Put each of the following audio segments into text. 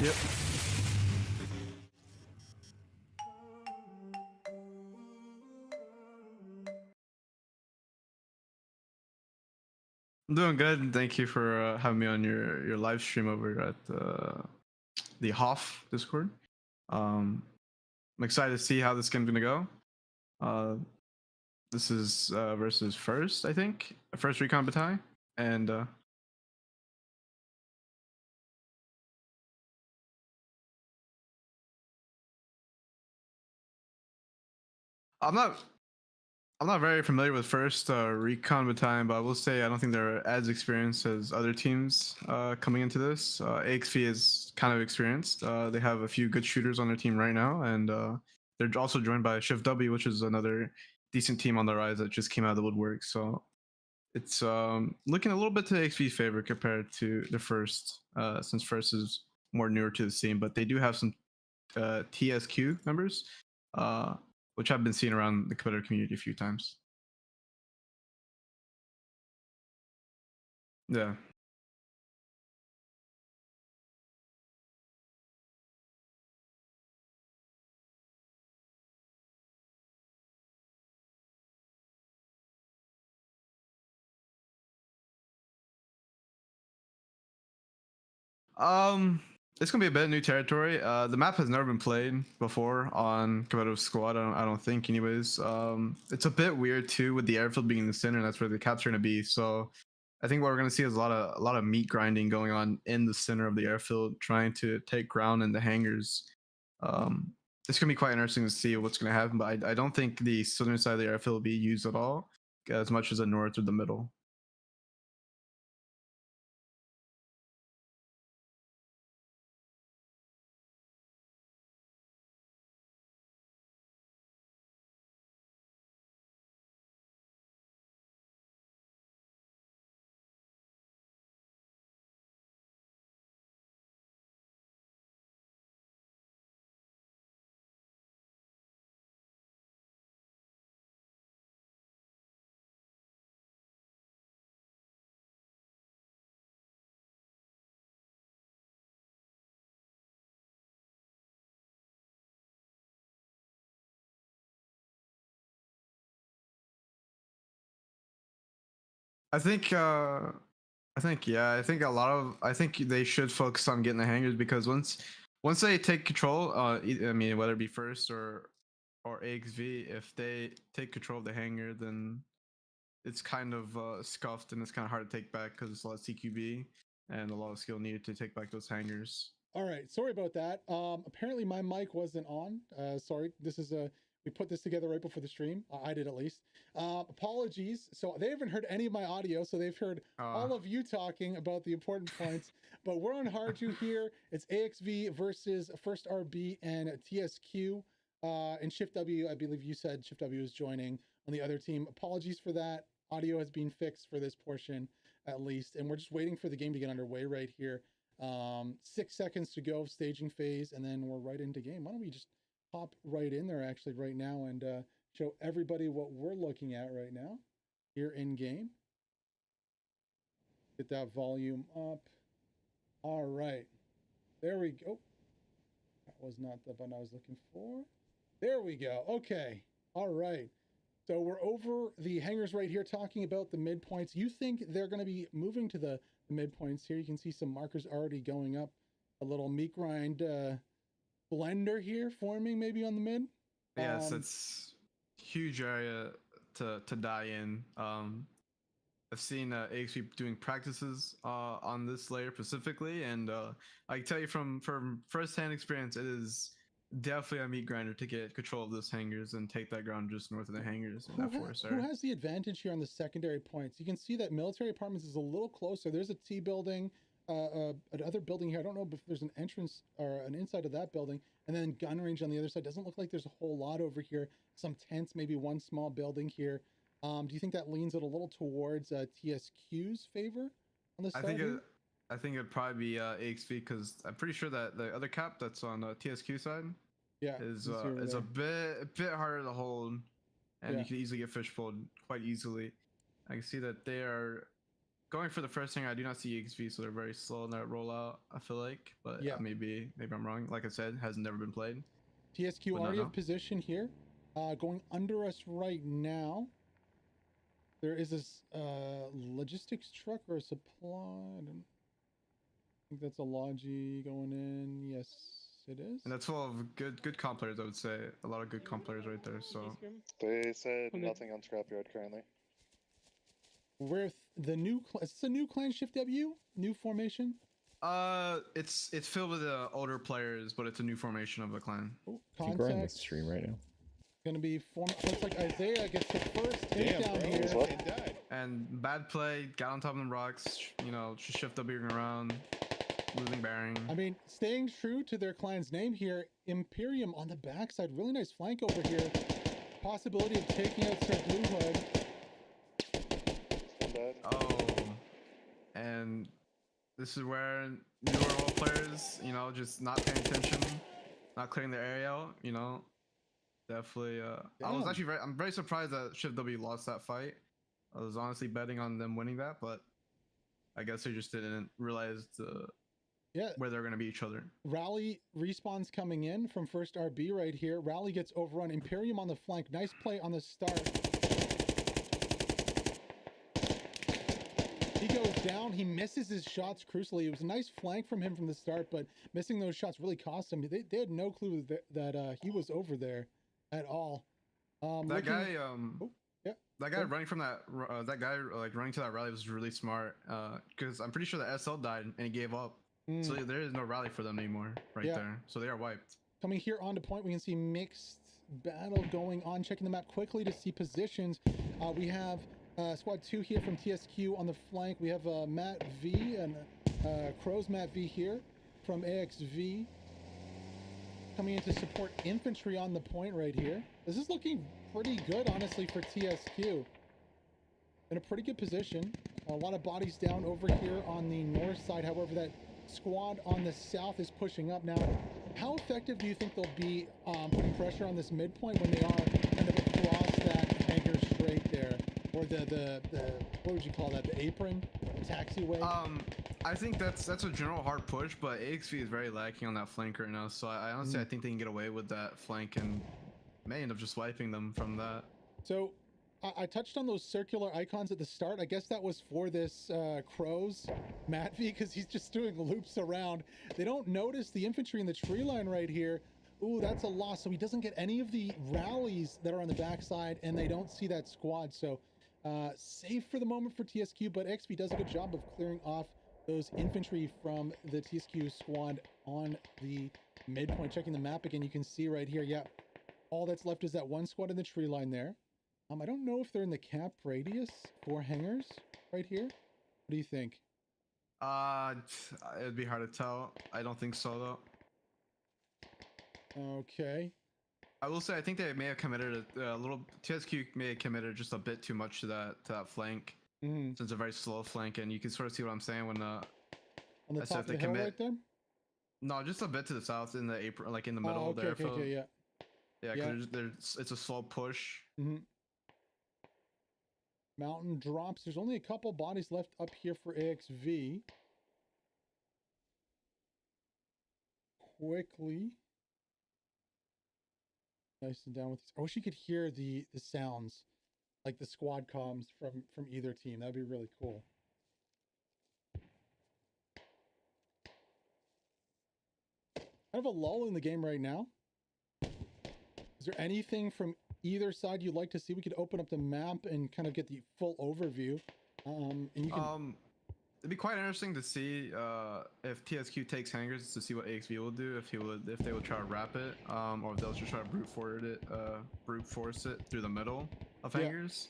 Yep. I'm doing good, and thank you for having me on your live stream over at the Hoff Discord. I'm excited to see how this game's gonna go. This is versus first, I think, first recon battalion, and I'm not I'm not very familiar with first recon battalion, but I will say I don't think they're as experienced as other teams coming into this. AXV is kind of experienced. They have a few good shooters on their team right now, and they're also joined by ShiftW, which is another decent team on the rise that just came out of the woodwork. So it's looking a little bit to AXV's favor compared to the first, since first is more newer to the scene, but they do have some TSQ members. Which I've been seeing around the competitor community a few times. Yeah. Um, it's gonna be a bit new territory. The map has never been played before on competitive squad. I don't think, anyways. It's a bit weird too with the airfield being in the center, and that's where the caps are gonna be. So, I think what we're gonna see is a lot of meat grinding going on in the center of the airfield, trying to take ground in the hangars. Um, it's gonna be quite interesting to see what's gonna happen, but I don't think the southern side of the airfield will be used at all, as much as the north or the middle. I think yeah, I think they should focus on getting the hangers, because once they take control, I mean, whether it be first or AXV, if they take control of the hanger, then it's kind of scuffed, and it's kind of hard to take back because it's a lot of CQB and a lot of skill needed to take back those hangers. All right, sorry about that. Apparently my mic wasn't on. Sorry, this is we put this together right before the stream. I did, at least. Apologies. So they haven't heard any of my audio, so they've heard all of you talking about the important points. But we're on hard to here. It's AXV versus First RB and TSQ. And ShiftW, I believe you said ShiftW is joining on the other team. Apologies for that. Audio has been fixed for this portion, at least, and we're just waiting for the game to get underway right here. 6 seconds to go, staging phase, and then we're right into game. Why don't we just hop right in there actually right now and show everybody what we're looking at right now here in game. Get that volume up. All right, there we go. That was not the button I was looking for. There we go. Okay. All right. So we're over the hangers right here, talking about the midpoints. You think they're going to be moving to the midpoints here? You can see some markers already going up. A little meat grind blender here forming maybe on the mid. Yes, it's huge area to die in. I've seen AXP doing practices on this layer specifically, and I can tell you from first-hand experience, it is definitely a meat grinder to get control of those hangars and take that ground just north of the hangars in that forest area. Who has the advantage here on the secondary points? You can see that military apartments is a little closer. There's a T building, another building here. I don't know if there's an entrance or an inside of that building, and then gun range on the other side. Doesn't look like there's a whole lot over here. Some tents, maybe one small building here. Do you think that leans it a little towards TSQ's favor on this side? I think it'd probably be AXV, because I'm pretty sure that the other cap that's on TSQ side, yeah, is a bit harder to hold, and you can easily get fish pulled quite easily. I can see that they are going for the first thing, I do not see AXV, so they're very slow in that rollout. I feel like, but Yeah. maybe I'm wrong. Like I said, has never been played. TSQ Would not already know. have position here. Going under us right now. There is this logistics truck or a supply. I don't think that's a Logi going in. Yes, it is. And that's full of good comp players, I would say. A lot of good comp players right there. So They said nothing on scrapyard currently. With the new, is this a new clan ShiftW? New formation? it's filled with older players, but it's a new formation of a clan. Oh, I think we're on the context. stream right now. Gonna be looks like Isaiah gets the first takedown here. What? And bad play, got on top of the rocks. You know, just ShiftW around, losing bearing. I mean, staying true to their clan's name here, Imperium on the backside. Really nice flank over here. Possibility of taking out Sir Blue Hood. Oh, and this is where newer role players, you know, just not paying attention, not clearing the area out, you know. Definitely, I was actually I'm very surprised that ShiftW lost that fight. I was honestly betting on them winning that, but I guess they just didn't realize where they're going to be each other. Rally respawns coming in from first RB right here. Rally gets overrun. Imperium on the flank. Nice play on the start. He goes down. He misses his shots crucially. It was a nice flank from him from the start, but missing those shots really cost him. They had no clue that he was over there at all. That guy, that guy Go. running from that guy like running to that rally was really smart. Because I'm pretty sure the SL died and he gave up. So there is no rally for them anymore right there. So they are wiped. Coming here onto point, we can see mixed battle going on. Checking the map quickly to see positions. We have squad 2 here from TSQ on the flank. We have Matt V and Crow's Matt V here from AXV. Coming in to support infantry on the point right here. This is looking pretty good, honestly, for TSQ. In a pretty good position. A lot of bodies down over here on the north side. However, that squad on the south is pushing up. Now, how effective do you think they'll be putting pressure on this midpoint when they are kind of across that anchor straight there? Or the what would you call that? The apron? The taxiway? I think that's a general hard push, but AXV is very lacking on that flank right now. So I honestly I think they can get away with that flank and may end up just wiping them from that. So I touched on those circular icons at the start. I guess that was for this Crow's Matt V, because he's just doing loops around. They don't notice the infantry in the tree line right here. Ooh, that's a loss. So he doesn't get any of the rallies that are on the backside, and they don't see that squad. So safe for the moment for TSQ, but XP does a good job of clearing off those infantry from the TSQ squad on the midpoint. Checking the map again, you can see right here, yeah, all that's left is that one squad in the tree line there. I don't know if they're in the cap radius for hangars right here. What do you think? It'd be hard to tell. I don't think so though. Okay. I will say I think they may have committed a little. TSQ may have committed just a bit too much to that flank. Since it's a very slow flank, and you can sort of see what I'm saying when on the top of the hill right there. No, just a bit to the south in the apron, like in the middle okay, there. okay, yeah. Yeah, because it's a slow push. Mountain drops. There's only a couple bodies left up here for AXV. Quickly. Nice and down with this. I wish you could hear the sounds, like the squad comms from either team. That'd be really cool. Kind of a lull in the game right now. Is there anything from either side you'd like to see? We could open up the map and kind of get the full overview. And you can... It'd be quite interesting to see if TSQ takes hangars, to see what AXV will do, if they would try to wrap it, or if they'll just try to brute force it through the middle of hangars.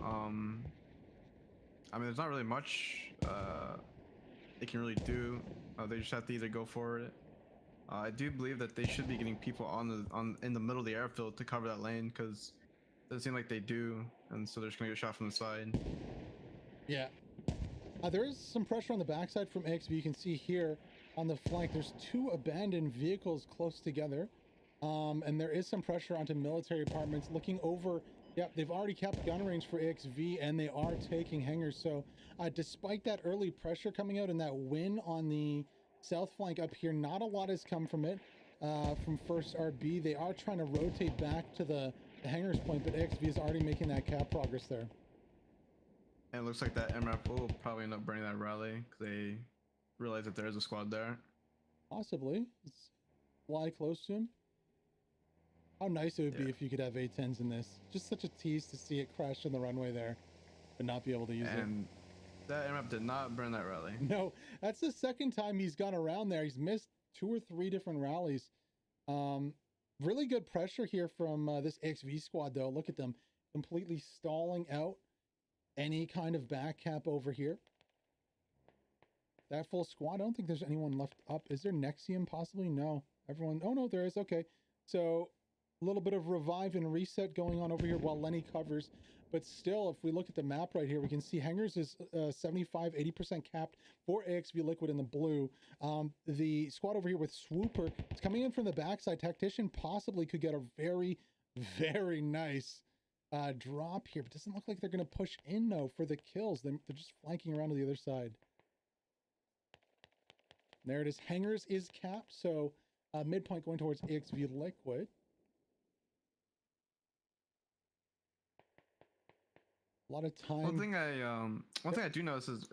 I mean, there's not really much they can really do. They just have to either go for it. I do believe that they should be getting people in the middle of the airfield to cover that lane, because it doesn't seem like they do, and so they're just gonna get shot from the side. Yeah. There is some pressure on the backside from AXV. You can see here on the flank, there's 2 abandoned vehicles close together. And there is some pressure onto military apartments. Looking over Yep, they've already capped gun range for AXV, and they are taking hangers. So despite that early pressure coming out and that win on the south flank up here, not a lot has come from it. From first RB, they are trying to rotate back to the hangers point, but AXV is already making that cap progress there. And it looks like that MRAP will probably end up burning that rally because they realize that there is a squad there. Possibly. Let's fly close to him. How nice it would be if you could have A10s in this. Just such a tease to see it crash on the runway there, but not be able to use it. And that MRAP did not burn that rally. No, that's the second time he's gone around there. He's missed 2 or 3 different rallies. Really good pressure here from this AXV squad, though. Look at them completely stalling out any kind of back cap over here. That full squad, I don't think there's anyone left up. Is there Nexium possibly? No. Everyone, oh no, there is. Okay. So a little bit of revive and reset going on over here while Lenny covers. But still, if we look at the map right here, we can see hangers is 75, 80% capped for AXV Liquid in the blue. The squad over here with Swooper, it's coming in from the backside. Tactician possibly could get a very, very nice drop here, but doesn't look like they're going to push in though for the kills. They're just flanking around to the other side. There it is. Hangers is capped, so midpoint going towards AXV Liquid. A lot of time. One thing I do notice is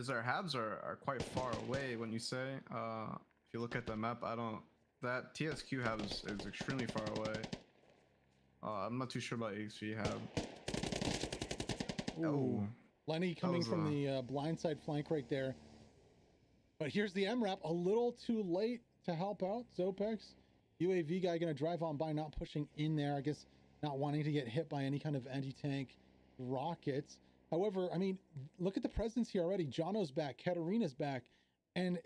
their habs are quite far away. When you say, if you look at the map, that TSQ hab is extremely far away. I'm not too sure about AXV hab. Ooh. Oh, Lenny coming from the blindside flank right there. But here's the MRAP, a little too late to help out. Zopex, UAV guy gonna drive on by, not pushing in there. I guess not wanting to get hit by any kind of anti-tank rockets. However, I mean, look at the presence here already. Jono's back, Katarina's back, and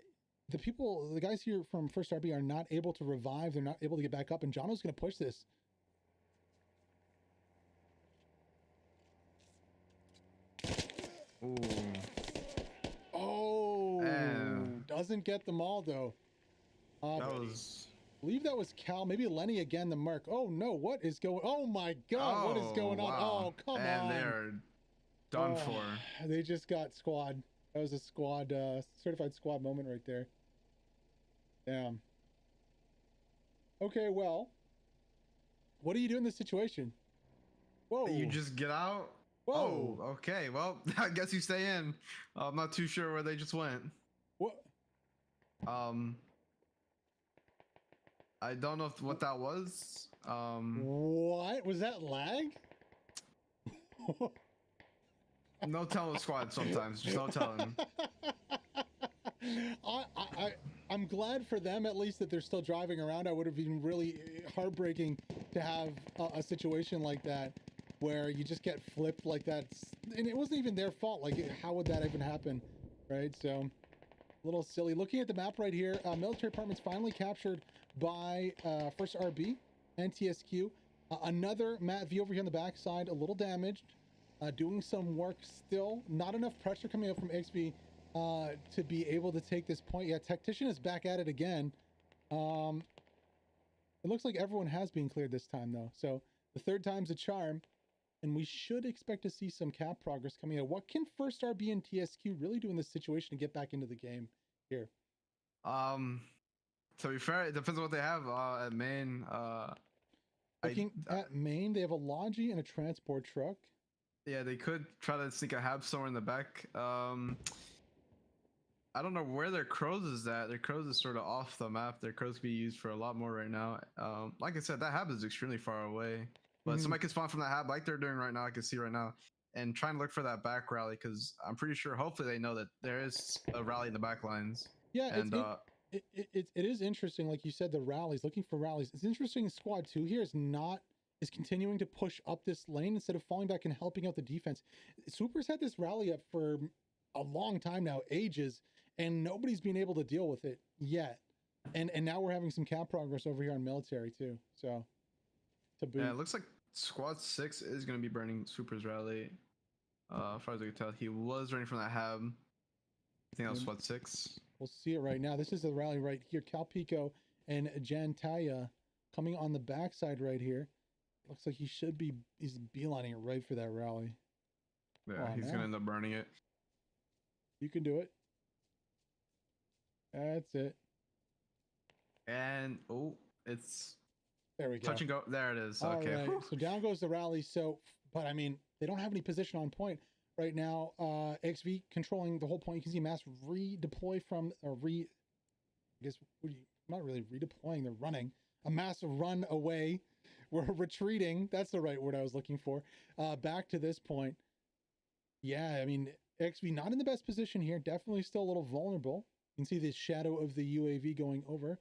the guys here from First RB are not able to revive. They're not able to get back up, and Jono's gonna push this. ooh. Oh, doesn't get them all though. That was. I believe that was Cal, maybe Lenny again, the Merc. Oh no, what is going? Oh my God, what is going on? Oh, come on. And they're done for. They just got squad. That was a squad, certified squad moment right there. Damn. Okay, well, what do you do in this situation? Whoa. You just get out? Whoa. Oh, okay. Well, I guess you stay in. I'm not too sure where they just went. What? I don't know what that was. What? Was that lag? No telling squad sometimes. Just no telling. I'm glad for them at least that they're still driving around. I would have been really heartbreaking to have a situation like that where you just get flipped like that. And it wasn't even their fault. Like, how would that even happen? Right? So, a little silly. Looking at the map right here, military apartments finally captured by First RB and TSQ. Another Matt V over here on the backside, a little damaged. Doing some work still. Not enough pressure coming up from XB to be able to take this point. Yeah, Tactician is back at it again. It looks like everyone has been cleared this time, though. So the third time's a charm. And we should expect to see some cap progress coming out. What can First RB and TSQ really do in this situation to get back into the game here? To be fair, it depends on what they have at main. Looking at main, they have a Logi and a transport truck. Yeah, they could try to sneak a hab somewhere in the back. I don't know where their crows is at. Their crows is sort of off the map. Their crows could be used for a lot more right now. Like I said, that hab is extremely far away. But somebody can spawn from that hab like they're doing right now. I can see right now. And try and look for that back rally because I'm pretty sure, hopefully, they know that there is a rally in the back lines. Yeah, and it is interesting, like you said, the rallies, looking for rallies. It's interesting squad 2 here is continuing to push up this lane instead of falling back and helping out the defense. Swooper's had this rally up for a long time now, ages, and nobody's been able to deal with it yet. And now we're having some cap progress over here on military too. So to boot. Yeah, it looks like squad 6 is going to be burning Swooper's rally. As far as I can tell, he was running from that hab. I think that was squad 6. We'll see it right now. This is the rally right here. Cal Pico and Jantaya coming on the backside right here. Looks like he's beelining it right for that rally. Yeah, on he's now. gonna end up burning it. You can do it. That's it. And it's There we go. touch and go. There it is. All Okay. right. Whew. So down goes the rally. So, but I mean, they don't have any position on point right now. AXV controlling the whole point. You can see mass redeploy from I guess not really redeploying. They're running a mass run away. We're retreating. That's the right word I was looking for. Back to this point. Yeah, I mean, AXV not in the best position here. Definitely still a little vulnerable. You can see the shadow of the UAV going over.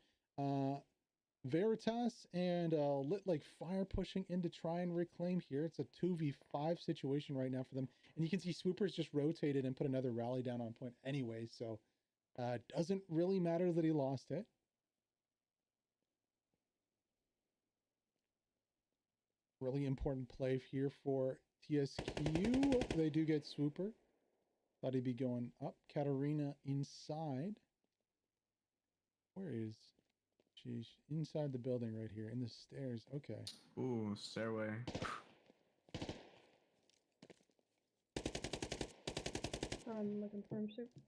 Veritas and Lit like fire pushing in to try and reclaim here. It's a 2v5 situation right now for them. And you can see Swoopers just rotated and put another rally down on point anyway. So doesn't really matter that he lost it. Really important play here for TSQ. They do get Swooper. Thought he'd be going up. Katarina inside. Where is... She's inside the building right here, in the stairs. Okay. Ooh, stairway. I'm looking for him, soup. He's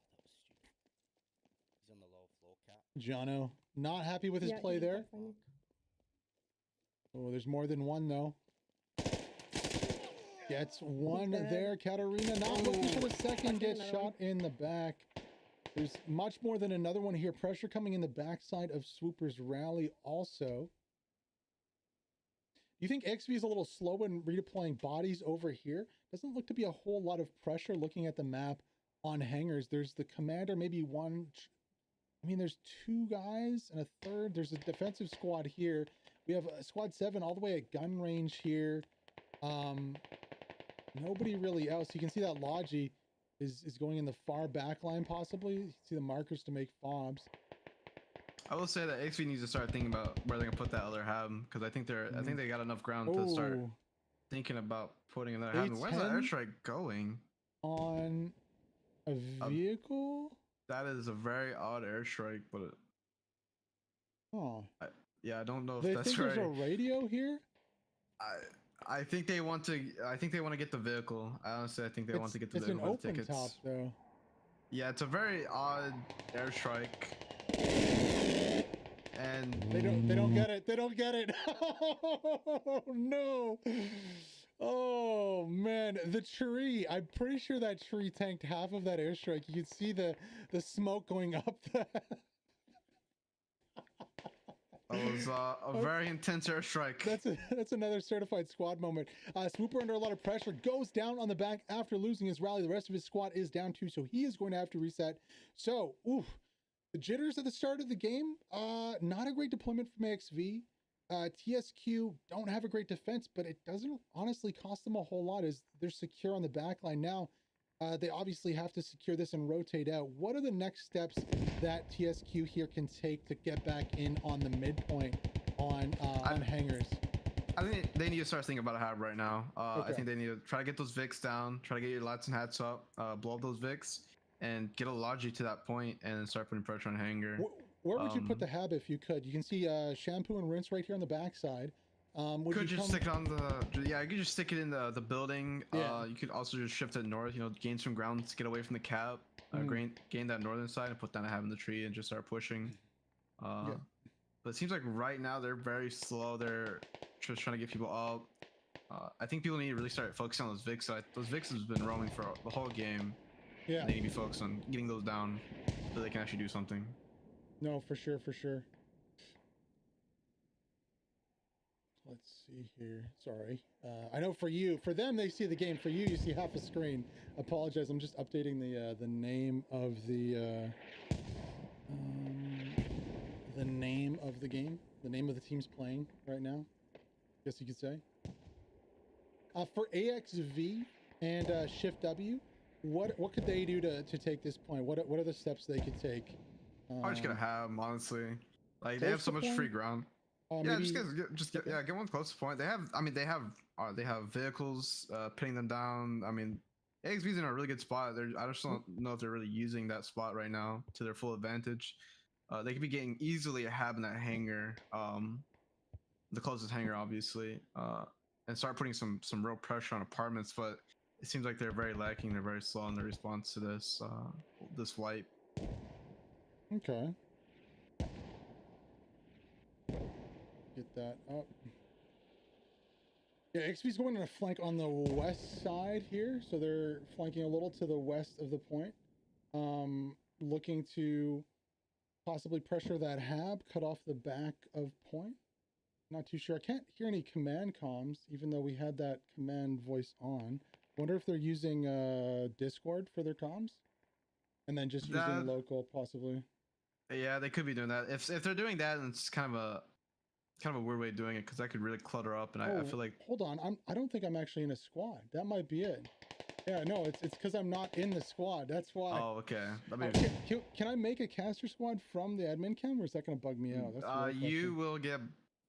on the low floor cap. Jono, not happy with his Yeah, play he's there. definitely- Oh, there's more than one, though. Gets one dead. there. Katarina not looking for the second. Gets another shot in the back. There's much more than another one here. Pressure coming in the backside of Swooper's rally also. Do you think XV is a little slow in redeploying bodies over here? Doesn't look to be a whole lot of pressure looking at the map on hangars. There's the commander, maybe one. I mean, there's two guys and a third. There's a defensive squad here. We have a squad 7 all the way at gun range here. Nobody really else. You can see that Logi is going in the far back line possibly. You can see the markers to make fobs. I will say that AXV needs to start thinking about where they're gonna put that other hab, because I think they got enough ground to start Oh, thinking about putting another hab. Where's that A10? airstrike going? on a vehicle? That is a very odd airstrike, but Oh, yeah, I don't know if they that's think right. there's a radio here? I think they want to. I think they want to get the vehicle. I think they want to get the It's an vehicle for the open tickets. top though. Yeah, it's a very odd airstrike. And They don't get it. They don't get it. Oh no. Oh man, the tree. I'm pretty sure that tree tanked half of that airstrike. You can see the smoke going up the it was a very intense airstrike. That's another certified squad moment. Swooper under a lot of pressure goes down on the back after losing his rally. The rest of his squad is down too, so he is going to have to reset. So, oof, the jitters at the start of the game. Not a great deployment from AXV. TSQ don't have a great defense, but it doesn't honestly cost them a whole lot as they're secure on the back line now. They obviously have to secure this and rotate out. What are the next steps that TSQ here can take to get back in on the midpoint on hangars? I think they need to start thinking about a hab right now. Okay. I think they need to try to get those Vics down, try to get your lights and hats up, blow up those Vics, and get a Logi to that point, and then start putting pressure on hanger. Where would you put the hab if you could? You can see shampoo and rinse right here on the backside. You could just stick it on the, yeah, you could just stick it in the building. Yeah. You could also just shift it north, gain some ground to get away from the cap, gain that northern side and put down a hab in the tree and just start pushing. Yeah. But it seems like right now they're very slow. They're just trying to get people up. I think people need to really start focusing on those Vics. Those Vics has been roaming for the whole game. Yeah. They need to be focused on getting those down so they can actually do something. No, for sure, for sure. Let's see here. Sorry. I know for them, they see the game. For you, you see half a screen. Apologize. I'm just updating the name of the name of the game, the name of the team's playing right now. Guess you could say. For AXV and ShiftW, what could they do to take this point? What are the steps they could take? I'm just gonna have honestly, like they have so much free ground. Yeah, Maybe, get one close to point. They have vehicles, pinning them down. I mean, AXV's in a really good spot. I just don't know if they're really using that spot right now to their full advantage. They could be getting easily a hab in that hangar, the closest hangar, obviously. and start putting some real pressure on apartments. But it seems like they're very lacking. They're very slow in their response to this wipe. Okay. Get that up. Yeah, AXV's going on a flank on the west side here, so they're flanking a little to the west of the point. Looking to possibly pressure that hab, cut off the back of point. Not too sure. I can't hear any command comms, even though we had that command voice on. Wonder if they're using Discord for their comms, and then just using local, possibly. Yeah, they could be doing that. If they're doing that, then it's kind of a weird way of doing it, because that could really clutter up. And I feel like, hold on, I don't think I'm actually in a squad. That might be it. Yeah, no, it's because I'm not in the squad. That's why. Oh, okay. Can I make a caster squad from the admin cam, or is that going to bug me out? That's you will get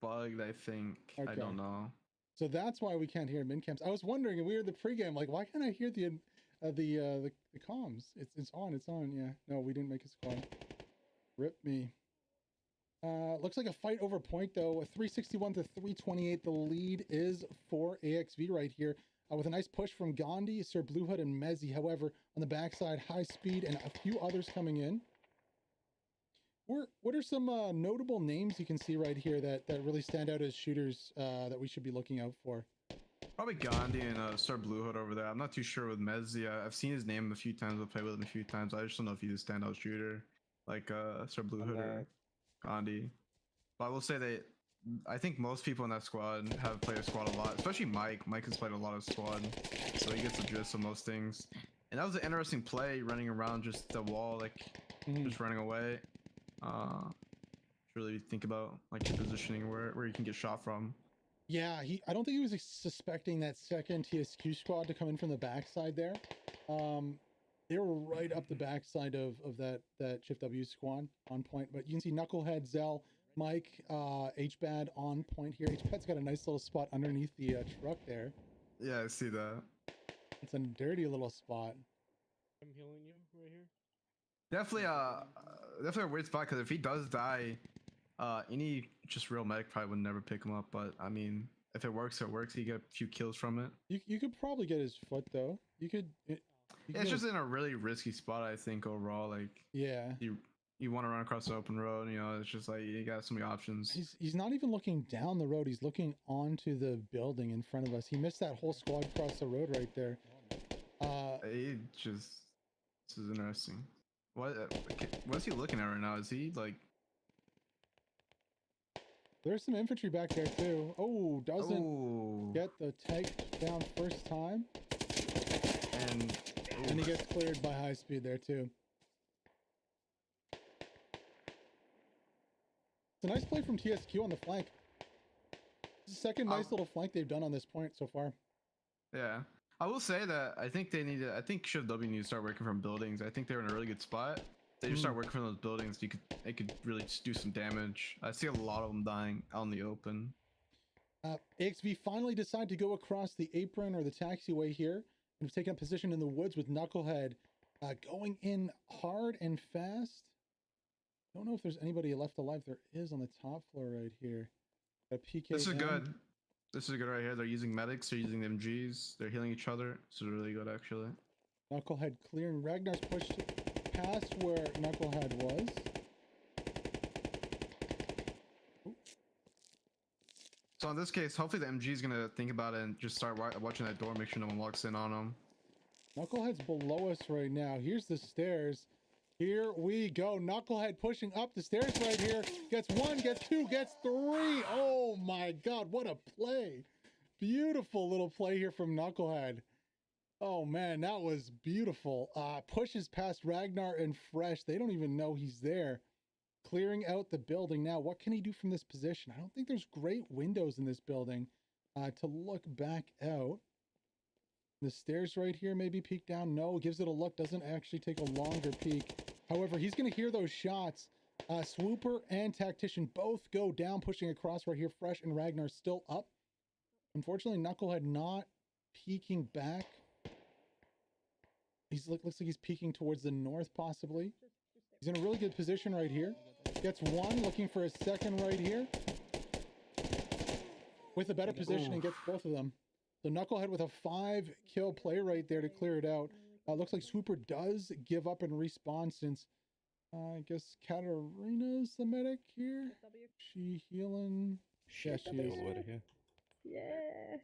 bugged, I think. Okay. I don't know. So that's why we can't hear admin cams. I was wondering, and we were the pregame, like, why can't I hear the comms? It's on. Yeah. No, we didn't make a squad. Rip me. Looks like a fight over point, though. A 361 to 328. The lead is for AXV right here. With a nice push from Gandhi, Sir Blue Hood, and Mezzi. However, on the backside, High Speed and a few others coming in. What are some notable names you can see right here that really stand out as shooters that we should be looking out for? Probably Gandhi and Sir Blue Hood over there. I'm not too sure with Mezzi. I've seen his name a few times. I've played with him a few times. I just don't know if he's a standout shooter like Sir Blue Hood or Gandhi. But I will say I think most people in that squad have played a squad a lot, especially Mike. Mike has played a lot of squad, so he gets the gist of most things. And that was an interesting play, running around just the wall, like just running away. Really think about like your positioning, where you can get shot from. Yeah, I don't think he was suspecting that second TSQ squad to come in from the backside there. They were right up the backside of that ShiftW squad on point. But you can see Knucklehead, Zell, Mike, HBAD on point here. HBAD's got a nice little spot underneath the truck there. Yeah, I see that. It's a dirty little spot. I'm healing you right here. Definitely a weird spot, because if he does die, any just real medic probably would never pick him up. But I mean, if it works, it works. You get a few kills from it. You could probably get his foot though. It's just in a really risky spot, I think, overall. Like, yeah, you want to run across the open road, it's just like you got so many options. He's not even looking down the road. He's looking onto the building in front of us. He missed that whole squad across the road right there. This is interesting. What's he looking at right now? Is he like? There's some infantry back there too. Oh, doesn't get the tank down first time. And he gets cleared by High Speed there too. It's a nice play from TSQ on the flank. It's the second nice little flank they've done on this point so far. Yeah. I will say that I think ShiftW needs to start working from buildings. I think they're in a really good spot. They just start working from those buildings, they could really just do some damage. I see a lot of them dying out in the open. AXV finally decide to go across the apron or the taxiway here and have taken a position in the woods with Knucklehead going in hard and fast. Don't know if there's anybody left alive. There is on the top floor right here. A PK. This is good. This is good right here. They're using medics. They're using MGs. They're healing each other. This is really good, actually. Knucklehead clearing. Ragnar's pushed past where Knucklehead was. Ooh. So in this case, hopefully the MG is going to think about it and just start watching that door, make sure no one walks in on them. Knucklehead's below us right now. Here's the stairs. Here we go. Knucklehead pushing up the stairs right here. Gets one, gets two, gets three. Oh my God, what a play. Beautiful little play here from Knucklehead. Oh man, that was beautiful. Pushes past Ragnar and Fresh. They don't even know he's there. Clearing out the building now. What can he do from this position? I don't think there's great windows in this building to look back out. The stairs right here, maybe peek down. No, gives it a look. Doesn't actually take a longer peek. However, he's going to hear those shots. Swooper and Tactician both go down, pushing across right here. Fresh and Ragnar still up. Unfortunately, Knucklehead not peeking back. Looks like he's peeking towards the north, possibly. He's in a really good position right here. Gets one, looking for a second right here. with a better positioning gets both of them. So Knucklehead with a 5-kill play right there to clear it out. Looks like Swooper does give up and respawn since I guess Katarina's the medic here. She healing? Yeah, she is. Yeah.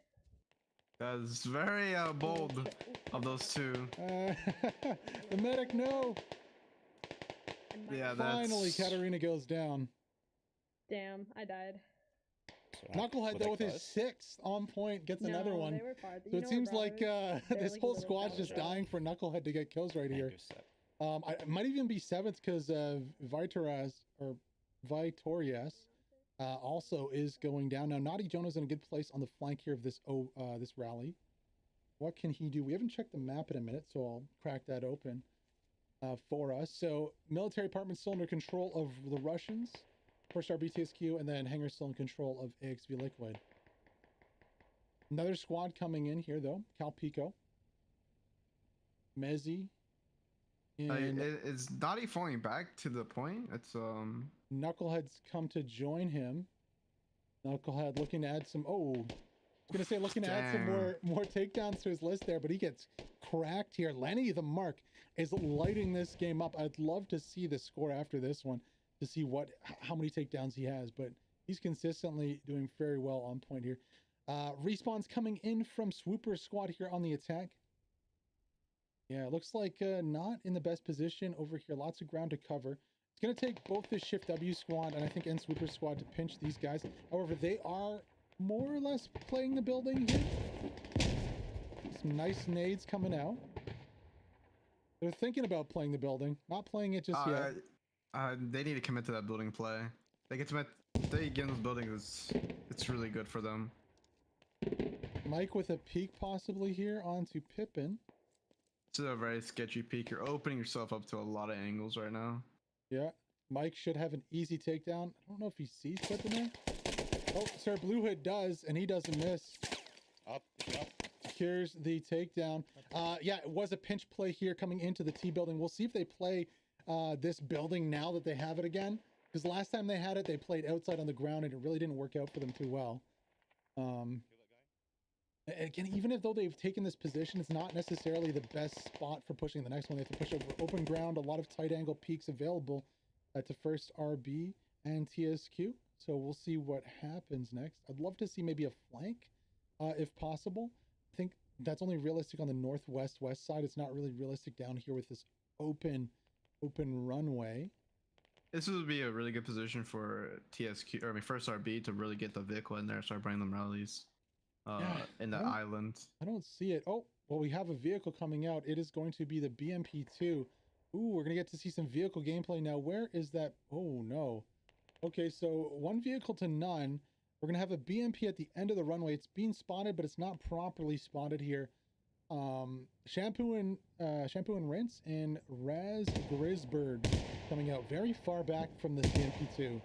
That's very bold of those two. The medic, no. Yeah, Finally, that's... Katarina goes down. Damn, I died. Knucklehead though with his 6th on point gets another one. They were far. So it seems like this like whole little squad's just brothers. dying for Knucklehead to get kills right here. It might even be 7th because Vitorias also is going down. Now Naughty Jonah's in a good place on the flank here of this this rally. What can he do? We haven't checked the map in a minute, so I'll crack that open for us. So military department still under control of the Russians. 4-star BTSQ, and then Hangar still in control of AXV Liquid. Another squad coming in here though. Calpico, Mezzi, and is Naughty falling back to the point? It's Knucklehead's come to join him. Knucklehead looking to add some. Oh, I was gonna say looking to add some more takedowns to his list there, but he gets cracked here. Lenny the Mark is lighting this game up. I'd love to see the score after this one to see how many takedowns he has, but he's consistently doing very well on point here. Respawns coming in from Swooper's squad here on the attack. Yeah, it looks like not in the best position over here. Lots of ground to cover. It's going to take both the ShiftW squad and I think Swooper's squad to pinch these guys. However, they are more or less playing the building here. Some nice nades coming out. They're thinking about playing the building, not playing it just yet. They need to commit to that building play. They get in those buildings. It's really good for them. Mike with a peek possibly here onto Pippin. It's a very sketchy peek. You're opening yourself up to a lot of angles right now. Yeah, Mike should have an easy takedown. I don't know if he sees Pippin there. Oh, Sir Blue Hood does, and he doesn't miss. Up. Secures the takedown. Yeah, it was a pinch play here coming into the T building. We'll see if they play this building now that they have it again, because last time they had it they played outside on the ground and it really didn't work out for them too well. Again, even if though they've taken this position, it's not necessarily the best spot for pushing the next one. They have to push over open ground, a lot of tight angle peaks available to first RB and TSQ, so we'll see what happens next. I'd love to see maybe a flank if possible. I think that's only realistic on the northwest west side. It's not really realistic down here with this open runway. This would be a really good position for TSQ, or I mean first RB, to really get the vehicle in there, start bringing them rallies in the island. I don't see it. Oh, well, we have a vehicle coming out. It is going to be the BMP2. Ooh, we're gonna get to see some vehicle gameplay now. Where is that? Oh no. Okay, so 1 vehicle to none. We're gonna have a BMP at the end of the runway. It's being spotted, but it's not properly spotted here. Shampoo and Rinse and Raz Grisberg coming out very far back from the BMP2.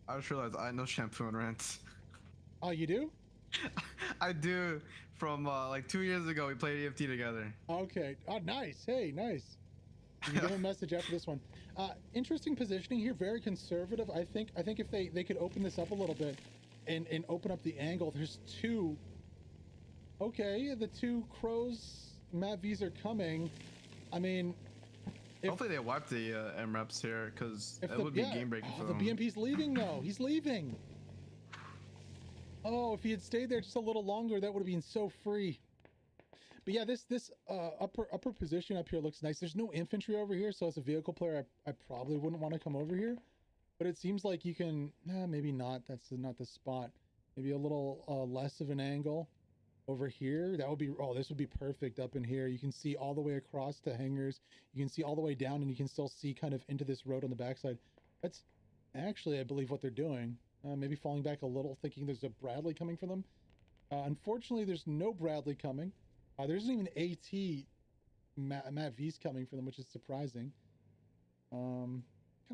I just realized I know Shampoo and Rinse. Oh, you do? I do. From like 2 years ago, we played EFT together. Okay. Oh, nice. Hey, nice. You can give him a message after this one. Interesting positioning here. Very conservative. I think if they could open this up a little bit and open up the angle. There's 2. Okay, the 2 Crows MAVs are coming. I mean, hopefully they wipe the MREPs here, because it would be game breaking for them. The BMP's leaving though. He's leaving. Oh, if he had stayed there just a little longer, that would have been so free. But yeah, this upper position up here looks nice. There's no infantry over here, so as a vehicle player, I probably wouldn't want to come over here. But it seems like you can, maybe not. That's not the spot. Maybe a little less of an angle over here. That would be, this would be perfect up in here. You can see all the way across to hangars. You can see all the way down, and you can still see kind of into this road on the backside. That's actually, I believe, what they're doing. Maybe falling back a little, thinking there's a Bradley coming for them. Unfortunately, there's no Bradley coming. There isn't even AT Matt V's coming for them, which is surprising. Kind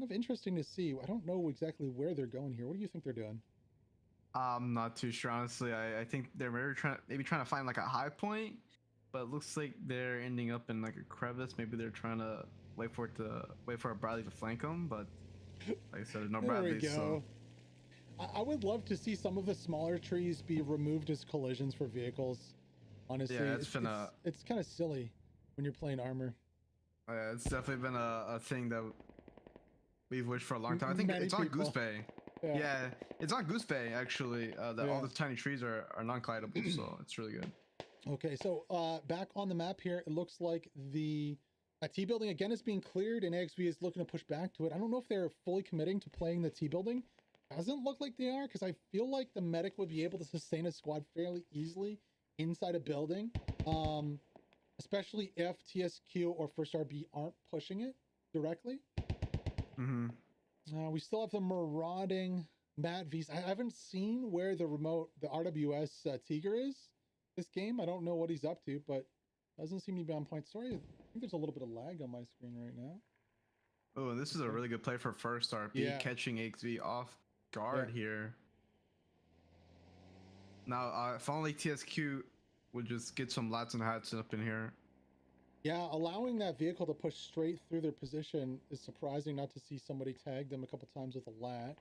of interesting to see. I don't know exactly where they're going here. What do you think they're doing? I'm not too sure, honestly. I think they're maybe trying to find like a high point, but it looks like they're ending up in like a crevice. Maybe they're trying to wait for a Bradley to flank them, but Like I said, no There we Bradley. go. So I would love to see some of the smaller trees be removed as collisions for vehicles. Honestly, yeah, it's kind of silly when you're playing armor. yeah, it's definitely been a thing that we've wished for a long time. I think Many it's on people. Goose Bay. Yeah, it's on Goose Bay actually. That all the tiny trees are non-collidable, so it's really good. Okay, so back on the map here, it looks like the T building again is being cleared, and AXV is looking to push back to it. I don't know if they're fully committing to playing the T building. Doesn't look like they are, because I feel like the medic would be able to sustain a squad fairly easily inside a building, especially if TSQ or First RB aren't pushing it directly. We still have the marauding Matt V's. I haven't seen where the RWS Tiger is this game. I don't know what he's up to, but doesn't seem to be on point. Sorry, I think there's a little bit of lag on my screen right now. Oh, this is a really good play for First RB, catching AXV off guard here. Now, if only TSQ would just get some lats and hats up in here. Yeah, allowing that vehicle to push straight through their position is surprising, not to see somebody tag them a couple times with a lat.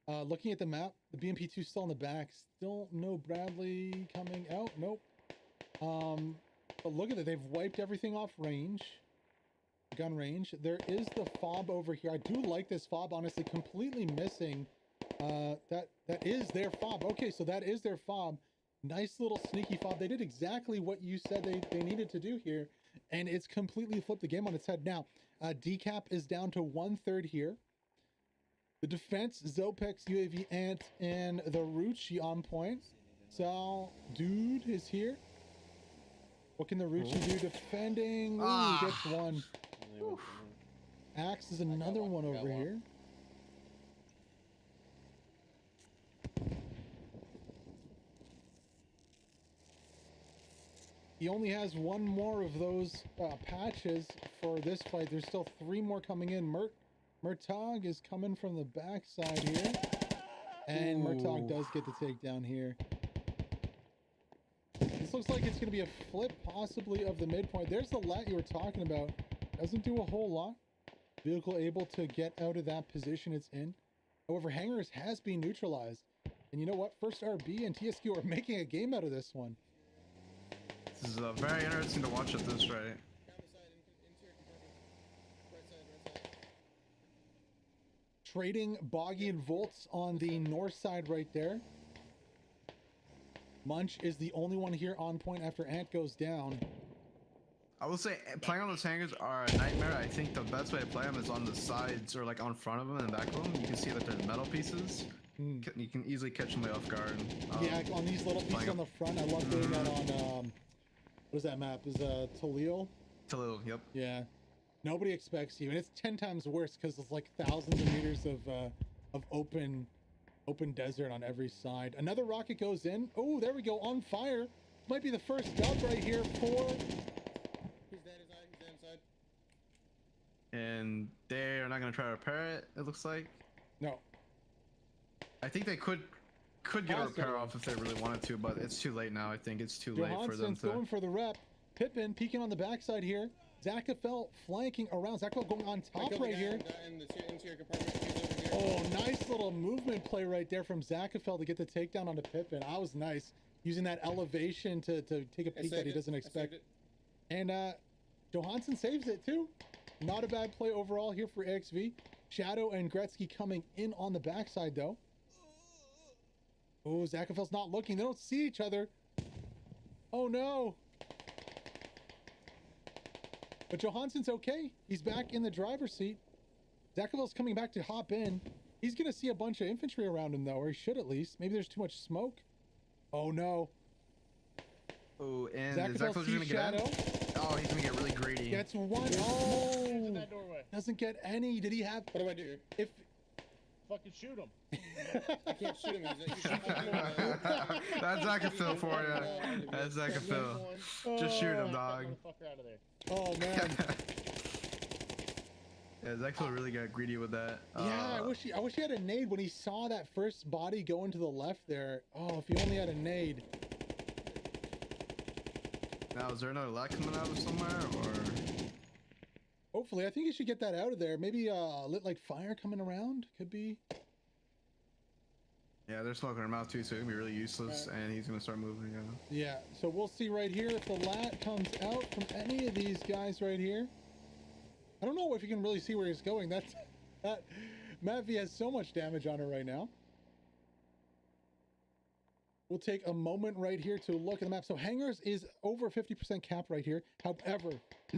Looking at the map, the BMP2 still in the back. Still no Bradley coming out. Nope. But look at it. They've wiped everything off range. Gun range. There is the fob over here. I do like this fob, honestly. Completely missing. That is their fob. Okay, so that is their fob. Nice little sneaky fob. They did exactly what you said they needed to do here, and it's completely flipped the game on its head. Now, decap is down to 1/3 here. The defense, Zopex, UAV, Ant, and the Ruchi on point. Sal Dude is here. What can the Ruchi do defending? Ooh, gets one. Axe is another one over here. He only has one more of those patches for this fight. There's still 3 more coming in. Murtag is coming from the backside here. And Murtag does get the takedown here. This looks like it's going to be a flip, possibly, of the midpoint. There's the lat you were talking about. Doesn't do a whole lot. Vehicle able to get out of that position it's in. However, Hangers has been neutralized. And you know what? First RB and TSQ are making a game out of this one. This is very interesting to watch at this rate. Trading Boggy and Volts on the north side right there. Munch is the only one here on point after Ant goes down. I will say playing on those hangers are a nightmare. I think the best way to play them is on the sides or like on front of them and back of them. You can see that there's metal pieces. You can easily catch them off guard. Yeah, on these little pieces on the front. I love doing that on what is that map? Is Talil? Talil, yep. Yeah. Nobody expects you, and it's 10 times worse because it's like thousands of meters of open desert on every side. Another rocket goes in. Oh, there we go, on fire. Might be the first dub right here for. He's dead inside. And they are not going to try to repair it. It looks like. No. I think they could get a repair off if they really wanted to, but it's too late now. I think it's too late for them to. Going for the rep. Pippin peeking on the backside here. Zakafel flanking around. Zakafel going on top right here. Oh, nice little movement play right there from Zakafel to get the takedown onto Pippin. That was nice. Using that elevation to take a peek that he doesn't expect. And Johansson saves it too. Not a bad play overall here for AXV. Shadow and Gretzky coming in on the backside though. Oh, Zakafel's not looking. They don't see each other. Oh no. But Johansson's okay. He's back in the driver's seat. Zakafel's coming back to hop in. He's going to see a bunch of infantry around him, though, or he should at least. Maybe there's too much smoke. Oh, no. Oh, and Zakafel's going to get in? Oh, he's going to get really greedy. Gets one. Oh! Doesn't get any. Did he have... What do I do? If... Fucking shoot him. I can't shoot him. That's Zakafel for you. That's Zakafel. Just shoot him, dog. Out of there. Oh, man. Yeah, Zakafel really got greedy with that. Yeah, I wish he had a nade when he saw that first body go into the left there. Oh, if he only had a nade. Now, is there another lat coming out of somewhere, or...? Hopefully, I think you should get that out of there. Maybe lit like fire coming around could be. Yeah, they're smoking her mouth too, so it's gonna be really useless, and he's gonna start moving. Yeah, so we'll see right here if the lat comes out from any of these guys right here. I don't know if you can really see where he's going. That Matt V has so much damage on her right now. We'll take a moment right here to look at the map. So Hangars is over 50% cap right here. However,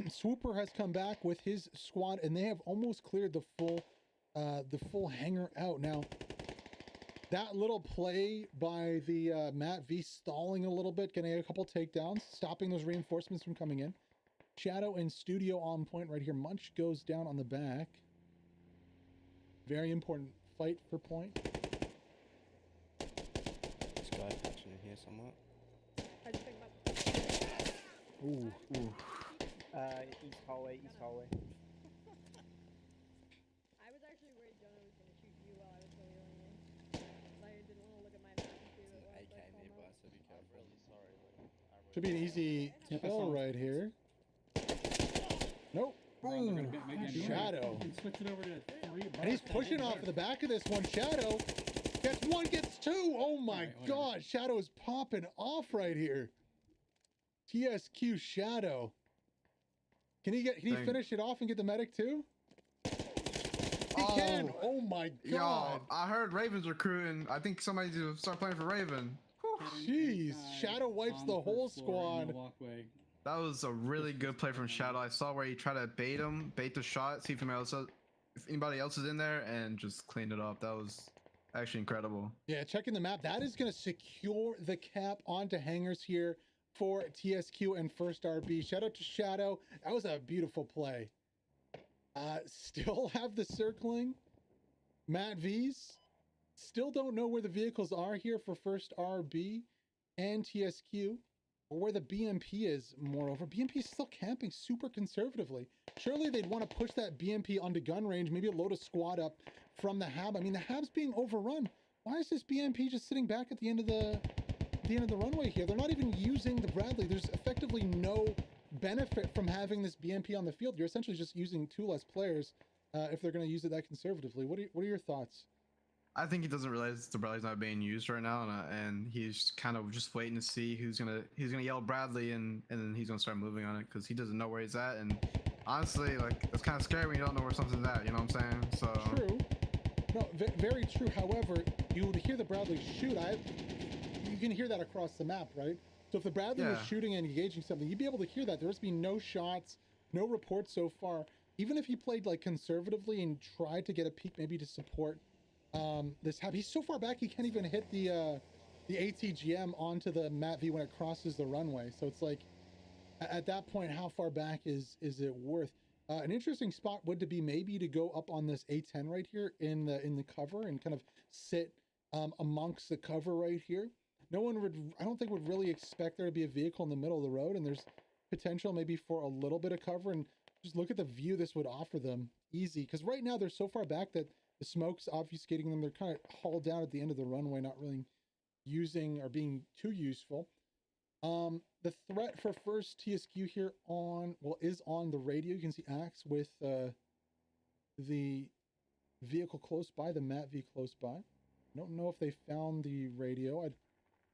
Swooper has come back with his squad, and they have almost cleared the full Hangar out. Now, that little play by the Matt V stalling a little bit, getting a couple takedowns, stopping those reinforcements from coming in. Shadow and Studio on point right here. Munch goes down on the back. Very important fight for point. This guy patching in here somewhat. I just picked up. Ooh. East hallway, east hallway. I was actually worried Jonah was gonna shoot you while I was healing you. I didn't want to look at my map and see who it was. AK like, nearby, almost. so be I'm careful. really sorry. Like, Should be an easy kill right here. Nope. Shadow. Switch it over to 3. And he's pushing off of the back of this one. Shadow gets one, gets two. Oh my God. Shadow is popping off right here. TSQ Shadow. Can he finish it off and get the medic too? He can. Oh my God. Yo, I heard Raven's recruiting. I think somebody to start playing for Raven. Jeez. Shadow wipes the whole squad. That was a really good play from Shadow. I saw where he tried to bait the shot, see if anybody else is in there, and just cleaned it up. That was actually incredible. Yeah, checking the map. That is going to secure the cap onto Hangars here for TSQ and first RB. Shout out to Shadow. That was a beautiful play. Still have the circling. Matt V's. Still don't know where the vehicles are here for first RB and TSQ. Or where the BMP is, moreover. BMP is still camping super conservatively. Surely they'd want to push that BMP onto gun range, maybe load a squad up from the hab. I mean, the hab's being overrun. Why is this BMP just sitting back at the end of the runway here? They're not even using the Bradley. There's effectively no benefit from having this BMP on the field. You're essentially just using 2 less players if they're going to use it that conservatively. What are your thoughts? I think he doesn't realize the Bradley's not being used right now, and he's kind of just waiting to see he's gonna yell Bradley, and then he's gonna start moving on it because he doesn't know where he's at. And honestly, like, it's kind of scary when you don't know where something's at. You know what I'm saying? So true. No, very true. However, you would hear the Bradley shoot. You can hear that across the map, right? So if the Bradley was shooting and engaging something, you'd be able to hear that. There's been no shots, no reports so far. Even if he played like conservatively and tried to get a peek, maybe to support this hab, he's so far back he can't even hit the ATGM onto the Matt V when it crosses the runway. So it's like, at that point, how far back is it worth? An interesting spot would to be maybe to go up on this A10 right here in the cover and kind of sit amongst the cover right here. No one would, I don't think, would really expect there to be a vehicle in the middle of the road, and there's potential maybe for a little bit of cover. And just look at the view this would offer them. Easy, because right now they're so far back that the smoke's obfuscating them. They're kind of hauled down at the end of the runway, not really using or being too useful. The threat for first TSQ here is on the radio. You can see Axe with the vehicle close by, the Matt V close by. I don't know if they found the radio.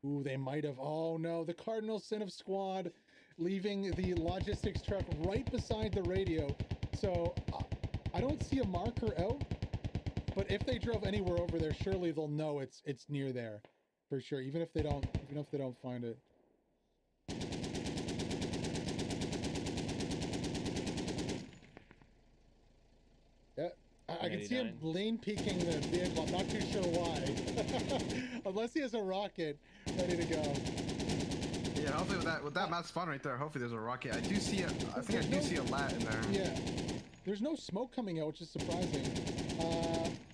Ooh, they might have. Oh no, the Cardinal Sin of Squad leaving the logistics truck right beside the radio. So I don't see a marker out, but if they drove anywhere over there, surely they'll know it's near there for sure. Even if they don't find it. Yeah, I can see him lane peeking the vehicle. I'm not too sure why, unless he has a rocket ready to go. Yeah, hopefully with that map spawn right there, hopefully there's a rocket. I do see I think I do see a lat in there. Yeah, there's no smoke coming out, which is surprising.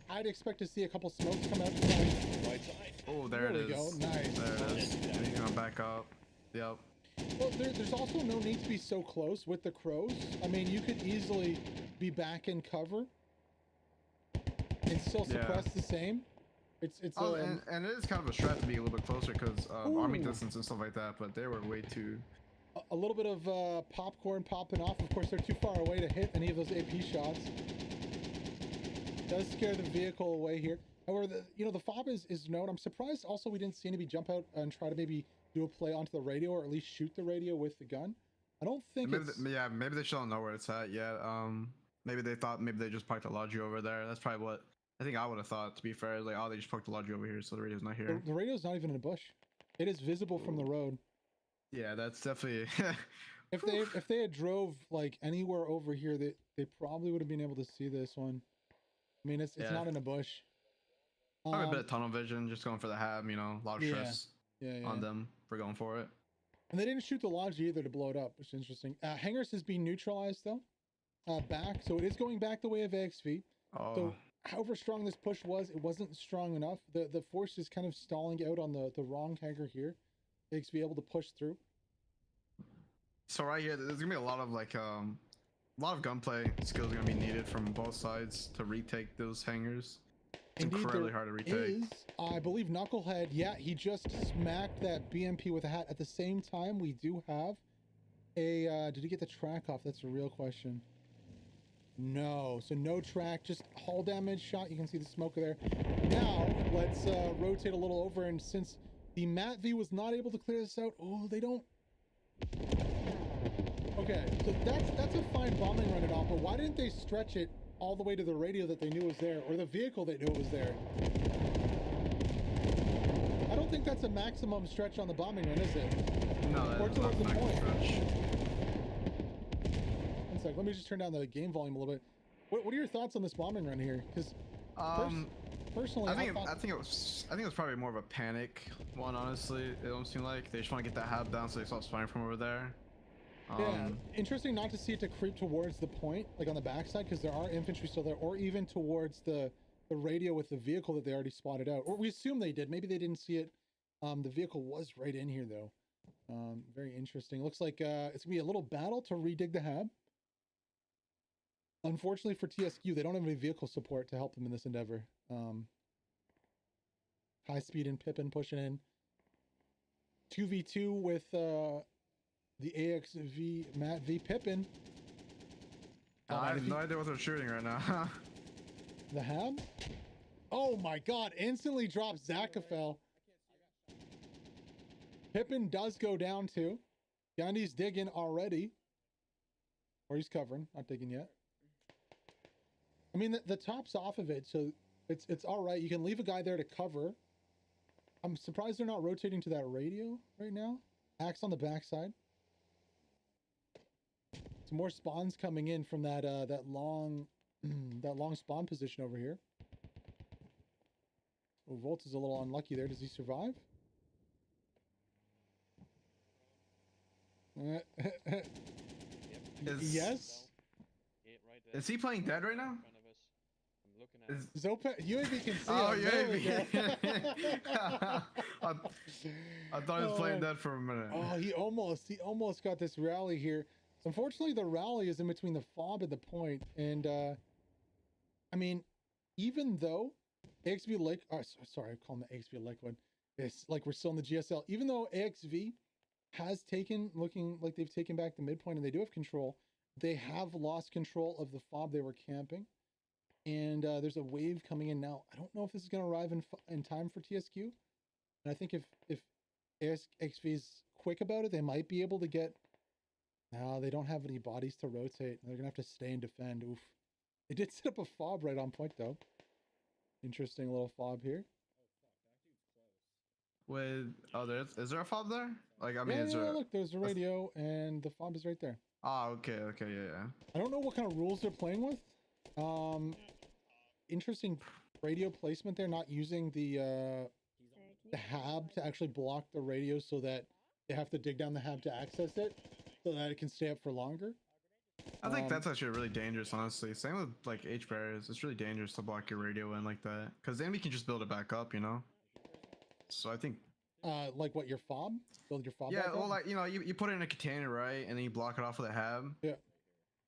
I'd expect to see a couple smokes come out. Right side. Oh, there it is. There we go. Nice. There it is. And he's gonna back up. Yep. Well, there's also no need to be so close with the crows. I mean, you could easily be back in cover and still suppress the same. It's and it is kind of a strat to be a little bit closer because army distance and stuff like that, but they were way too A little bit of popcorn popping off. Of course, they're too far away to hit any of those AP shots. Does scare the vehicle away here. However, the fob is known. I'm surprised also we didn't see anybody jump out and try to maybe do a play onto the radio, or at least shoot the radio with the gun. I don't think Maybe it's... maybe they still don't know where it's at yet. Maybe they thought maybe they just parked the Logi over there. That's probably what I think I would have thought, to be fair. Like, oh, they just parked the Logi over here, so the radio's not here. The radio's not even in a bush. It is visible from the road. Yeah, that's definitely... If they had drove like anywhere over here, they probably would have been able to see this one. I mean, it's not in a bush. Probably a bit of tunnel vision, just going for the hab, a lot of stress on them for going for it. And they didn't shoot the Logi either to blow it up, which is interesting. Hangars is being neutralized though, back, so it is going back the way of AXV. Oh. So however strong this push was, it wasn't strong enough. The force is kind of stalling out on the wrong hangar here. AXV able to push through. So right here, there's gonna be a lot of gunplay skills gonna be needed from both sides to retake those hangars. It's incredibly hard to retake. I believe Knucklehead, yeah, he just smacked that BMP with a hat. At the same time, we do have a, did he get the track off? That's a real question. No, so no track, just hull damage shot. You can see the smoke there. Now, let's rotate a little over, and since the Mat V was not able to clear this out, oh, they don't... Okay, so that's a fine bombing run it off, but why didn't they stretch it all the way to the radio that they knew was there, or the vehicle they knew was there? I don't think that's a maximum stretch on the bombing run, is it? No, that's not a maximum stretch. One sec, let me just turn down the game volume a little bit. What are your thoughts on this bombing run here? Because personally, I think it was probably more of a panic one, honestly. It almost seemed like they just want to get that hab down so they stop spying from over there. Yeah, interesting not to see it to creep towards the point, like on the backside, because there are infantry still there, or even towards the radio with the vehicle that they already spotted out. Or we assume they did. Maybe they didn't see it. The vehicle was right in here, though. Very interesting. Looks like it's going to be a little battle to redig the hab. Unfortunately for TSQ, they don't have any vehicle support to help them in this endeavor. High speed and Pippin pushing in. 2v2 with... the AXV Mat V Pippin. I have no idea what they're shooting right now. The hab? Oh my god, instantly drops Zakafel. Pippin does go down too. Gandhi's digging already. Or he's covering, not digging yet. I mean, the top's off of it, so it's alright. You can leave a guy there to cover. I'm surprised they're not rotating to that radio right now. Axe on the backside. Some more spawns coming in from that long spawn position over here. Oh, Volt is a little unlucky there. Does he survive? Yes. Is he playing dead right now? Zopa, UAV can see oh, him. UAV. I thought he was playing dead for a minute. Oh, he almost got this rally here. Unfortunately, the rally is in between the fob and the point, and I mean, even though AXV sorry, I'm calling the AXV Liquid. It's like we're still in the GSL. Even though AXV has looking like they've taken back the midpoint and they do have control, they have lost control of the fob they were camping, and there's a wave coming in now. I don't know if this is going to arrive in time for TSQ, and I think if AXV is quick about it, they might be able to get. No, they don't have any bodies to rotate. They're gonna have to stay and defend. Oof. They did set up a fob right on point though. Interesting little fob here. With is there a fob there? Like, I mean, yeah, is there? Look, there's a radio and the fob is right there. Oh, okay, yeah. I don't know what kind of rules they're playing with. Interesting radio placement there, not using the hab to actually block the radio so that they have to dig down the hab to access it. So that it can stay up for longer. I think that's actually really dangerous, honestly. Same with like H barriers. It's really dangerous to block your radio in like that, because the enemy can just build it back up, So I think. Like what, your fob? Build your fob. Yeah, back well, up? like you put it in a container, right, and then you block it off with a hab. Yeah.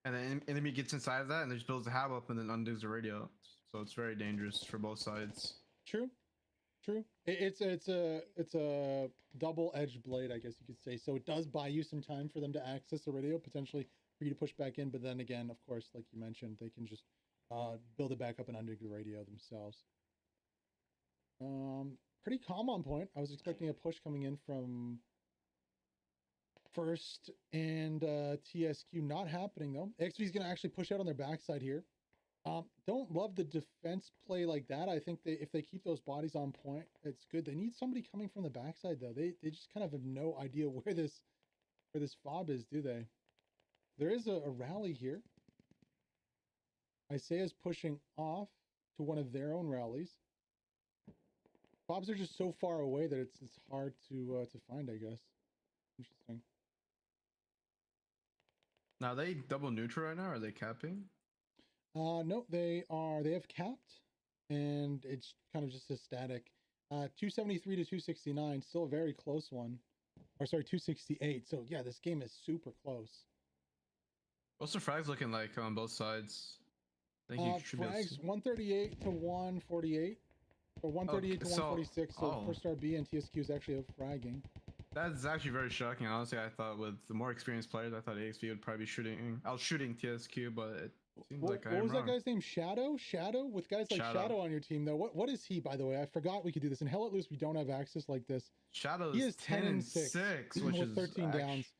And then enemy gets inside of that and then just builds the hab up and then undoes the radio. So it's very dangerous for both sides. True. True. It's a double-edged blade, I guess you could say. So it does buy you some time for them to access the radio, potentially for you to push back in. But then again, of course, like you mentioned, they can just build it back up and undo the radio themselves. Pretty calm on point. I was expecting a push coming in from First and TSQ. Not happening though. AXV is going to actually push out on their backside here. Don't love the defense play like that. I think if they keep those bodies on point, it's good. They need somebody coming from the backside though. They just kind of have no idea where this fob is, do they? There is a rally here. Isaiah's pushing off to one of their own rallies. Fobs are just so far away that it's hard to find, I guess. Interesting. Now are they double neutral right now? Or are they capping? No, they have capped, and it's kind of just a static. 273 to 269, still a very close one. Or sorry, 268. So yeah, this game is super close. What's the frags looking like on both sides? I think you should be able to Frags see. 138 to 148, or 138 to 146. So First RB and TSQ is actually out fragging. That's actually very shocking. Honestly, I thought with the more experienced players, I thought AXV would probably be shooting. I was shooting TSQ, but it seems like what was that guy's name? Shadow? Shadow? With guys like Shadow on your team, though. What is he, by the way? I forgot we could do this. In Hell Let Loose, we don't have access like this. Shadow He is 10 and 6, which with is 13 downs.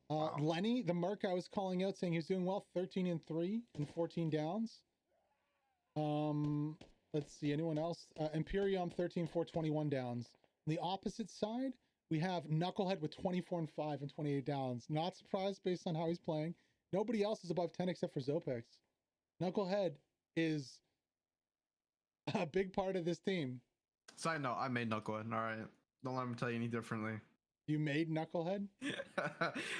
Wow. Lenny, the Merc I was calling out, saying he was doing well, 13 and 3 and 14 downs. Let's see, anyone else? Imperium 13, 4, 21 downs. On the opposite side, we have Knucklehead with 24 and 5 and 28 downs. Not surprised based on how he's playing. Nobody else is above 10 except for Zopex. Knucklehead is a big part of this team. Side note, I made Knucklehead. All right, don't let him tell you any differently. You made Knucklehead?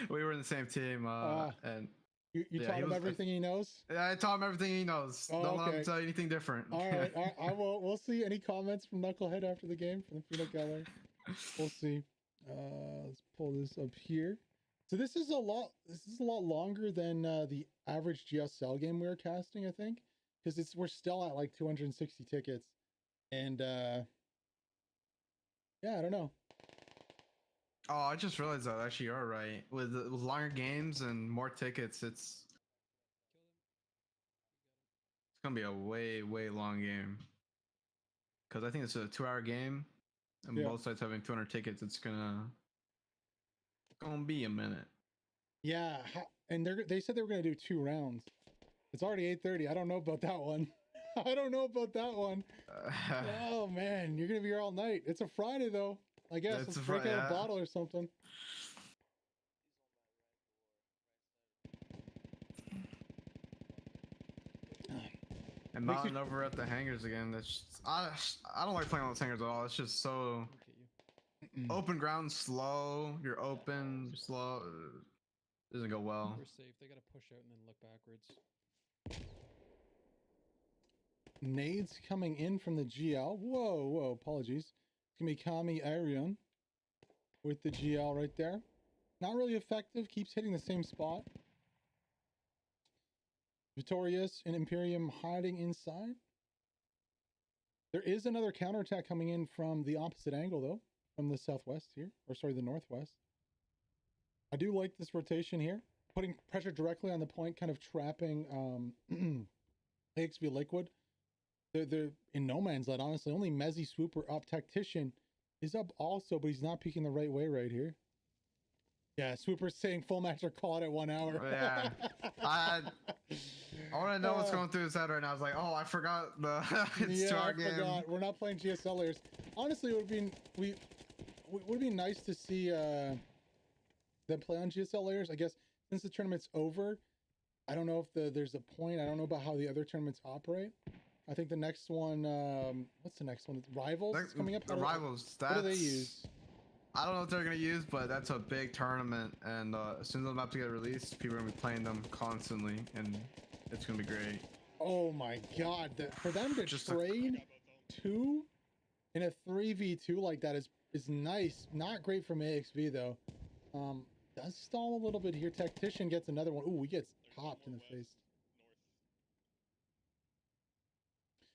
We were in the same team, and you taught him everything he knows? Yeah, I taught him everything he knows. Don't let him tell you anything different. All right, I will. We'll see. Any comments from Knucklehead after the game from the Peanut Gallery? We'll see. Let's pull this up here. So this is a lot longer than the average GSL game we were casting, I think, because we're still at like 260 tickets, and yeah, I don't know. Oh, I just realized that actually you're right. With longer games and more tickets, it's gonna be a way long game. Because I think it's a 2-hour game, and both sides having 200 tickets. It's gonna be a minute. Yeah, and they said they were gonna do 2 rounds. It's already 8:30. I don't know about that one. I don't know about that one. Oh man, you're gonna be here all night. It's a Friday though. I guess let's break out a bottle or something. And mounting over at the hangars again. That's just, I don't like playing on those hangars at all. It's just so open ground, slow. You're open, slow. It doesn't go well. We're safe. They gotta push out and then look backwards. Nades coming in from the GL. Whoa, apologies. It's gonna be Kami Arion with the GL right there. Not really effective, keeps hitting the same spot. Victorious and Imperium hiding inside. There is another counterattack coming in from the opposite angle though, from the southwest here, or sorry, the northwest. I do like this rotation here, putting pressure directly on the point, kind of trapping AXV Liquid. They're in no man's land, honestly. Only Mezzy Swooper up. Tactician is up also, but he's not peeking the right way right here. Yeah, Swooper's saying full match or call it at 1 hour. Yeah. I want to know what's going through his head right now. I was like, oh, I forgot it's 2-hour game. Forgot. We're not playing GSL layers. Honestly, it would be nice to see them play on GSL layers. I guess since the tournament's over, I don't know if there's a point. I don't know about how the other tournaments operate. I think the next one, what's the next one? Rivals coming up. The Rivals. What do they use? I don't know what they're gonna use, but that's a big tournament, and as soon as the maps get released, people are gonna be playing them constantly, and it's gonna be great. Oh my god! For them to trade 2 in a 3v2 like that is nice. Not great from AXV though. Does stall a little bit here. Tactician gets another one. Ooh, he gets popped in the face.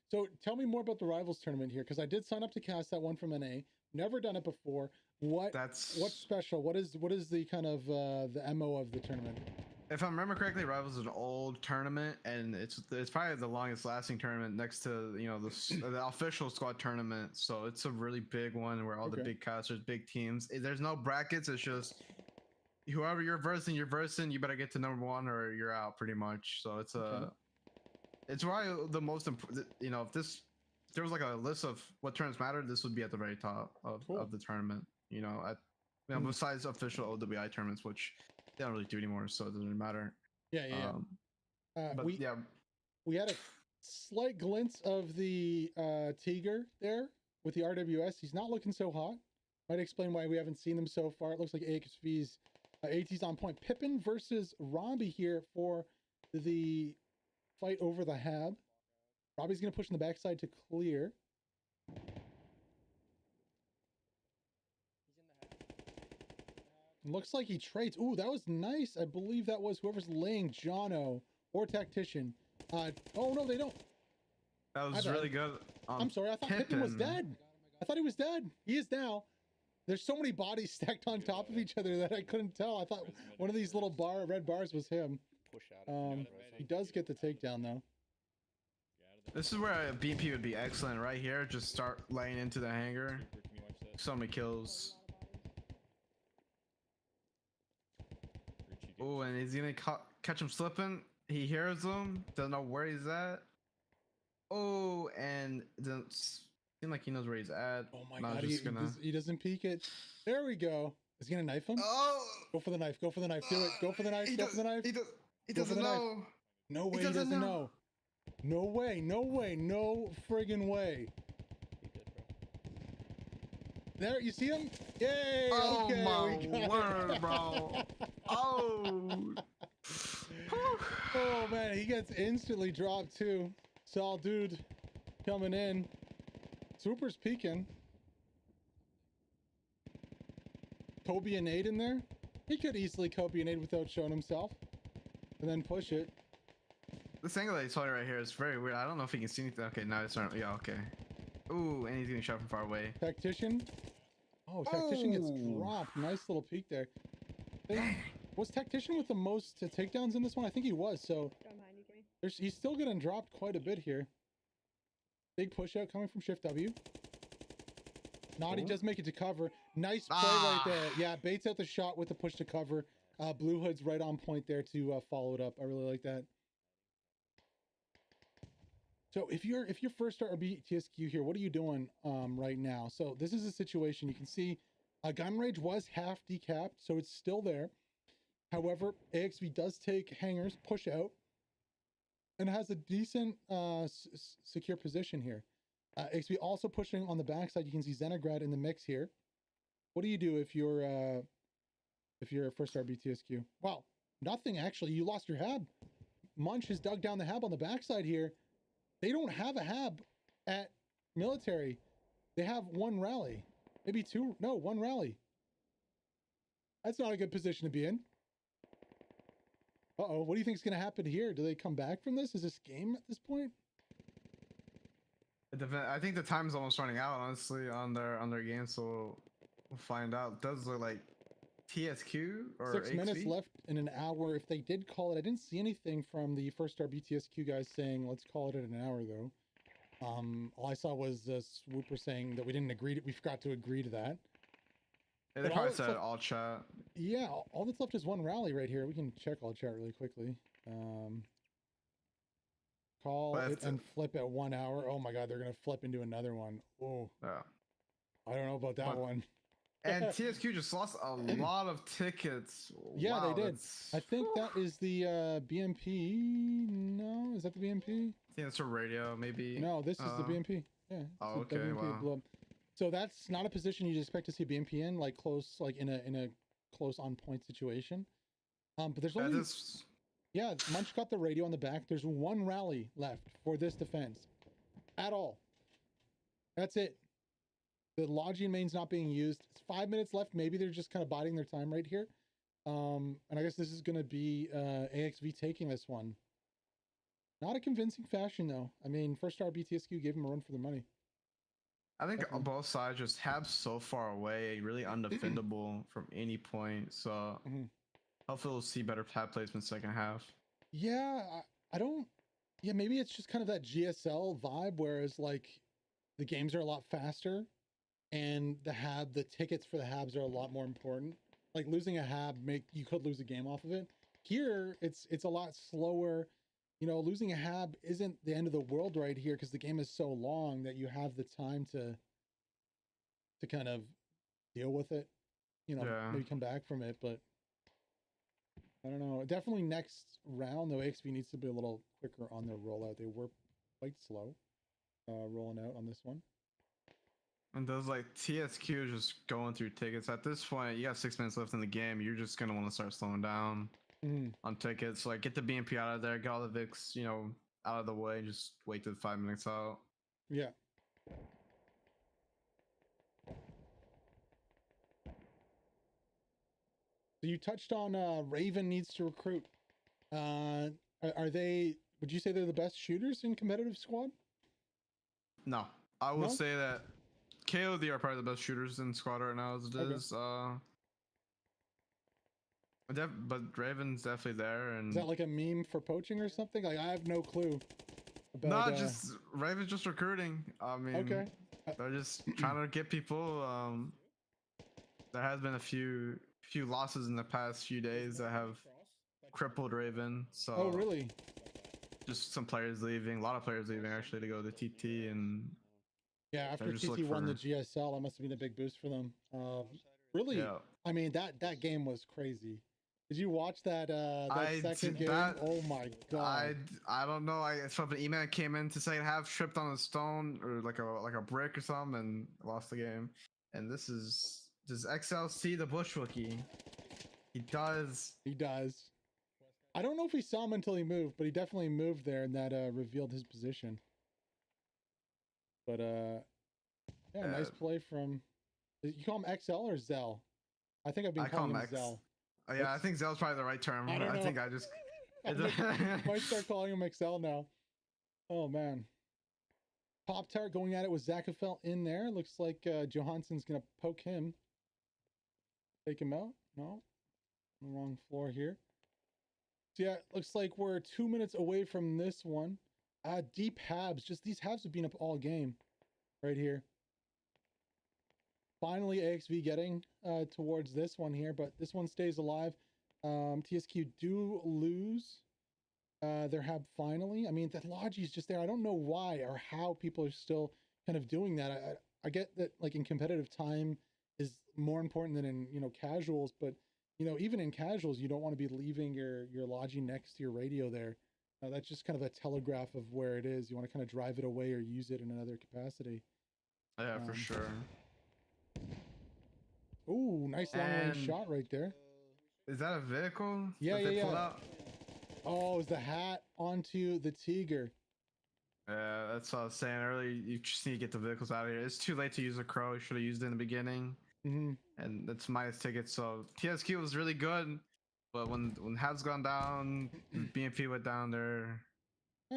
So tell me more about the Rivals tournament here, because I did sign up to cast that one from NA. Never done it before. What's special? What is the kind of the MO of the tournament? If I remember correctly, Rivals is an old tournament, and it's probably the longest lasting tournament next to the official squad tournament. So it's a really big one where all the big casters, big teams. There's no brackets. It's just whoever you're versing. You better get to number 1 or you're out, pretty much. So it's it's probably the most important. If there was like a list of what tournaments matter, this would be at the very top of the tournament. Besides official OWI tournaments, which they don't really do anymore, so it doesn't really matter. Yeah. But we had a slight glimpse of the Tiger there with the RWS. He's not looking so hot. Might explain why we haven't seen them so far. It looks like AXV's AT's on point. Pippin versus Robbie here for the fight over the Hab. Robbie's going to push in the backside to clear. Looks like he trades. Ooh, that was nice. I believe that was whoever's laying Jono or Tactician. Oh, no, they don't. That was really good. I'm sorry. I thought Pippin was dead. I thought he was dead. He is now. There's so many bodies stacked on top of each other that I couldn't tell. I thought one of these little red bars was him. He does get the takedown, though. This is where a BP would be excellent right here. Just start laying into the hangar. So many kills. Oh, and he's gonna catch him slipping. He hears him, doesn't know where he's at. Oh, and it doesn't seem like he knows where he's at. Oh my god, he doesn't peek it. There we go. Is he gonna knife him? Oh! Go for the knife. Go for the knife. Do it. Go for the knife. Go for the knife. He doesn't know. No way he doesn't know. No way. No way. No friggin' way. There, you see him? Yay! Oh okay, my word, bro! Oh! Oh man, he gets instantly dropped too. Sol dude coming in. Super's peeking. Kobe and Nade in there. He could easily Kobe and Nade without showing himself, and then push it. This angle that he's holding right here is very weird. I don't know if he can see anything. Okay, now it's starting. Yeah, okay. Ooh, and he's getting shot from far away. Tactician. Oh, Tactician gets dropped. Nice little peek there. Was Tactician with the most takedowns in this one? I think he was. So he's still getting dropped quite a bit here. Big push out coming from ShiftW. Naughty does make it to cover. Nice play right there. Yeah, baits out the shot with the push to cover. Blue Hood's right on point there to follow it up. I really like that. So if you're first start or TSQ here, what are you doing right now? So this is a situation you can see gun rage was half decapped, so it's still there. However, AXV does take hangers, push out, and has a decent secure position here. AXV also pushing on the backside. You can see Xenograd in the mix here. What do you do if you're a first star BTSQ? Wow, nothing actually. You lost your hab. Munch has dug down the hab on the backside here. They don't have a hab at military. They have one rally, maybe two. No, one rally. That's not a good position to be in. Uh-oh, what do you think is going to happen here? Do they come back from this? Is this game at this point? I think the time's almost running out, honestly, on their game, so we'll find out. It does look like TSQ or 6 minutes AXV? left in an hour. If they did call it, I didn't see anything from the first star BTSQ guys saying let's call it at an hour though. All I saw was Swooper saying that we didn't agree. We forgot to agree to that. Yeah, they probably said all chat. Yeah, all that's left is one rally right here. We can check all chat really quickly. Call it and flip at 1 hour. Oh my god, they're gonna flip into another one. Oh, Yeah. I don't know about that one. And TSQ just lost a lot of tickets. Yeah, Wow, they did. I think that is the BMP. No, is that the BMP? I think it's a radio, maybe. No, this is the BMP. Yeah. Oh, it's the okay. BMP. Wow. So that's not a position you'd expect to see BMP in, like close, like in a close on point situation. But there's only yeah, Munch got the radio on the back. There's one rally left for this defense at all. That's it. The lodging main's not being used. It's 5 minutes left. Maybe they're just kind of biding their time right here. And I guess this is going to be AXV taking this one. Not a convincing fashion though. I mean, first star BTSQ gave him a run for the money. I think on Definitely. both sides just have so far away, really undefendable from any point. So Mhm. hopefully we'll see better pad placement second half. Yeah, I don't. Yeah, maybe it's just kind of that GSL vibe, whereas like the games are a lot faster, and the tickets for the habs are a lot more important. Like losing a hab, you could lose a game off of it. Here, it's a lot slower. You know, losing a hab isn't the end of the world right here because the game is so long that you have the time to kind of deal with it. You know, Yeah. maybe come back from it, but I don't know. Definitely next round, though, AXV needs to be a little quicker on their rollout. They were quite slow rolling out on this one. And those like TSQ just going through tickets. At this point, you got 6 minutes left in the game. You're just gonna want to start slowing down on tickets. Like get the BMP out of there, get all the VIX, you know, out of the way. Just wait till 5 minutes out. Yeah. So you touched on Raven needs to recruit. Are they? Would you say they're the best shooters in competitive squad? No, I will No? say that KOD are probably the best shooters in squad right now as it Okay. is. But Raven's definitely there, and Is that like a meme for poaching or something? Like I have no clue about. no, just Raven's just recruiting. I mean, Okay. they're just trying to get people. There has been a few losses in the past few days that have crippled Raven. So Oh really? just some players leaving, a lot of players leaving actually to go to TT, and Yeah. After just TT look won the for- GSL, that must have been a big boost for them. Really? yeah. I mean that game was crazy. Did you watch that I second did game? that- Oh my god. I don't know. I saw an email came in to say have tripped on a stone or like a brick or something and lost the game. And this is does XL see the bushwookie? He does. He does. I don't know if he saw him until he moved, but he definitely moved there, and that revealed his position. But yeah, nice play from. You call him XL or Zell? I think I've been I call calling him him X. Zell. Oh, yeah, I think Zell's probably the right term. I don't know. think I just Might start calling him XL now. Oh man. Pop Tart going at it with Zakafel in there. Looks like Johansson's gonna poke him. Take him out. No, wrong floor here. So yeah, looks like we're 2 minutes away from this one. Deep habs. Just these habs have been up all game right here. Finally, AXV getting towards this one here, but this one stays alive. TSQ do lose their hab finally. I mean, that Logi's just there. I don't know why or how people are still kind of doing that. I get that like in competitive time is more important than in, you know, casuals, but you know, even in casuals, you don't want to be leaving your Logi next to your radio there. That's just kind of a telegraph of where it is. You want to kind of drive it away or use it in another capacity. yeah, for sure. Ooh, nice long range And- shot right there. Is that a vehicle? Yeah, that they yeah, pulled yeah. out? Oh, is the hat onto the Tiger? Yeah, that's what I was saying earlier. You just need to get the vehicles out of here. It's too late to use a crow. You should have used it in the beginning. Mm-hmm. And that's minus tickets. So TSQ was really good, but when has gone down, BMP went down there.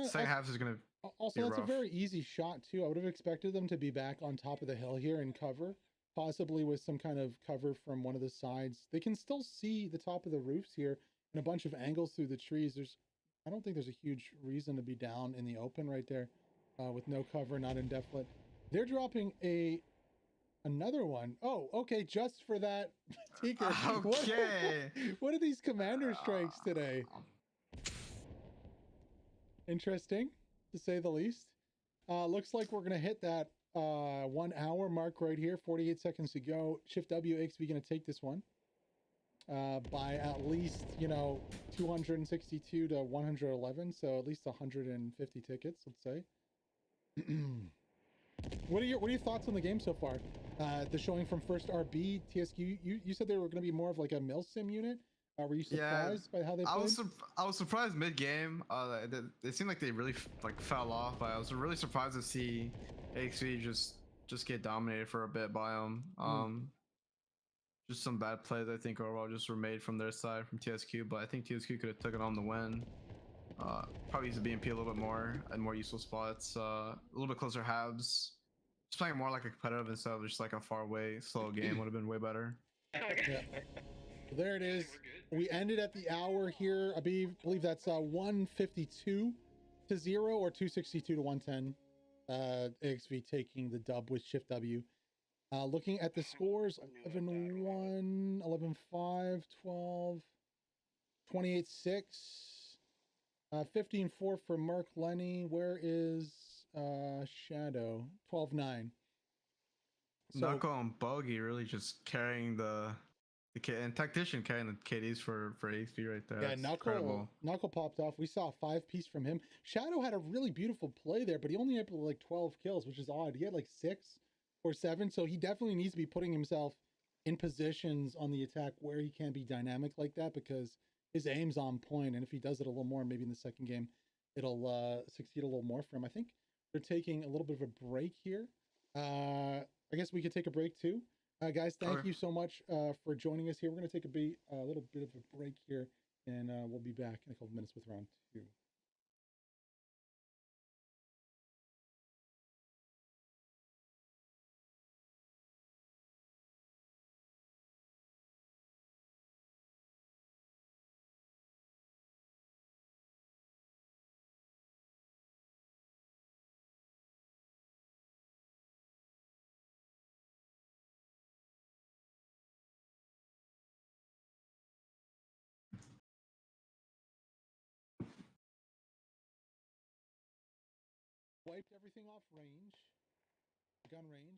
Second half is gonna. Also, be that's a rough. very easy shot too. I would have expected them to be back on top of the hill here and cover, possibly with some kind of cover from one of the sides. They can still see the top of the roofs here and a bunch of angles through the trees. I don't think there's a huge reason to be down in the open right there, with no cover, not indefinite. They're dropping another one. Oh, okay, just for that. Tiger. Okay. What are these commander strikes today? Interesting, to say the least. Looks like we're gonna hit that 1 hour mark right here. 48 seconds to go. ShiftW AXV gonna take this one by at least, you know, 262 to 111, so at least 150 tickets, let's say. What are your thoughts on the game so far? The showing from first RB TSQ. You said they were going to be more of like a milsim unit. Were you surprised by how they played? I was surprised mid game. It seemed like they really like fell off. I was really surprised to see AXV just get dominated for a bit by them. Just some bad plays I think overall just were made from their side from TSQ, but I think TSQ could have taken on the win. Probably use the BMP a little bit more and more useful spots. A little bit closer halves. Just playing more like a competitive instead of just like a far away slow game would have been way better. Yeah. So there it is. We ended at the hour here. I believe that's 152 to 0 or 262 to 110. AXV taking the dub with ShiftW. Looking at the scores, 11-1, 11-5, 12, 28-6, 15-4 for Mark Lenny. Where is Shadow? 12-9. So, Knuckle and Bogey really just carrying the and Tactician carrying the KDs for AXV right there. yeah, That's Knuckle incredible. popped off. We saw a 5-piece from him. Shadow had a really beautiful play there, but he only had like 12 kills, which is odd. He had like 6 or 7, so he definitely needs to be putting himself in positions on the attack where he can be dynamic like that, because his aim's on point, and if he does it a little more, maybe in the second game, it'll succeed a little more for him. I think they're taking a little bit of a break here. I guess we could take a break too. Guys, thank you so much for joining us here. We're going to take a little bit of a break here, and we'll be back in a couple minutes with round 2. Wiped everything off range, gun range.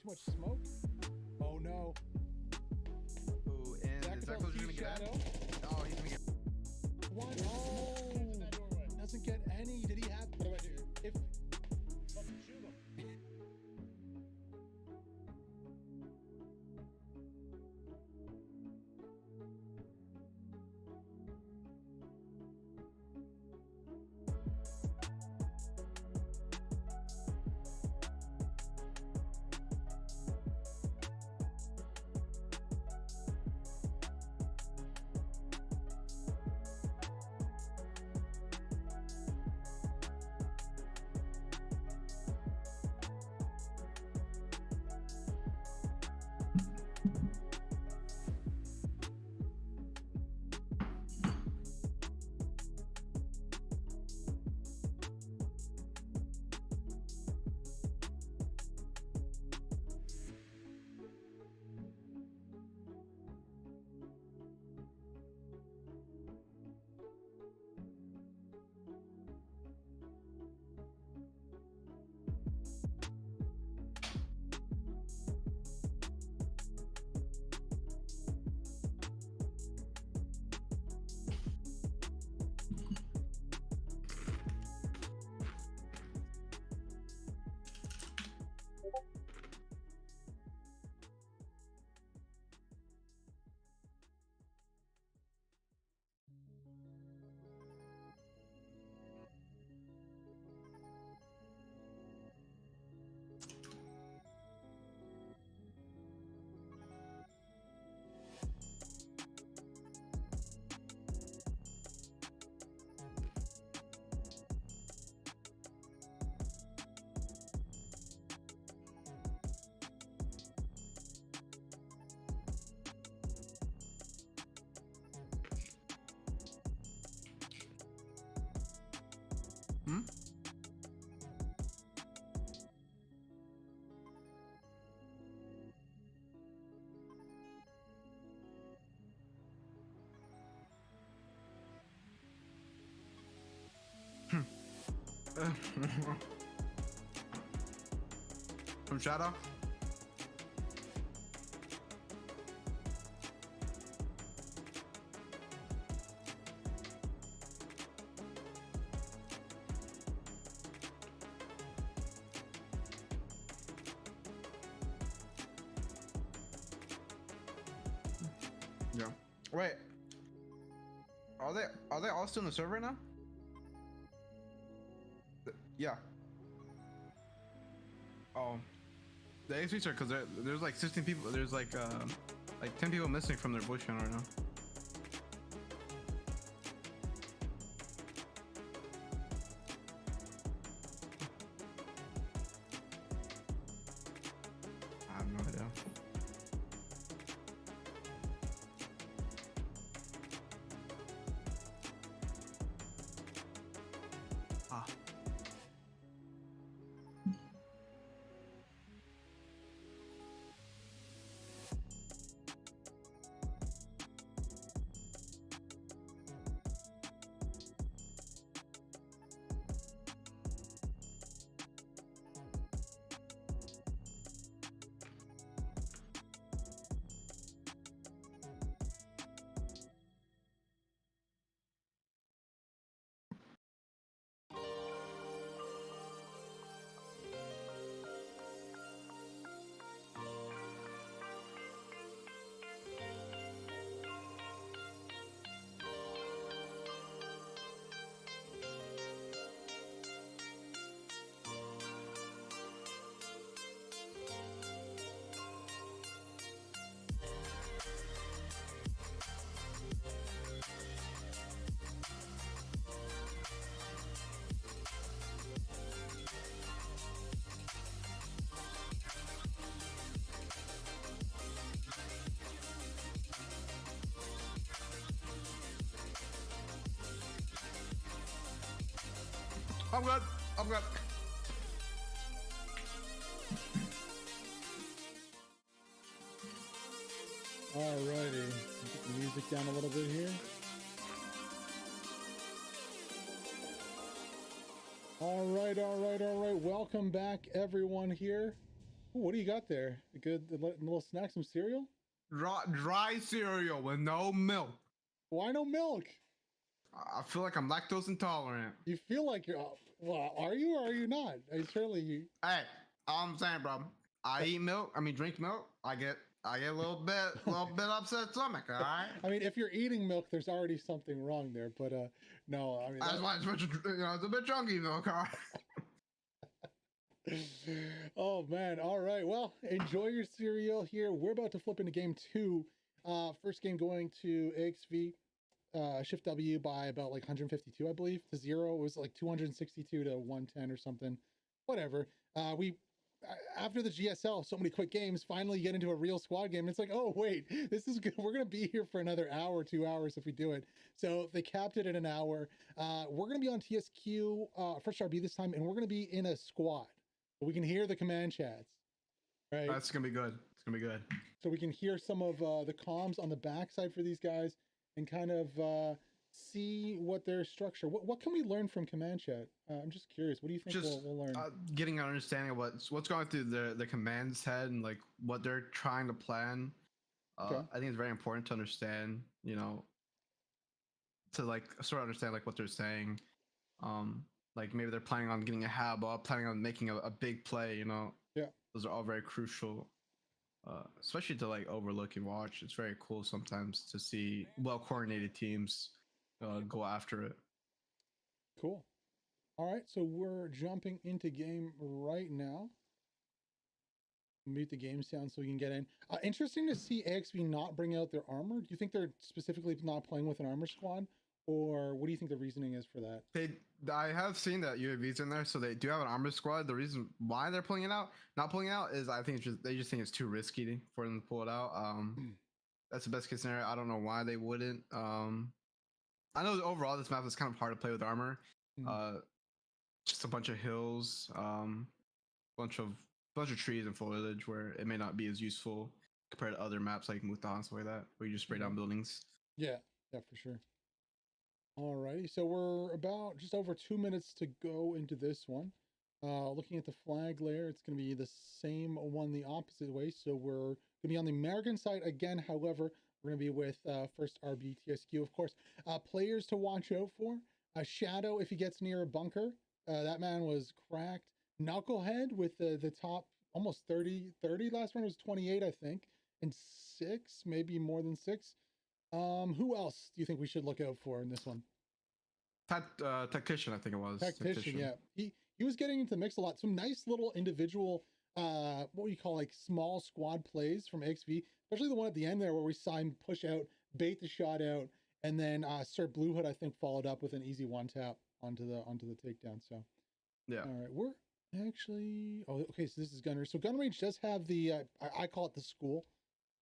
too much smoke. Oh no. Ooh, and is that close gonna get at? Shadow. Oh, he's gonna get. What? Into No. that doorway. Doesn't get any. Did he have? What do I do? If Fucking shoot him. Hmm? From Shadow? Yeah. Wait. Are they all still in the server right now? Yeah. Oh. The AXV are because there's like 16 people. There's like 10 people missing from their voice channel right now. I have no idea. Ah. I'm good. I'm good. alrighty, get the music down a little bit here. All right. Welcome back, everyone. Here, Ooh, what do you got there? A good a little snack, some cereal? Dry cereal with no milk. Why no milk? I feel like I'm lactose intolerant. You feel like you're. Well, are you or are you not? Surely you. Hey, all I'm saying, bro. I eat milk. Drink milk. I get a little bit upset stomach. All right. I mean, if you're eating milk, there's already something wrong there. But no, I mean. That's why it's a bit chunky milk. All right. Oh man, all right, well, enjoy your cereal here. We're about to flip into game 2. First game going to AXV, ShiftW by about like 152, I believe, to 0. It was like 262 to 110 or something, whatever. We after the GSL, so many quick games, finally get into a real squad game. It's like, oh wait, this is good. We're gonna be here for another hour, 2 hours if we do it. So they capped it at an hour. We're gonna be on TSQ first RB this time, and we're gonna be in a squad. We can hear the command chats, right? That's gonna be good. It's gonna be good. So we can hear some of the comms on the backside for these guys and kind of see what their structure. What can we learn from command chat? I'm just curious. What do you think we'll learn? Getting an understanding of what's going through the command's head and like what they're trying to plan. Okay. I think it's very important to understand. To like sort of understand like what they're saying. Like maybe they're planning on getting a hab up, planning on making a big play, Yeah. Those are all very crucial, especially to like overlook and watch. It's very cool sometimes to see well-coordinated teams go after it. Cool. All right, so we're jumping into game right now. Mute the game sound so we can get in. Interesting to see AXV not bring out their armor. Do you think they're specifically not playing with an armor squad? Or what do you think the reasoning is for that? I have seen that UAV's in there, so they do have an armor squad. The reason why they're not pulling it out, is I think they just think it's too risky for them to pull it out. That's the best case scenario. I don't know why they wouldn't. I know overall this map is kind of hard to play with armor. Just a bunch of hills, bunch of trees and foliage where it may not be as useful compared to other maps like Muta and stuff like that, where you just spray down buildings. Yeah, for sure. Alrighty, so we're about just over 2 minutes to go into this one. Looking at the flag layer, it's going to be the same one the opposite way. So we're going to be on the American side again. However, we're going to be with first RB TSQ, of course. Players to watch out for. Shadow, if he gets near a bunker. That man was cracked. Knucklehead with the top almost 30. Last one was 28, I think. And 6, maybe more than 6. Who else do you think we should look out for in this one? Tactician, I think it was. Tactician, yeah. He was getting into the mix a lot. Some nice little individual, what we call like small squad plays from AXV, especially the one at the end there where we saw him push out, bait the shot out, and then Sir Blue Hood, I think, followed up with an easy one tap onto the takedown. So yeah. All right, we're actually okay. So this is Gun Range. So Gun Range does have the I call it the school.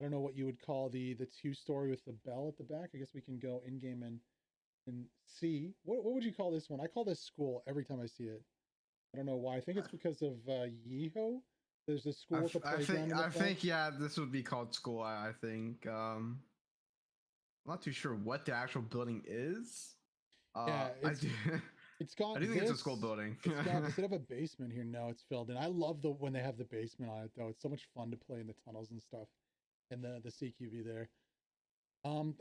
I don't know what you would call the 2-story with the bell at the back. I guess we can go in game and see. What would you call this one? I call this school every time I see it. I don't know why. I think it's because of Yeeho. There's a school with a playground. I think yeah, this would be called school. I think. I'm not too sure what the actual building is. Yeah, it's got. I do think it's a school building. Does it have a basement here? No, it's filled in. I love when they have the basement on it though. It's so much fun to play in the tunnels and stuff. And the CQB there.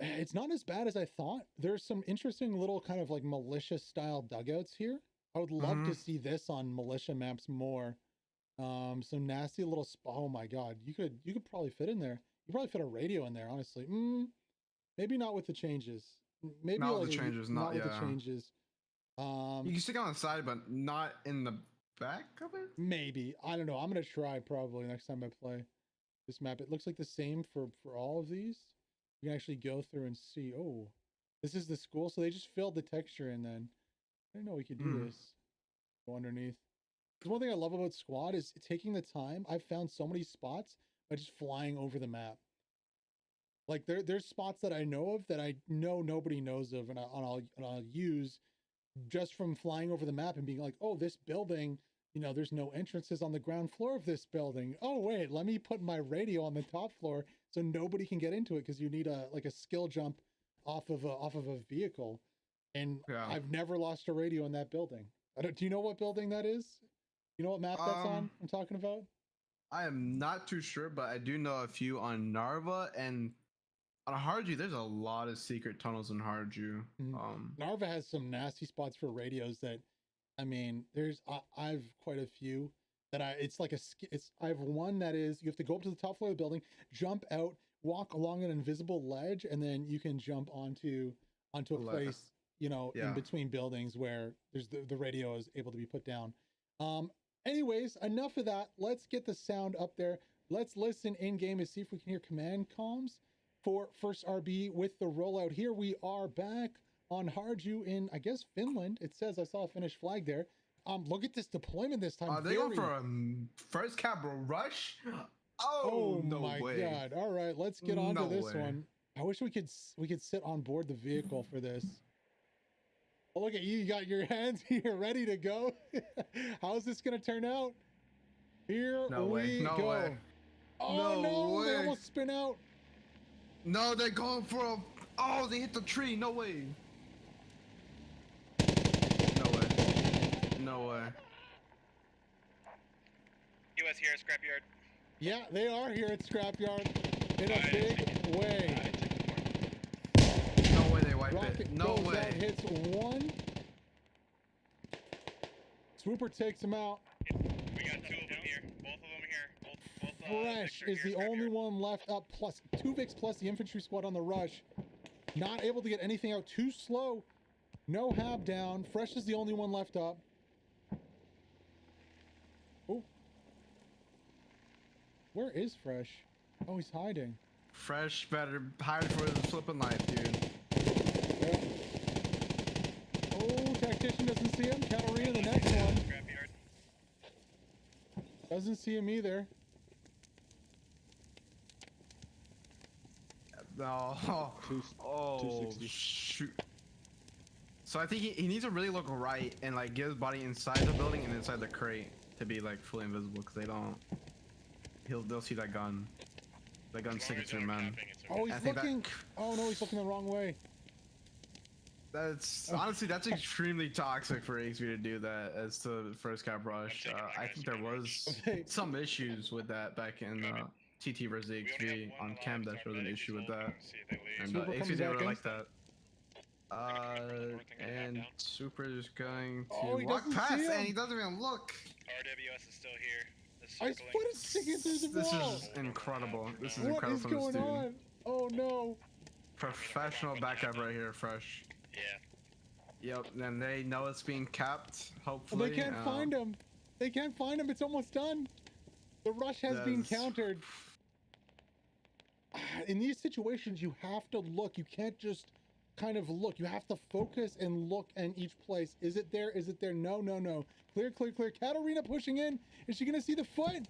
It's not as bad as I thought. There's some interesting little kind of like militia style dugouts here. I would love to see this on militia maps more. Some nasty little oh my god, you could probably fit in there. You probably fit a radio in there, honestly. Maybe not with the changes. Maybe not like with the changes. Not with the changes. You can stick on the side, but not in the back of it. Maybe, I don't know. I'm gonna try probably next time I play this map. It looks like the same for all of these. You can actually go through and see. Oh, this is the school. So they just filled the texture in then. I didn't know we could do this. Go underneath. Because one thing I love about Squad is taking the time. I've found so many spots by just flying over the map. Like there's spots that I know of that I know nobody knows of, and I'll use just from flying over the map and being like, oh, this building, there's no entrances on the ground floor of this building. Oh wait, let me put my radio on the top floor so nobody can get into it because you need a skill jump off of a vehicle. And yeah. I've never lost a radio in that building. Do you know what building that is? You know what map that's on? I'm talking about. I am not too sure, but I do know a few on Narva and on Harju. There's a lot of secret tunnels in Harju. Narva has some nasty spots for radios that, I mean, I've quite a few that I have one that is, you have to go up to the top floor of the building, jump out, walk along an invisible ledge, and then you can jump onto a place, you know, in between buildings where there's the radio is able to be put down. Anyways, enough of that. Let's get the sound up there. Let's listen in game and see if we can hear command comms for first RB with the rollout. Here we are back on Harju in, I guess, Finland. It says I saw a Finnish flag there. Look at this deployment this time. Are they going for a first capital rush? Oh no my way. God! All right, let's get on to this one. I wish we could sit on board the vehicle for this. Oh, look at you! You got your hands here, ready to go. How's this gonna turn out? Here we go. Way. Oh no! They almost spin out. No, they're going for a. Oh, they hit the tree. No way. No way. No way. US here, Scrapyard. Yeah, they are here at Scrapyard in a big way. No way they wipe Rocket it. No goes way. out, hits one. Swooper takes him out. We got 2 of them here. Both of them here. Both Fresh is the only one left up, plus 2 Vics plus the infantry squad on the rush. Not able to get anything out, too slow. No hab down. Fresh is the only one left up. Oh. Where is Fresh? Oh, he's hiding. Fresh better hide for his flipping life, dude. Yeah. Oh, Tactician doesn't see him. Katarina, the next one. Doesn't see him either. No. Oh, shoot. So I think he needs to really look right and like get his body inside the building and inside the crate to be like fully invisible, because they don't. They'll see that gun. That gun's signature, man. Oh, he's looking. Oh no, he's looking the wrong way. That's honestly, that's extremely toxic for AXV to do that as to first cap rush. I think there was some issues with that back in TT versus AXV on Cam. There was an issue with that, and AXV didn't really like that. And Super is going to walk past, and he doesn't even look. RWS is still here. I split it sticking through the wall. This is incredible. This is What incredible is from this going dude. on? Oh no. Professional backup right here, Fresh. Yeah. Yep, and they know it's being capped, Well, hopefully. they can't find him. They can't find him. It's almost done. The rush has been countered. In these situations, you have to look. You can't just kind of look. You have to focus and look in each place. Is it there? Is it there? No, no, no. Clear, clear, clear. Katarina pushing in. Is she going to see the foot?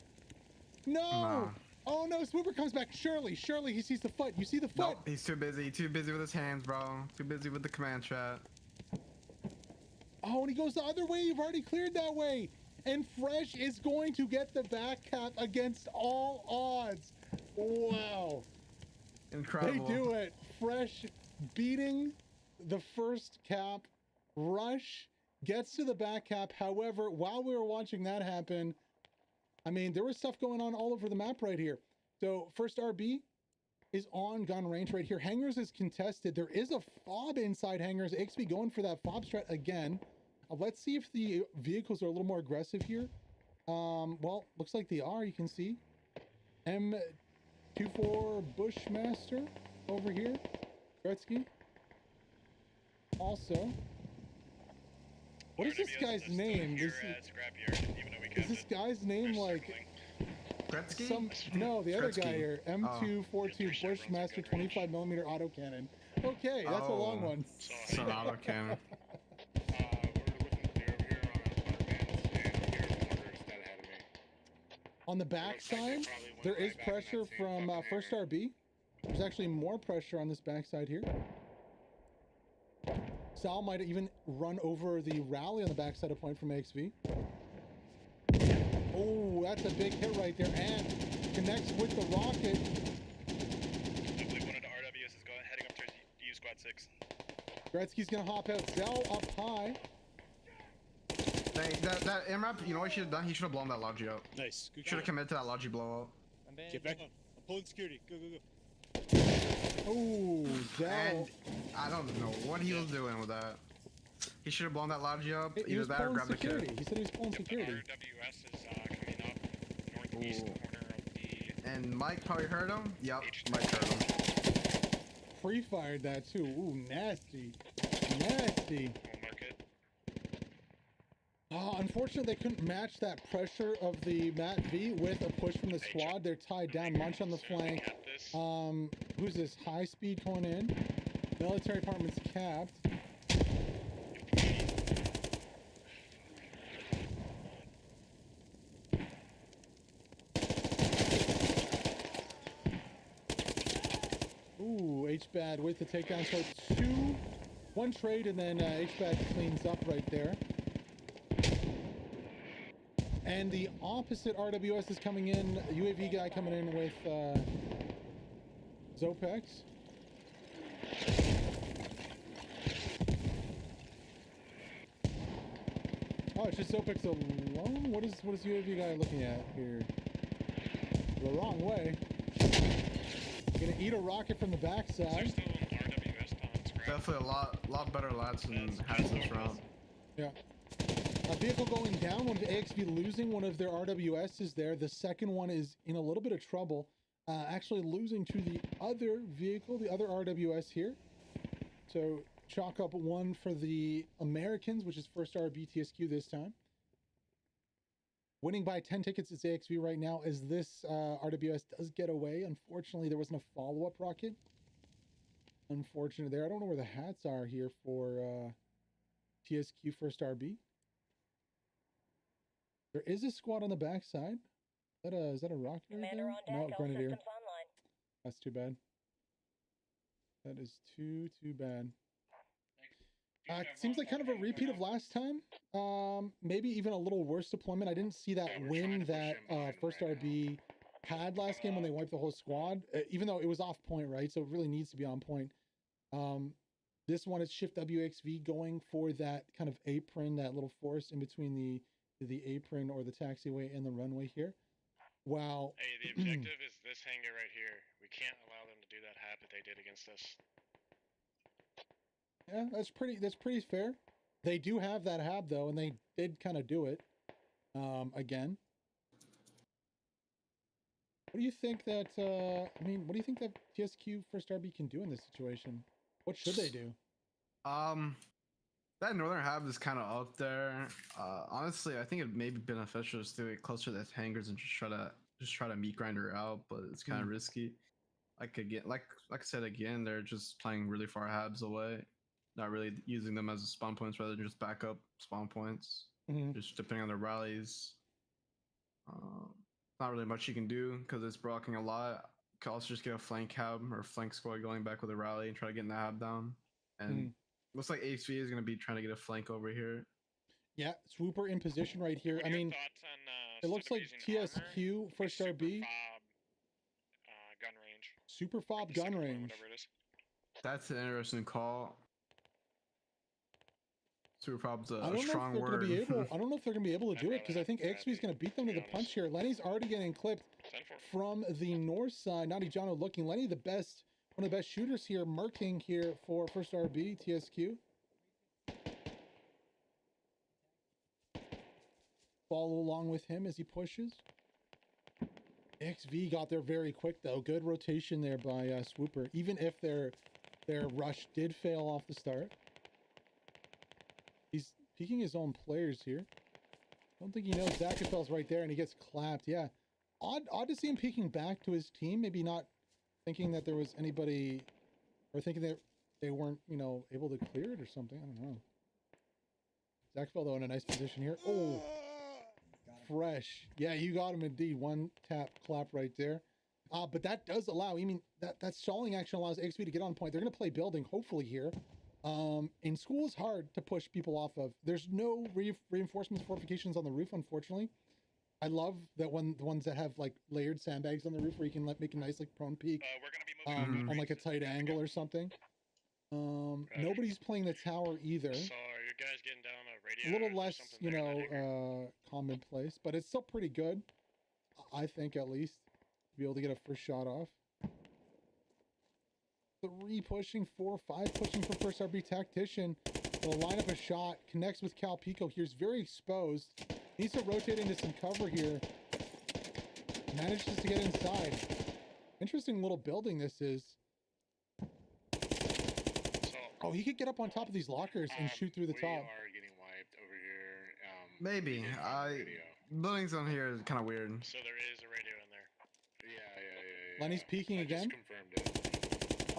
No. Nah. Oh, no. Swooper comes back. Surely, surely he sees the foot. You see the foot. Nope, he's too busy. Too busy with his hands, bro. Too busy with the command chat. Oh, and he goes the other way. You've already cleared that way. And Fresh is going to get the back cap against all odds. Wow. Incredible. They do it. Fresh beating the first cap. Rush gets to the back cap. However, while we were watching that happen, I mean, there was stuff going on all over the map right here. So first RB is on gun range right here. Hangars is contested. There is a fob inside Hangars. AXV going for that fob strat again. Let's see if the vehicles are a little more aggressive here. Well, looks like they are. You can see M24 Bushmaster over here. Gretzky. Also, what is this guy's name? Is this guy's name like Gretzky? No, the other Gretzky. guy here. M242 Bushmaster 25mm autocannon. Okay, that's a long one. It's an autocannon. On the back side, there is pressure from first RB. There's actually more pressure on this backside here. Sal might even run over the rally on the backside of point from AXV. Oh, that's a big hit right there, and connects with the rocket. I believe one of the RWS is heading up to U Squad 6. Gretzky's gonna hop out. Zell up high. That MRAP, you know what he should have done? He should have blown that Logi up. Nice. Good Should have job. committed to that Logi blowout. Get back on. I'm pulling security. Go, go, go. Oh, And Zell. I don't know what he was doing with that. He should have blown that Logi up. He Either was that or pulling grab the security. kid. He said he was pulling Yep, security. RWS is coming up northeast Ooh. corner of the And Mike probably heard him. Yep, Mike heard him. Pre-fired that too. Ooh, nasty. Nasty. full market. Oh, unfortunately, they couldn't match that pressure of the Matt V with a push from the squad. They're tied down. Munch on the flank. At this. Who's this? High speed going in. Military apartment's capped. Ooh, HBAD with the takedown. So one trade, and then HBAD cleans up right there. And the opposite RWS is coming in. UAV guy coming in with Zopex. Oh, it's just Zopex alone? What is UAV guy looking at here? The wrong way. Gonna eat a rocket from the backside. Still an RWS on scrap. Definitely a lot better lads than has this round. Yeah. A vehicle going down, one of the AXV losing one of their RWSs there. The second one is in a little bit of trouble. Actually losing to the other vehicle, the other RWS here. So chalk up one for the Americans, which is first RB TSQ this time. Winning by 10 tickets is AXV right now, as this RWS does get away. Unfortunately, there wasn't a follow-up rocket. Unfortunate there. I don't know where the hats are here for TSQ first RB. There is a squad on the backside. Is that a rocket? Commander on deck, No, all Grenadier. systems online. That's too bad. That is too bad. Seems like kind of a repeat of last time. Maybe even a little worse deployment. I didn't see that win that first RB had last game when they wiped the whole squad, even though it was off point, right? So it really needs to be on point. This one is ShiftW AXV going for that kind of apron, that little force in between the apron or the taxiway and the runway here. Wow. Hey, the objective is this hangar right here. We can't allow them to do that hap that they did against us. Yeah, that's pretty fair. They do have that hab though, and they did kind of do it again. What do you think that what do you think that TSQ first RB can do in this situation? What should they do? That northern hab is kind of up there. Honestly, I think it may be beneficial to do it closer to the hangars and just try to meat grinder out, but it's kind of risky. Like I said again, they're just playing really far habs away, not really using them as spawn points rather than just backup spawn points. Just depending on their rallies. Not really much you can do because it's blocking a lot. You can also just get a flank hab or flank squad going back with a rally and try to get the hab down. And looks like AXV is going to be trying to get a flank over here. Yeah, swooper in position right here. I mean, it looks like TSQ first RB. Gun range. Super fob gun range. That's an interesting call. Super fob's I a don't know strong if they're word. gonna be able. I don't know if they're gonna be able to do it because I think AXV is gonna beat them to the punch here. Lenny's already getting clipped from the north side. Naughty Jono looking. Lenny, one of the best shooters here, marking here for first RB TSQ. Follow along with him as he pushes. XV got there very quick though. Good rotation there by Swooper. Even if their rush did fail off the start. He's peeking his own players here. Don't think he knows Zackerfel's right there and he gets clapped. Yeah. Odd to see him peeking back to his team. Maybe not thinking that there was anybody, or thinking that they weren't, able to clear it or something. I don't know. Zackerfel though in a nice position here. Oh, fresh. Yeah, you got him indeed. One tap clap right there. But that does allow, that stalling action allows XP to get on point. They're going to play building, hopefully here. In school is hard to push people off of. There's no reinforcements, fortifications on the roof, unfortunately. I love that the ones that have like layered sandbags on the roof where you can make a nice like prone peak on like a tight angle or something. Nobody's playing the tower either. So are your guys getting down a Radio a little or less, something you there in that know, hangar? commonplace, but it's still pretty good. I think at least to be able to get a first shot off. 3 pushing, 4, 5 pushing for first RB Tactician. Will line up a shot, connects with Cal Pico here. He's very exposed. Needs to rotate into some cover here. Manages to get inside. Interesting little building this is. So, Oh, he could get up on top of these lockers and shoot through the we top. are getting wiped over here. Maybe. we did find the radio. Buildings on here is kind of weird. So there is a radio in there. Yeah. Lenny's peeking I again. just confirmed it.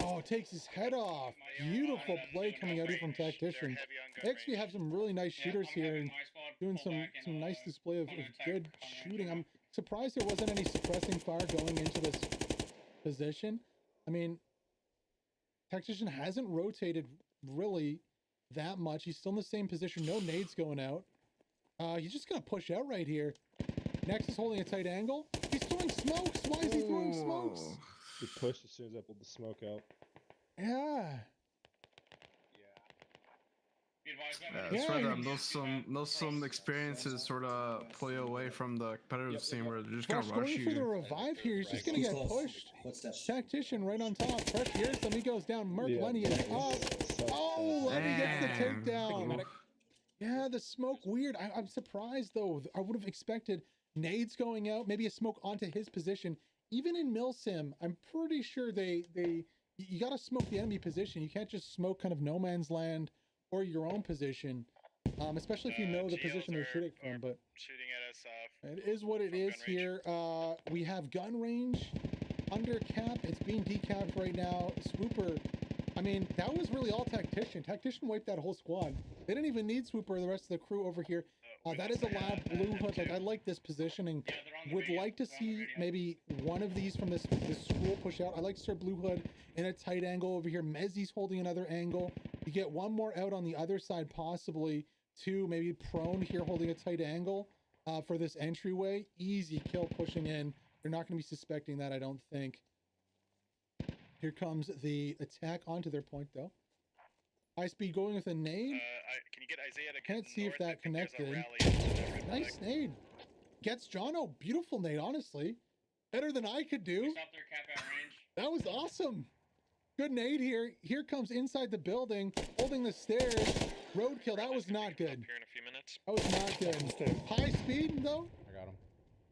Oh, takes his head off. Beautiful play coming out here from Tactician. AXV have some really nice shooters here and doing some nice display of good shooting. I'm surprised there wasn't any suppressing fire going into this position. I mean, Tactician hasn't rotated really that much. He's still in the same position. No nades going out. He's just going to push out right here. Next is holding a tight angle. He's throwing smokes. Why is he throwing smokes? He pushed as soon as I pulled the smoke out. Yeah. It's Yeah, right. and- Some experiences sort of play away from the competitive scene where they're just gonna Frost rush going for the you. revive here. He's just going to get pushed. Tactician right on top. Fresh here. Then he goes down. Merc Yeah, Lenny is that was up. so Oh, sad. Lenny gets the Damn. takedown. Yeah, the smoke weird. I'm surprised though. I would have expected nades going out, maybe a smoke onto his position. Even in Milsim, I'm pretty sure you got to smoke the enemy position. You can't just smoke kind of no man's land or your own position, especially if you know the position they're shooting from. But Shooting at us it is what it from is gun range. here. We have gun range under cap. It's being decapped right now. Swooper. I mean, that was really all Tactician. Tactician wiped that whole squad. They didn't even need Swooper or the rest of the crew over here. That is a loud blue hood. Like, I like this positioning. Would like to see maybe one of these from this school push out. I like to start blue hood in a tight angle over here. Mezzi's holding another angle. You get one more out on the other side, possibly. 2, maybe prone here holding a tight angle for this entryway. Easy kill pushing in. They're not going to be suspecting that, I don't think. Here comes the attack onto their point, though. High speed going with a nade. Can you get Isaiah to Can't see if north? I that think there's a connected. rally in the red Nice flag. nade. Gets Jono. Beautiful nade, honestly. Better than I could do. That was awesome. Good nade here. Here comes inside the building, holding the stairs. Roadkill. That was not good. Here in a few minutes. That was not good. High speed, though. I got him.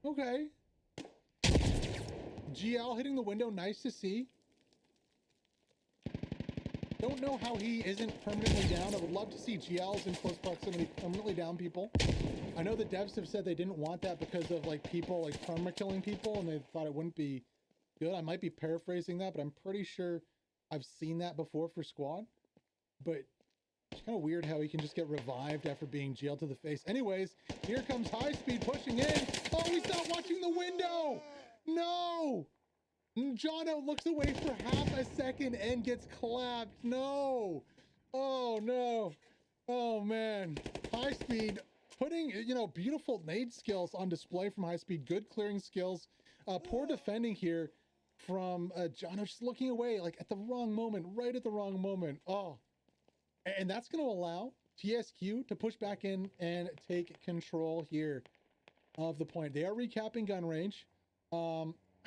Okay. GL hitting the window. Nice to see. Don't know how he isn't permanently down. I would love to see GLs in close proximity permanently down people. I know the devs have said they didn't want that because of like people like perma killing people and they thought it wouldn't be good. I might be paraphrasing that, but I'm pretty sure I've seen that before for squad. But it's kind of weird how he can just get revived after being GL'd to the face. Anyways, here comes high speed pushing in. Oh, he's not watching the window. No. Jono looks away for half a second and gets clapped. No. Oh, no. Oh, man. High speed putting, you know, beautiful nade skills on display from high speed. Good clearing skills. Poor defending here from Jono, just looking away like at the wrong moment, right at the wrong moment. Oh. And that's going to allow TSQ to push back in and take control here of the point. They are recapping gun range.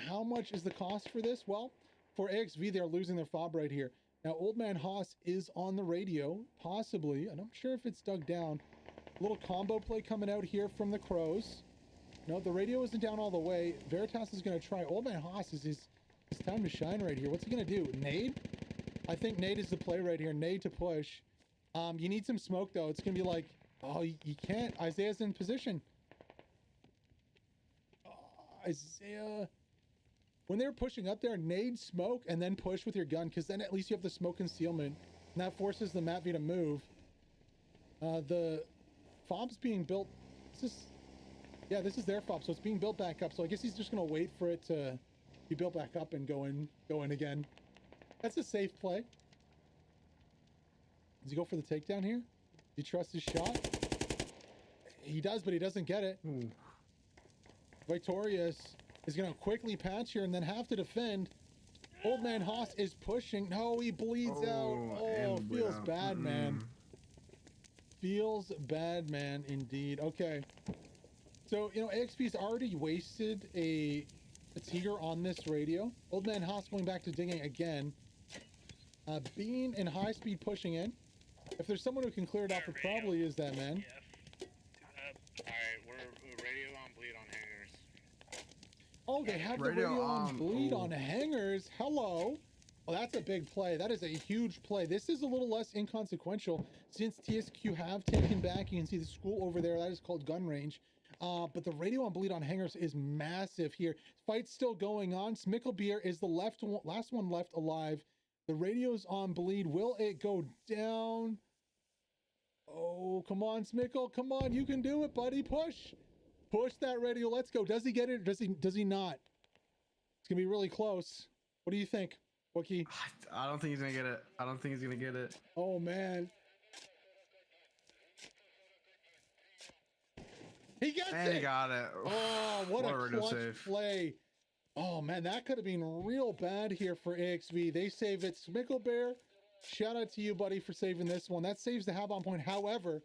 How much is the cost for this? Well, for AXV, they're losing their fob right here. Now, Old Man Haas is on the radio, possibly. I'm not sure if it's dug down. A little combo play coming out here from the Crows. No, the radio isn't down all the way. Veritas is going to try. Old Man Haas is his time to shine right here. What's he going to do? Nade? I think nade is the play right here. Nade to push. You need some smoke, though. It's going to be like, oh, you can't. Isaiah's in position. Oh, Isaiah... When they're pushing up there, nade, smoke, and then push with your gun, because then at least you have the smoke concealment, and that forces the MATV to move. The fob's being built. This is their fob, so it's being built back up. So I guess he's just gonna wait for it to be built back up and go in again. That's a safe play. Does he go for the takedown here? Does he trust his shot? He does, but he doesn't get it. Victorious is going to quickly patch here and then have to defend. Old Man Haas is pushing. No, he bleeds out. Oh, feels bad, man. Feels bad, man, indeed. Okay. So, you know, AXV's already wasted a Tiger on this radio. Old Man Haas going back to digging again. Bean and High Speed pushing in. If there's someone who can clear it off, it probably is that man. Alright, we're radio on bleed on hangers. Oh, they have the radio on bleed on hangers. Hello. Oh, that's a big play. That is a huge play. This is a little less inconsequential since TSQ have taken back. You can see the school over there. That is called gun range. But the radio on bleed on hangers is massive here. Fight's still going on. Smickelbeer is the last one left alive. The radio's on bleed. Will it go down? Oh, come on, Smickle. Come on, you can do it, buddy. Push. Push that radio. Let's go. Does he get it? Does he not? It's gonna be really close. What do you think, Wookie? I don't think he's gonna get it. I don't think he's gonna get it. Oh man. He gets it. He got it. Oh, what a radio clutch save. play. Oh man, that could have been real bad here for AXV. They save it. Smicklebear, shout out to you, buddy, for saving this one. That saves the have-on point. However,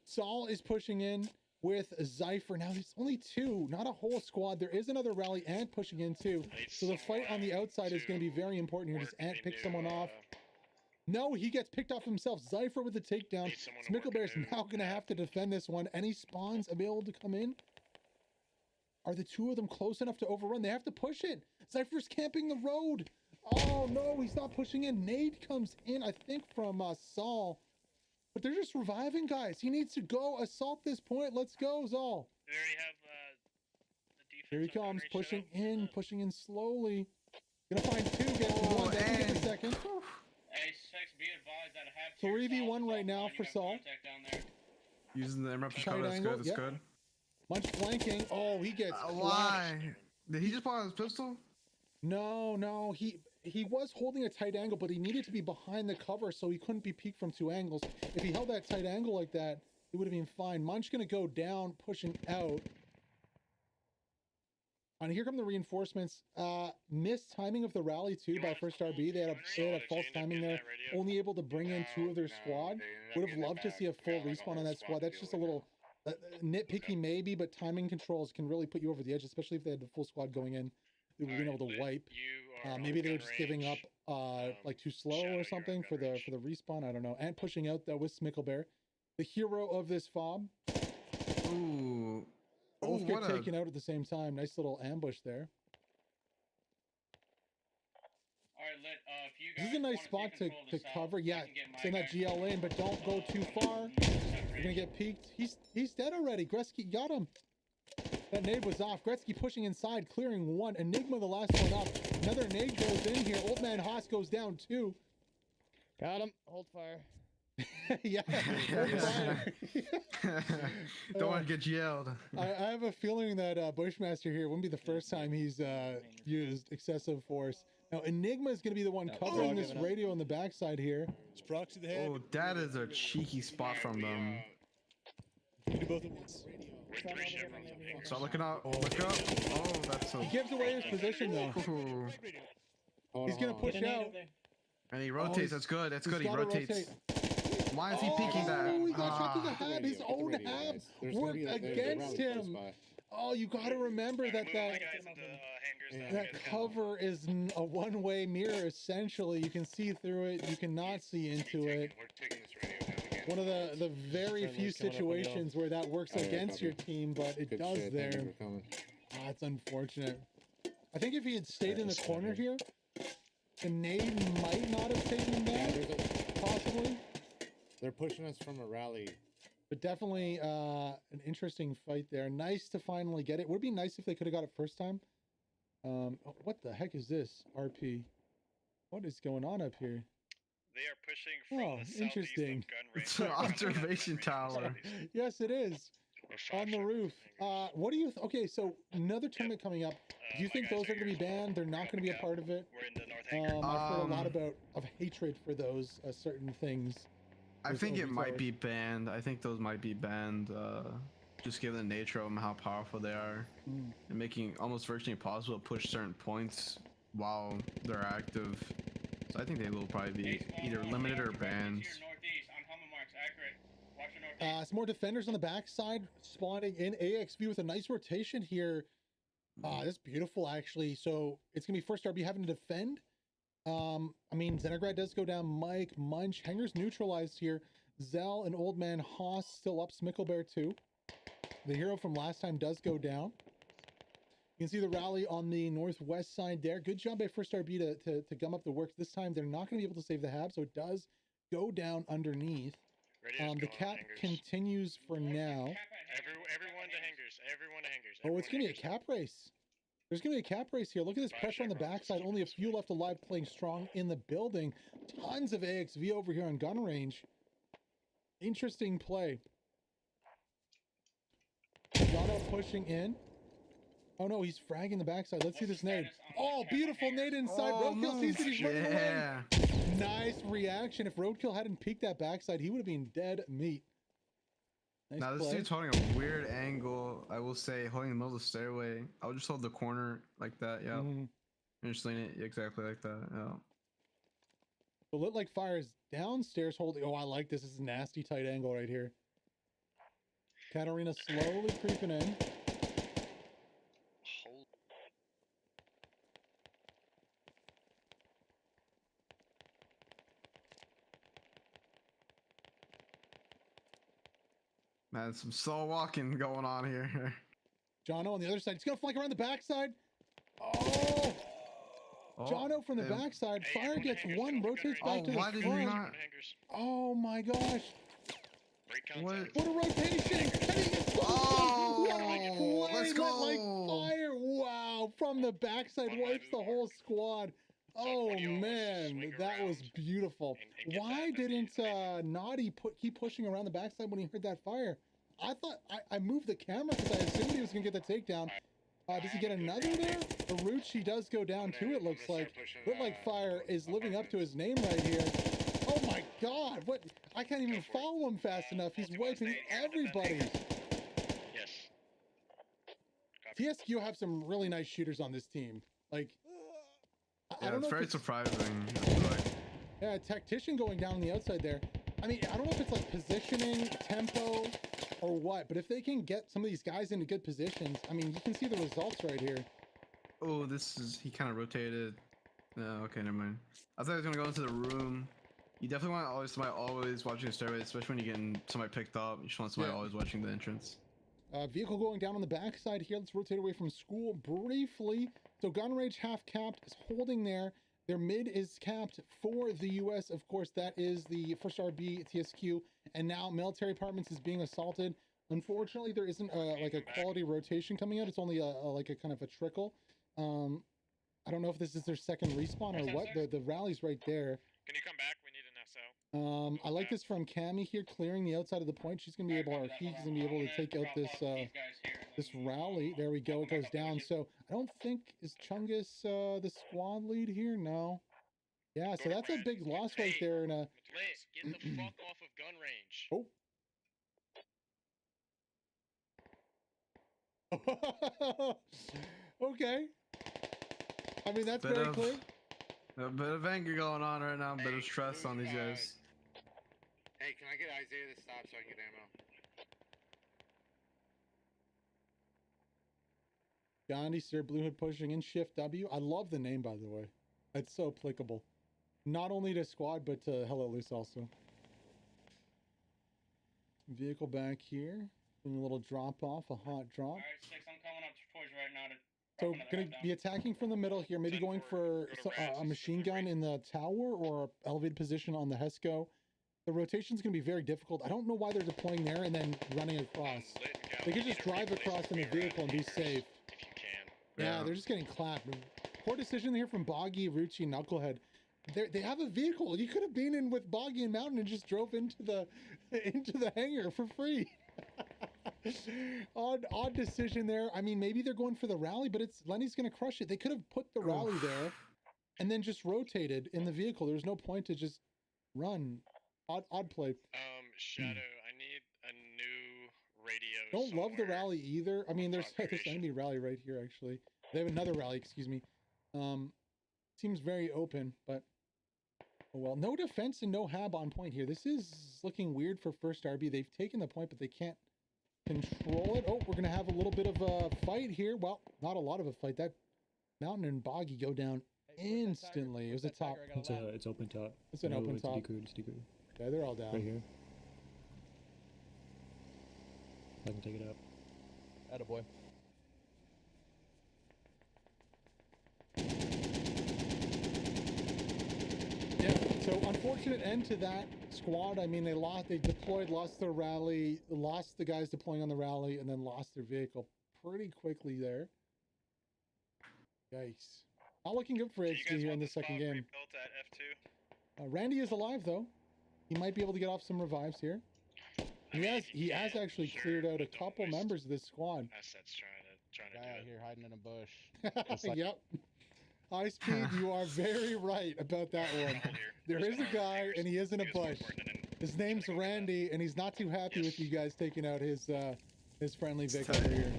Saul is pushing in with Zypher. Now there's only two, not a whole squad. There is another rally Ant pushing in too. So the fight on the outside is going to be very important here. Does Ant pick someone off? No, he gets picked off himself. Zypher with the takedown. Smicklebear's now going to have to defend this one. Any spawns available to come in? Are the two of them close enough to overrun? They have to push it. Zypher's camping the road. Oh no, he's not pushing in. Nade comes in, I think, from Saul. But they're just reviving, guys. He needs to go assault this point. Let's go, Zal. We already have the defense. Here he comes, pushing in slowly. Gonna find two, gets one, doesn't get the second. Hey, Sex, be advised that I have 3v1 right now for Saul. Using the emerald Tight cover. That's angle, good. That's yep. good. Munch flanking. Oh, he gets Why? Did he just pull out his pistol? No. He was holding a tight angle, but he needed to be behind the cover so he couldn't be peeked from two angles. If he held that tight angle like that, it would have been fine. Munch gonna go down, pushing out. And here come the reinforcements. Missed timing of the rally too by first RB. They had a false timing there. Only able to bring in two of their squad. Would have loved to see a full respawn on that squad. That's just a little nitpicky maybe, but timing controls can really put you over the edge, especially if they had the full squad going in. They would have been able to wipe. Maybe they were just giving up like too slow or something for the respawn. I don't know. And pushing out that with Smicklebear, the hero of this fob. Ooh. Both get taken out at the same time. Nice little ambush there. This is a nice spot to cover. Yeah, send that GL in, but don't go too far. You're gonna get peeked. He's dead already. Gretzky got him. That nade was off. Gretzky pushing inside, clearing one. Enigma the last one up. Another nade goes in here. Old Man Haas goes down too. Got him. Hold fire. Yeah. Don't want to get yelled. I have a feeling that Bushmaster here wouldn't be the first time he's used excessive force. Now Enigma is going to be the one covering this radio on the backside here. Sprox to the head. Oh, that is a cheeky spot from them. Do both at once. So looking up, look up. Oh, that's so. He gives away his position though. Ooh. He's going to push out. And he rotates. That's good. That's good. He gotta rotates. rotate. Why is he peeking that? Oh, he got shot through the hab. His own hab worked against him. Oh, you got to remember that cover is a one-way mirror. Essentially, you can see through it. You cannot see into it. One of the very few situations where that works against your team, but it does there. It's unfortunate. I think if he had stayed in the corner here, the nade might not have taken that. Possibly. They're pushing us from a rally. But definitely an interesting fight there. Nice to finally get it. Would be nice if they could have got it first time. What the heck is this? RP. What is going on up here? They are pushing from the interesting. It's an observation tower. Yes, it is. On the roof. What do you... Okay, so another tournament coming up. Do you think those are going to be banned? They're not going to be a part of it? We're in the North Hangar. I've heard a lot of hatred for those certain things. I think it might be banned. I think those might be banned. Just given the nature of them, how powerful they are, and making almost virtually impossible to push certain points while they're active. So I think they will probably be either limited or banned. Northeast on helmet marks, accurate. Some more defenders on the backside spawning in. AXV with a nice rotation here. That's beautiful, actually. So it's going to be first RB having to defend. I mean, Xenograd does go down. Mike, Munch, Henger's neutralized here. Zell and Old Man Haas still up. Smicklebear too. The hero from last time does go down. You can see the rally on the northwest side there. Good job by first RB to gum up the works. This time they're not going to be able to save the hab, so it does go down underneath. The cap continues for now. Everyone to hangers. Everyone to hangers. Oh, it's going to be a cap race. There's going to be a cap race here. Look at this pressure on the backside. Only a few left alive playing strong in the building. Tons of AXV over here on gun range. Interesting play. Jono pushing in. Oh no, he's fragging the backside. Let's see this nade. Oh, beautiful nade inside. Roadkill sees that he's running away. Nice reaction. If Roadkill hadn't peeked that backside, he would have been dead meat. Nice now, this play. dude's holding a weird angle, I will say, holding the middle of the stairway. I would just hold the corner like that, yeah. And just lean it exactly like that, yeah. So Lit Like Fire is downstairs holding. Oh, I like this. This is a nasty tight angle right here. Katarina slowly creeping in. Man, some slow walking going on here. Jono on the other side. He's going to flank around the backside. Oh! Jono from the backside. Fire gets one, rotates back to the front. Not... Oh my gosh. What a rotation! Let's go! Like fire! Wow! From the backside, wipes the whole squad. Oh man, that was beautiful. Why didn't Naughty keep pushing around the backside when he heard that fire? I thought I moved the camera because I assumed he was gonna get the takedown. Does he get another there? Aruchi does go down too, it looks like. Lit Like Fire is living up to his name right here. Oh my god, what? I can't even follow him fast enough. He's wiping everybody. Yes. TSQ have some really nice shooters on this team. Like, I don't know. It's very surprising. Yeah, a tactician going down on the outside there. I mean, I don't know if it's like positioning, tempo, or what, but if they can get some of these guys into good positions, I mean, you can see the results right here. Oh, he kind of rotated. No, okay, never mind. I thought he was gonna go into the room. You definitely want somebody always watching the stairway, especially when you're getting somebody picked up. You just want somebody always watching the entrance. Vehicle going down on the backside here. Let's rotate away from school briefly. So gun range half capped is holding there. Their mid is capped for the US. Of course, that is the first RB TSQ. And now military apartments is being assaulted. Unfortunately, there isn't like a quality rotation coming out. It's only like a kind of a trickle. I don't know if this is their second respawn or what. The rally's right there. Can you come back? We need an SO. I like this from Cammy here, clearing the outside of the point. She's gonna be able, or he's gonna be able to take out this rally. There we go. It goes down. So I don't think is Chungus the squad lead here. No. Yeah. So that's a big loss right there. And get the fuck off of gun range. Oh. Okay. I mean, that's very clear. A bit of anger going on right now, a bit of stress on these guys. Hey, can I get Isaiah to stop so I can get ammo? Gandhi, Sir Blue Hood pushing in ShiftW. I love the name, by the way. It's so applicable. Not only to squad, but to Hello Loose also. Vehicle back here. Doing a little drop off, a hot drop. Alright, Six, I'm coming up towards right now to... So going to be attacking from the middle here, maybe going for a machine gun in the tower or elevated position on the Hesco. The rotation is going to be very difficult. I don't know why they're deploying there and then running across. They could just drive across in the vehicle and be safe. Yeah, they're just getting clapped. Poor decision here from Boggy, Rucci, Knucklehead. They have a vehicle. You could have been in with Boggy and Mountain and just drove into the hangar for free. Odd decision there. I mean, maybe they're going for the rally, but Lenny's going to crush it. They could have put the rally there and then just rotated in the vehicle. There's no point to just run. Odd play. Shadow, I need a new radio. Don't love the rally either. I mean, there's enemy rally right here, actually. They have another rally, excuse me. Seems very open, but Oh, well, no defense and no hab on point here. This is looking weird for first RB. They've taken the point, but they can't control it. Oh, we're going to have a little bit of a fight here. Well, not a lot of a fight. That Mountain and Boggy go down instantly. It was a top. It's open top. It's an open top. It's decode. Okay, they're all down. Right here. I can take it out. Attaboy. Yeah, so unfortunate end to that squad. I mean, they deployed, lost their rally, lost the guys deploying on the rally, and then lost their vehicle pretty quickly there. Yikes. Not looking good for AXV here in the second game. Built at F2? Randy is alive though. He might be able to get off some revives here. He has actually cleared out a couple members of this squad. Assets trying to Guy do out it. here hiding in a bush. Yep. High speed, you are very right about that one. There is a guy and he is in a bush. His name's Randy and he's not too happy with you guys taking out his friendly Vic over here.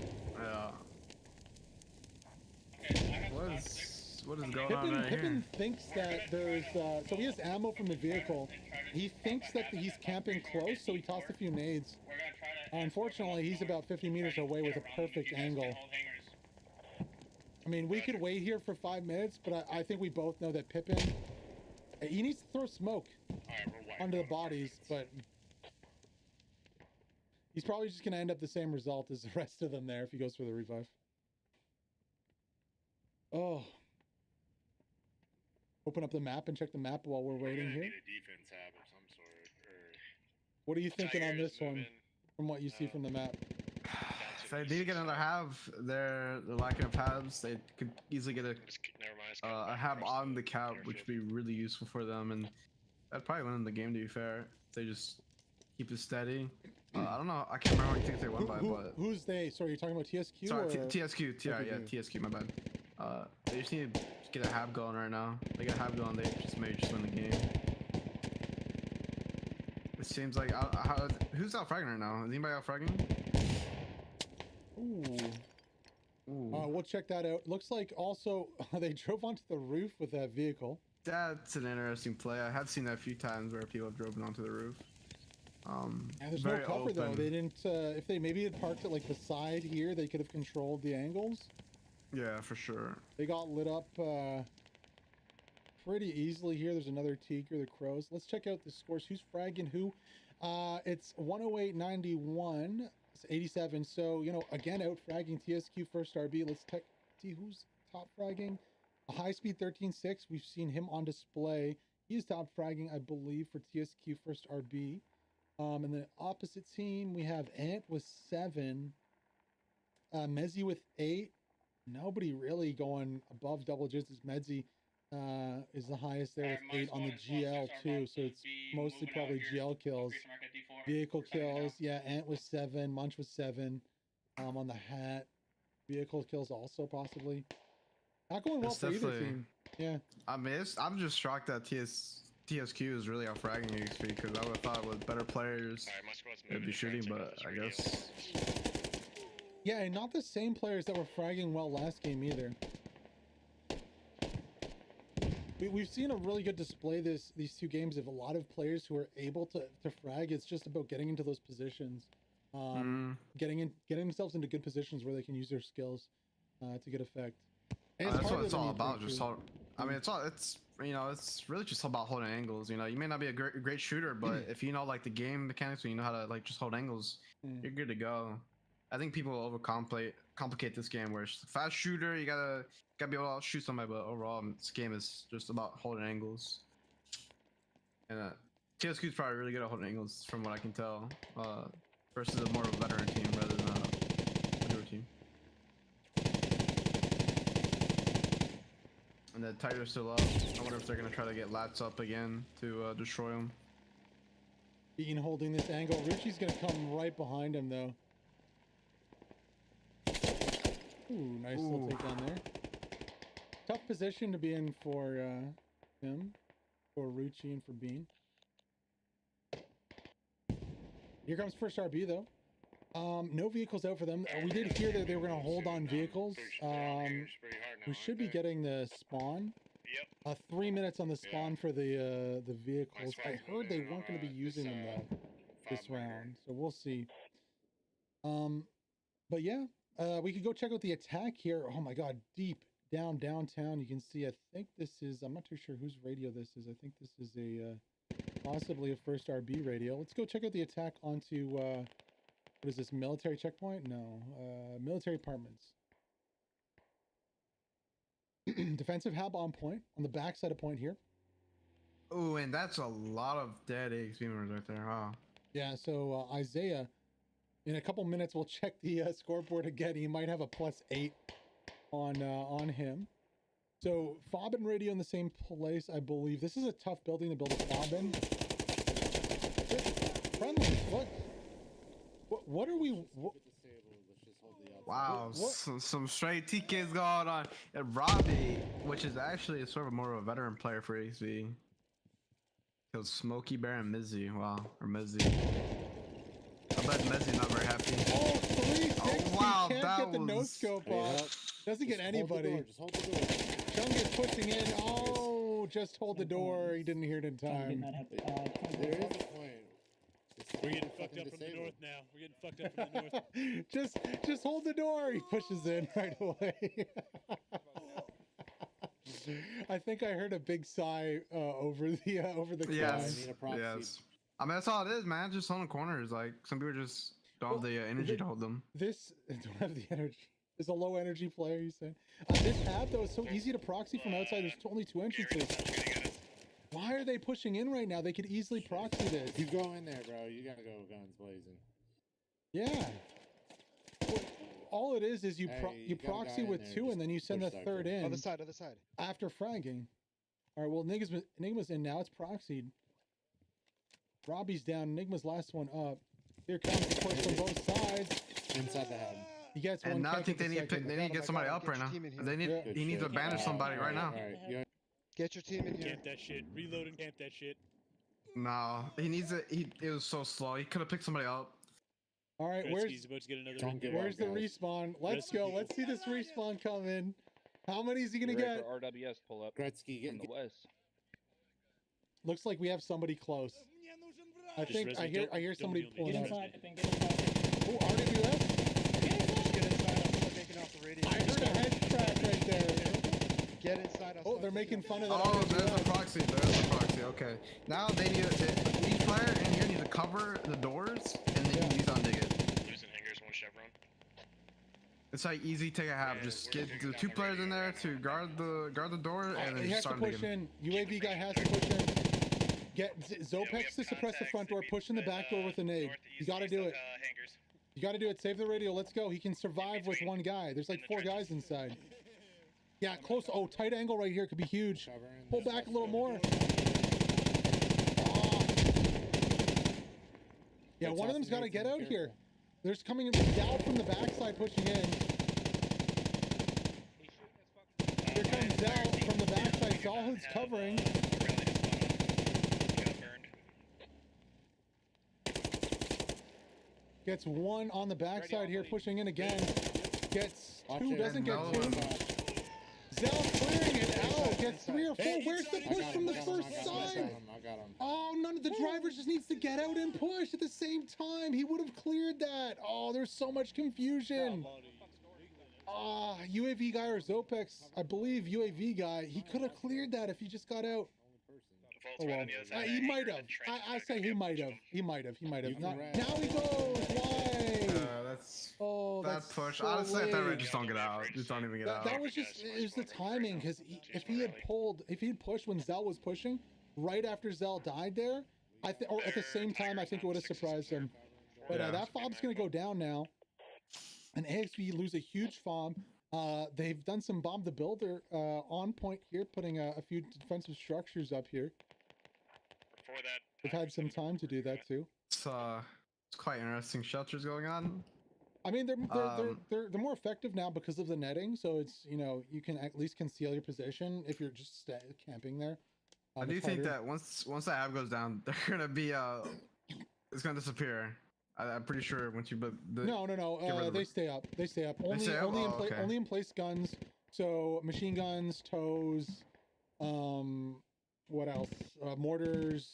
What is going on right Pippin here? thinks that there's so he has ammo from the vehicle. He thinks that he's camping close, so he tossed a few nades. Unfortunately, he's about 50 meters away with a perfect angle. I mean, we could wait here for 5 minutes, but I think we both know that Pippin, he needs to throw smoke onto the bodies, but he's probably just going to end up the same result as the rest of them there if he goes for the revive. Oh. Open up the map and check the map while we're waiting here. Need a defense hab of some sort. What are you thinking on Tigers this one, moving, from what you see from the map? If they need to get another hab, they're lacking of habs. They could easily get never mind. a hab on the cap, which would be really useful for them, and that'd probably win the game. To be fair, if they just keep it steady. I don't know. I can't remember what you think they won by, but Who's they? Sorry, you're talking about TSQ? sorry, or? TSQ. Yeah, TSQ. My bad. They just need to get a hab going right now. They get a hab going, they just may just win the game. It seems like who's out fragging right now? Is anybody out fragging? Ooh. Ooh. We'll check that out. Looks like also they drove onto the roof with that vehicle. That's an interesting play. I have seen that a few times where people have driven onto the roof. Yeah, there's no very cover though. open. They didn't. If they maybe had parked it like beside here, they could have controlled the angles. Yeah, for sure. They got lit up pretty easily here. There's another Tiger, the Crows. Let's check out the scores. Who's fragging who? It's 108.91. It's 87. So, you know, again, out fragging TSQ first RB. Let's see who's top fragging. A high speed 13.6. We've seen him on display. He's top fragging, I believe, for TSQ first RB. And the opposite team, we have Ant with 7. Mezzy with 8. Nobody really going above double digits. Medzi is the highest there with 8 on the GL too, so it's mostly probably GL kills. Vehicle kills, yeah, Ant was 7, Munch was 7 on the hat. Vehicle kills also possibly. Not going well It's for either definitely- team. Yeah. I mean, I'm just shocked that TSQ is really out fragging AXV because I would have thought with better players they'd be shooting, but I guess. Yeah, and not the same players that were fragging well last game either. We've seen a really good display these 2 games of a lot of players who are able to frag. It's just about getting into those positions, getting themselves into good positions where they can use their skills to get effect. And That's what harder it's than all you about. think, Just too. I mean, it's you know, it's really just about holding angles. You know, you may not be a great shooter, but if you know like the game mechanics, and you know how to like just hold angles, you're good to go. I think people complicate this game where it's a fast shooter, you gotta be able to shoot somebody, but overall this game is just about holding angles. And TSQ is probably really good at holding angles from what I can tell, versus a more of a veteran team rather than a newer team. And the Tiger's still up. I wonder if they're gonna try to get Lats up again to destroy him. Bean holding this angle. Ruchi's gonna come right behind him though. Ooh, nice little takedown there. Tough position to be in for him, for Ruchi and for Bean. Here comes first RB though. No vehicles out for them. We did hear that they were going to hold on vehicles. We should be getting the spawn. Yep. 3 minutes on the spawn for the vehicles. I heard they weren't going to be using them this round, so we'll see. But yeah, we could go check out the attack here. Oh my god, deep down downtown, you can see, I think this is, I'm not too sure whose radio this is. I think this is a possibly a first RB radio. Let's go check out the attack onto what is this, military checkpoint? No, military apartments. Defensive hab on point on the backside of point here. Oh, and that's a lot of dead AXV members right there. Wow. Yeah, so Isaiah, in a couple minutes, we'll check the scoreboard again. He might have a +8 on him. So fob and radio in the same place, I believe. This is a tough building to build a fob in. Friendly, what are we? Wow, some straight TKs going on. And Robbie, which is actually sort of more of a veteran player for AXV. Killed Smokey Bear and Mizzy. Wow, or Mizzy. I bet Mizzy's not very happy. Oh, 360. Oh, wow, Can't that get the was... no scope off. Doesn't get anybody. Just hold the door. Chung is pushing in. Oh, just hold the door. He didn't hear it in time. There is a point. We're getting fucked up from the north now. We're getting fucked up from the north. just hold the door. He pushes in right away. I think I heard a big sigh over the yes, cry. yes. I mean, that's all it is, man. Just holding corners. Like, some people just don't have the energy to hold them. This don't have the energy. Is a low energy player, you say? This hab though is so easy to proxy from outside. There's only 2 entrances. Why are they pushing in right now? They could easily proxy this. You go in there, bro. You gotta go guns blazing. Yeah. Well, all it is you proxy with 2 and then you send the third in. Other side, other side. After fragging. All right. Well, Enigma's in now. It's proxied. Robbie's down. Enigma's last one up. Here comes the push from both sides. Inside the head. He gets one. And now I think they need to get somebody up right now. They need he needs to banish somebody right now. Get your team in here. Camp that shit. Reload and camp that shit. No, he needs it. It was so slow. He could have picked somebody up. All right, Gretzky's about to get another. where's the respawn? Let's go. Let's see this respawn come in. How many is he gonna get? RWS pull up. Gretzky from the west. Looks like we have somebody close. I think I hear somebody pulling up. Oh, RWS. I heard a head crack right there. Get inside. Oh, they're making fun of that. Oh, there's a proxy. There's a proxy. Okay. Now they need each player in here needs to cover the doors, and then he's on dig it. Losing hangers, 1 chevron. It's like easy take a half. Just get the 2 players in there to guard the door, and then he has to start push digging. in. UAV guy has to push in. Get Zopex to suppress the front door. Push in the back door with an egg. You got to do it. You got to do it. Save the radio. Let's go. He can survive with 1 guy. There's like 4 guys inside. Yeah, close. Oh, tight angle right here could be huge. Pull back a little more. Oh. Yeah, one of them's got to get out here. There's coming in Dow from the backside pushing in. Here comes Zell from the backside. Zalhood's covering. Gets 1 on the backside here, pushing in again. Gets 2, doesn't get 2. Zell clearing it out. Gets 3 or 4. Where's the push from the first side? Oh, none of the drivers just needs to get out and push at the same time. He would have cleared that. Oh, there's so much confusion. UAV guy or Zopex, I believe UAV guy, he could have cleared that if he just got out. Oh, well. He might have. I say he might have. He might have. Now he goes. Why? That push. So Honestly, I thought late. just don't get out. Just don't even get out. That was just, it was the timing, because if he had pushed when Zell was pushing, right after Zell died there, or at the same time, I think it would have surprised him. But that fob's going to go down now. And AXV lose a huge fob. They've done some bomb the builder on point here, putting a few defensive structures up here. They've had some time to do that too. It's quite interesting shelters going on. I mean, they're more effective now because of the netting. So it's, you can at least conceal your position if you're just camping there. I do think that once the app goes down, they're gonna be it's gonna disappear. I'm pretty sure once you No. They stay up. They stay up. Only in place guns. So machine guns, tows, What else? Mortars.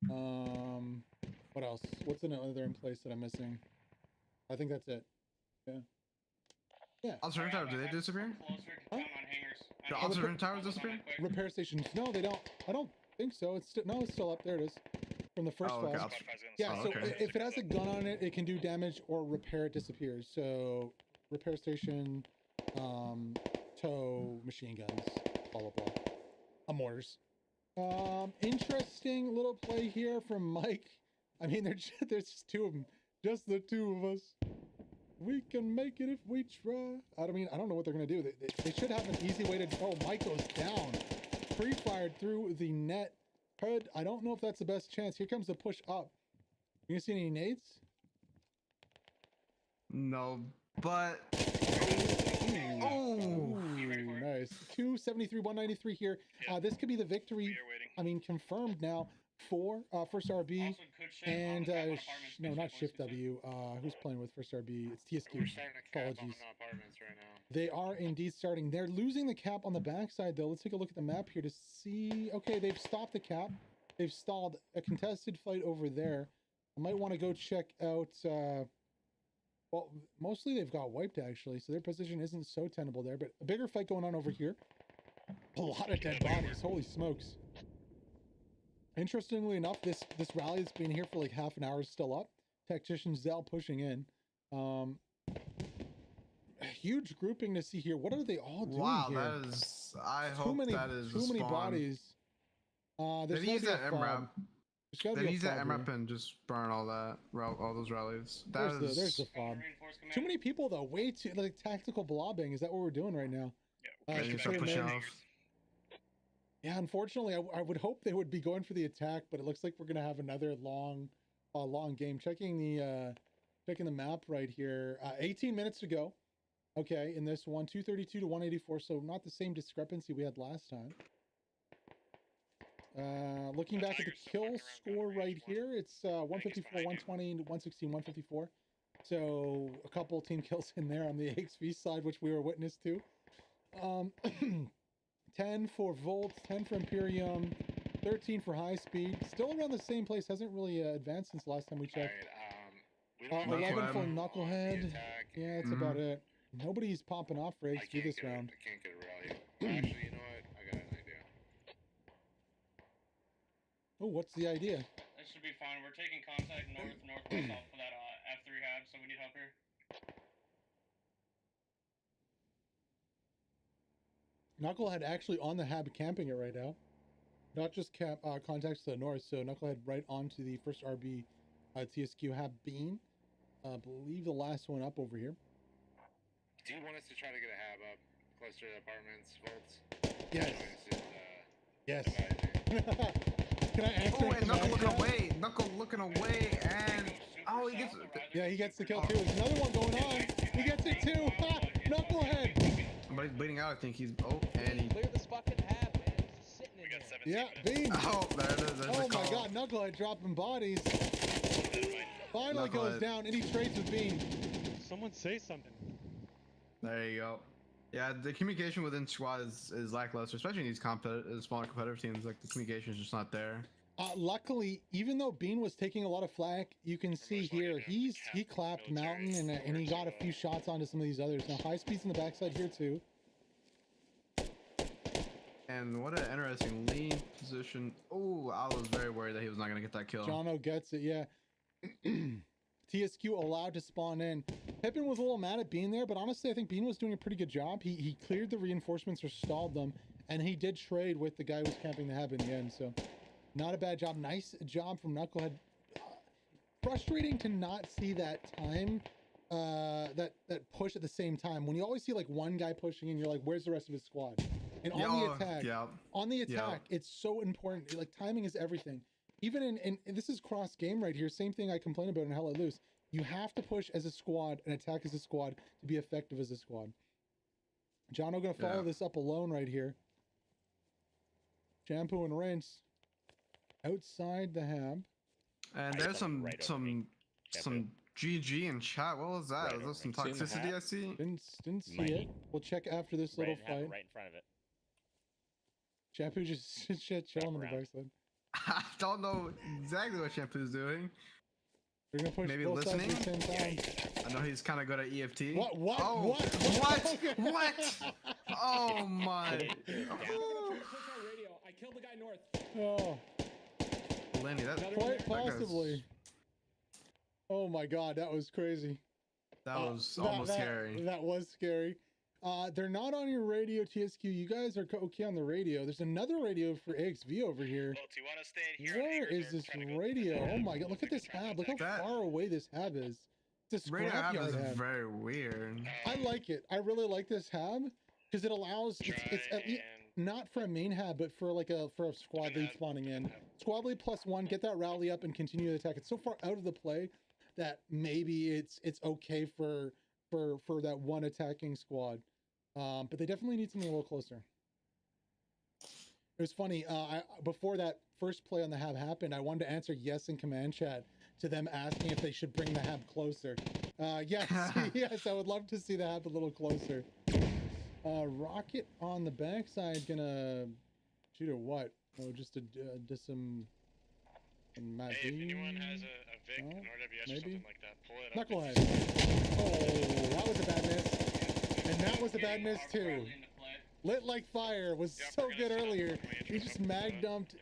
What else? What's another in place that I'm missing? I think that's it. Yeah. Yeah. Observation towers, do they disappear? Huh? The observation towers disappear? Repair stations. No, they don't. I don't think so. It's still no, it's still up. There it is. From the first Oh, okay. file. Yeah, so if it has a gun on it, it can do damage, or repair it disappears. So repair station, tow, machine guns, blah blah blah. Mortars. Interesting little play here from Mike. I mean, there's just two of them. Just the two of us. We can make it if we try. I mean, I don't know what they're gonna do. They should have an easy way to. Oh, Mike goes down. Pre-fired through the net. Heard. I don't know if that's the best chance. Here comes the push up. You gonna see any nades? No, but. Oh, nice. 273, 193 here. This could be the victory. I mean, confirmed now for first RB and no, not ShiftW. Who's playing with first RB? It's TSQ. Apologies. They are indeed starting. They're losing the cap on the backside though. Let's take a look at the map here to see. Okay, they've stopped the cap. They've stalled a contested fight over there. I might want to go check out. Well, mostly they've got wiped actually, so their position isn't so tenable there. But a bigger fight going on over here. A lot of dead bodies. Holy smokes! Interestingly enough, this rally that's been here for like half an hour is still up. Tactician Zell pushing in. A huge grouping to see here. What are they all doing here? Wow, that is. I hope that is too many bodies. They use that MRAP. They use that MRAP MRAP and just burn all those rallies. There's the fob. Too many people though. Way too like tactical blobbing. Is that what we're doing right now? Yeah, unfortunately, I would hope they would be going for the attack, but it looks like we're gonna have another long game. Checking the map right here. 18 minutes to go. Okay, in this one, 232 to 184. So not the same discrepancy we had last time. Looking back at the kill score right here, it's 154, 120, 116, 154. So a couple team kills in there on the AXV side, which we were witness to. 10 for Volt, 10 for Imperium, 13 for High Speed. Still around the same place. Hasn't really advanced since the last time we checked. 11 for Knucklehead. Yeah, that's about it. Nobody's popping off for AXV this round. I can't get a rally. Actually, you know what? I got an idea. Oh, what's the idea? That should be fine. We're taking contact northwest off for that F3 hab, so we need help here. Knucklehead actually on the hab camping it right now. Not just contacts to the north, so Knucklehead right onto the first RB TSQ hab bean. I believe the last one up over here. Do you want us to try to get a hab up closer to the apartments, Volts? Yes. Can I answer? Oh, and Knuckle looking away. Knuckle looking away, and oh, he gets. Yeah, he gets the kill too. There's another one going on. He gets it too. Knucklehead. But he's bleeding out. I think he's. Oh, and he. Clear this fucking hab, man. It's just sitting in there. Yeah, beam. Oh, there it is. Oh my God, Knucklehead dropping bodies. Finally goes down, and he trades with Bean. Someone say something. There you go. Yeah, the communication within squad is lackluster, especially in these smaller competitive teams. Like the communication is just not there. Luckily, even though Bean was taking a lot of flack, you can see here he clapped Mountain and he got a few shots onto some of these others. Now High Speed's in the backside here too. And what an interesting lead position. Oh, I was very worried that he was not going to get that kill. Jono gets it, yeah. TSQ allowed to spawn in. Pippin was a little mad at Bean there, but honestly, I think Bean was doing a pretty good job. He cleared the reinforcements or stalled them, and he did trade with the guy who was camping the hab in the end, so not a bad job. Nice job from Knucklehead. Frustrating to not see that time, that push at the same time. When you always see like one guy pushing in, you're like, where's the rest of his squad? And on the attack, it's so important. Like timing is everything. Even in this is cross game right here. Same thing I complain about in Hell Let Loose. You have to push as a squad and attack as a squad to be effective as a squad. Jono gonna follow this up alone right here. Shampoo and rinse outside the hab. And there's some GG in chat. What was that? Was there some toxicity I see? Didn't see it. We'll check after this little fight. Right in front of it. Shampoo just chilling on the backside. I don't know exactly what Shampoo's doing. We're gonna push Maybe both sides listening? at the same time. I know he's kind of good at EFT. What? Oh, What? What? Oh my! I'm gonna try to push our radio. I killed the guy north. Oh, Lenny, that quite that guy's- possibly. Oh my God, that was crazy. That was almost scary. That was scary. They're not on your radio, TSQ. You guys are okay on the radio. There's another radio for AXV over here. Well, do you want to stay in here? Where is this radio? Oh my God, look at this hab. Look how far away this hab is. It's a Radio hab scrapyard is hab. very weird. I like it. I really like this hab because it allows, it's at least, not for a main hab, but for like a squad lead spawning in. Squad lead +1, get that rally up and continue the attack. It's so far out of the play that maybe it's okay for that one attacking squad. But they definitely need something a little closer. It was funny, before that first play on the hab happened, I wanted to answer yes in command chat to them asking if they should bring the hab closer. Yes, yes, I would love to see the hab a little closer. Rocket on the backside gonna shoot a what? Oh, just to some Matt Hey, if B? anyone has a Vic, No? an RWS or Maybe? something like that, pull it up. Knucklehead. Oh, that was a bad miss. And that was a bad miss too. Lit like fire was so good earlier. He just mag dumped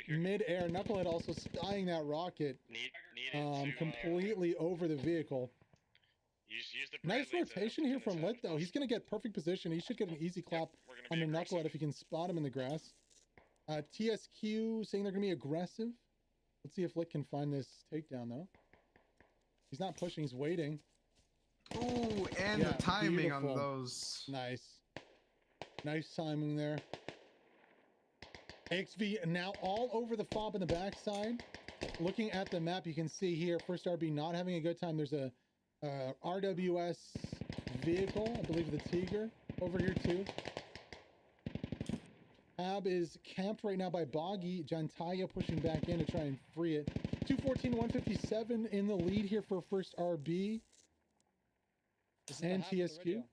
mid-air. Knucklehead also spying that rocket completely over the vehicle. Nice rotation here from Lit though. He's gonna get perfect position. He should get an easy clap on the Knucklehead if he can spot him in the grass. TSQ saying they're gonna be aggressive. Let's see if Lit can find this takedown though. He's not pushing, he's waiting. Oh, and Yeah, the timing beautiful. on those. Nice. Nice timing there. AXV now all over the fob in the backside. Looking at the map, you can see here, first RB not having a good time. There's a RWS vehicle, I believe the Tiger, over here too. Hab is camped right now by Boggy. Jantaya pushing back in to try and free it. 214, 157 in the lead here for first RB. And TSQ.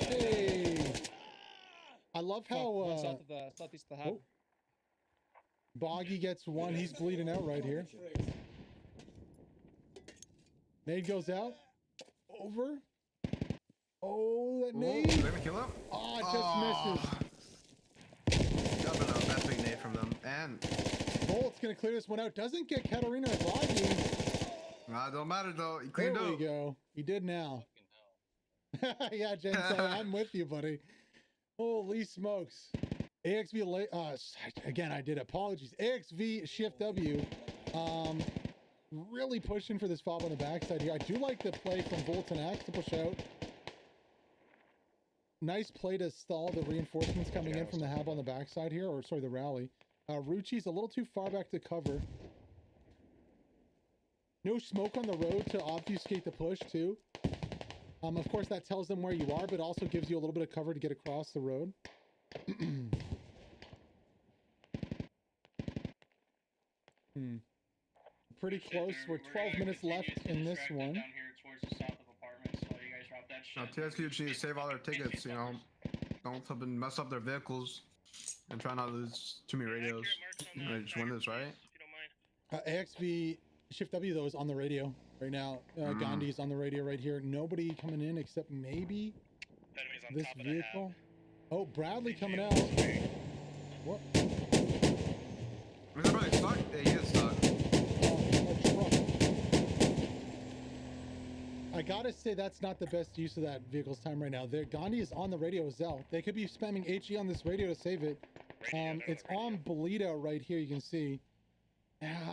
Hey! I love how One south of the southeast of the hab. Boggy gets one. He's bleeding out right here. Nade goes out. Over. Oh, that nade. Did they kill him? Oh, it just misses. Jumping up. That's big nade from them. And Bolt's gonna clear this one out. Doesn't get Katarina or Boggy. don't matter though. He cleaned There up. we go. He did now. Yeah, Jen, I'm with you, buddy. Holy smokes. AXV, again, I did apologies. AXV ShiftW, really pushing for this fob on the backside here. I do like the play from Volt and Axe to push out. Nice play to stall the reinforcements coming in from the hab on the backside here, or sorry, the rally. Ruchi's a little too far back to cover. No smoke on the road to obfuscate the push too. Of course, that tells them where you are, but also gives you a little bit of cover to get across the road. Pretty close. We're 12 minutes left in this one. Down here towards the south of apartments while you guys drop that shit. TSQ need to save all their tickets, you know. Don't fucking mess up their vehicles and try not to lose too many radios. Just win this, right? AXV ShiftW though is on the radio right now. Gandhi's on the radio right here. Nobody coming in except maybe this vehicle. Oh, Bradley coming out. What? Is that really stuck? Yeah, he is stuck. I gotta say that's not the best use of that vehicle's time right now. Gandhi is on the radio as well. They could be spamming HE on this radio to save it. It's on bleed out right here. You can see.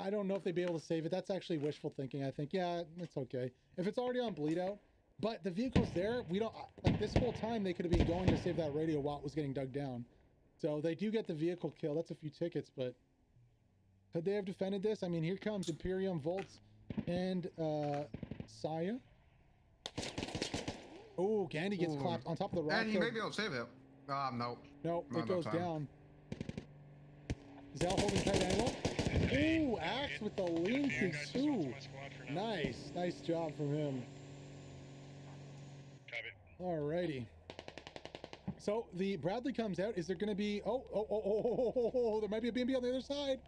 I don't know if they'd be able to save it. That's actually wishful thinking. I think, yeah, it's okay if it's already on bleed out. But the vehicle's there. We don't like this whole time. They could have been going to save that radio while it was getting dug down. So they do get the vehicle kill. That's a few tickets, but could they have defended this? I mean, here comes Imperium, Volts, and Saya. Oh, Gandhi gets clapped on top of the rock. And he may be able to save it. No. No, it goes down. Zell holding tight angle. Ooh, Axe with the lean to two. Nice. Nice job from him. Alrighty. So the Bradley comes out. Is there going to be? Oh! There might be a BNB on the other side.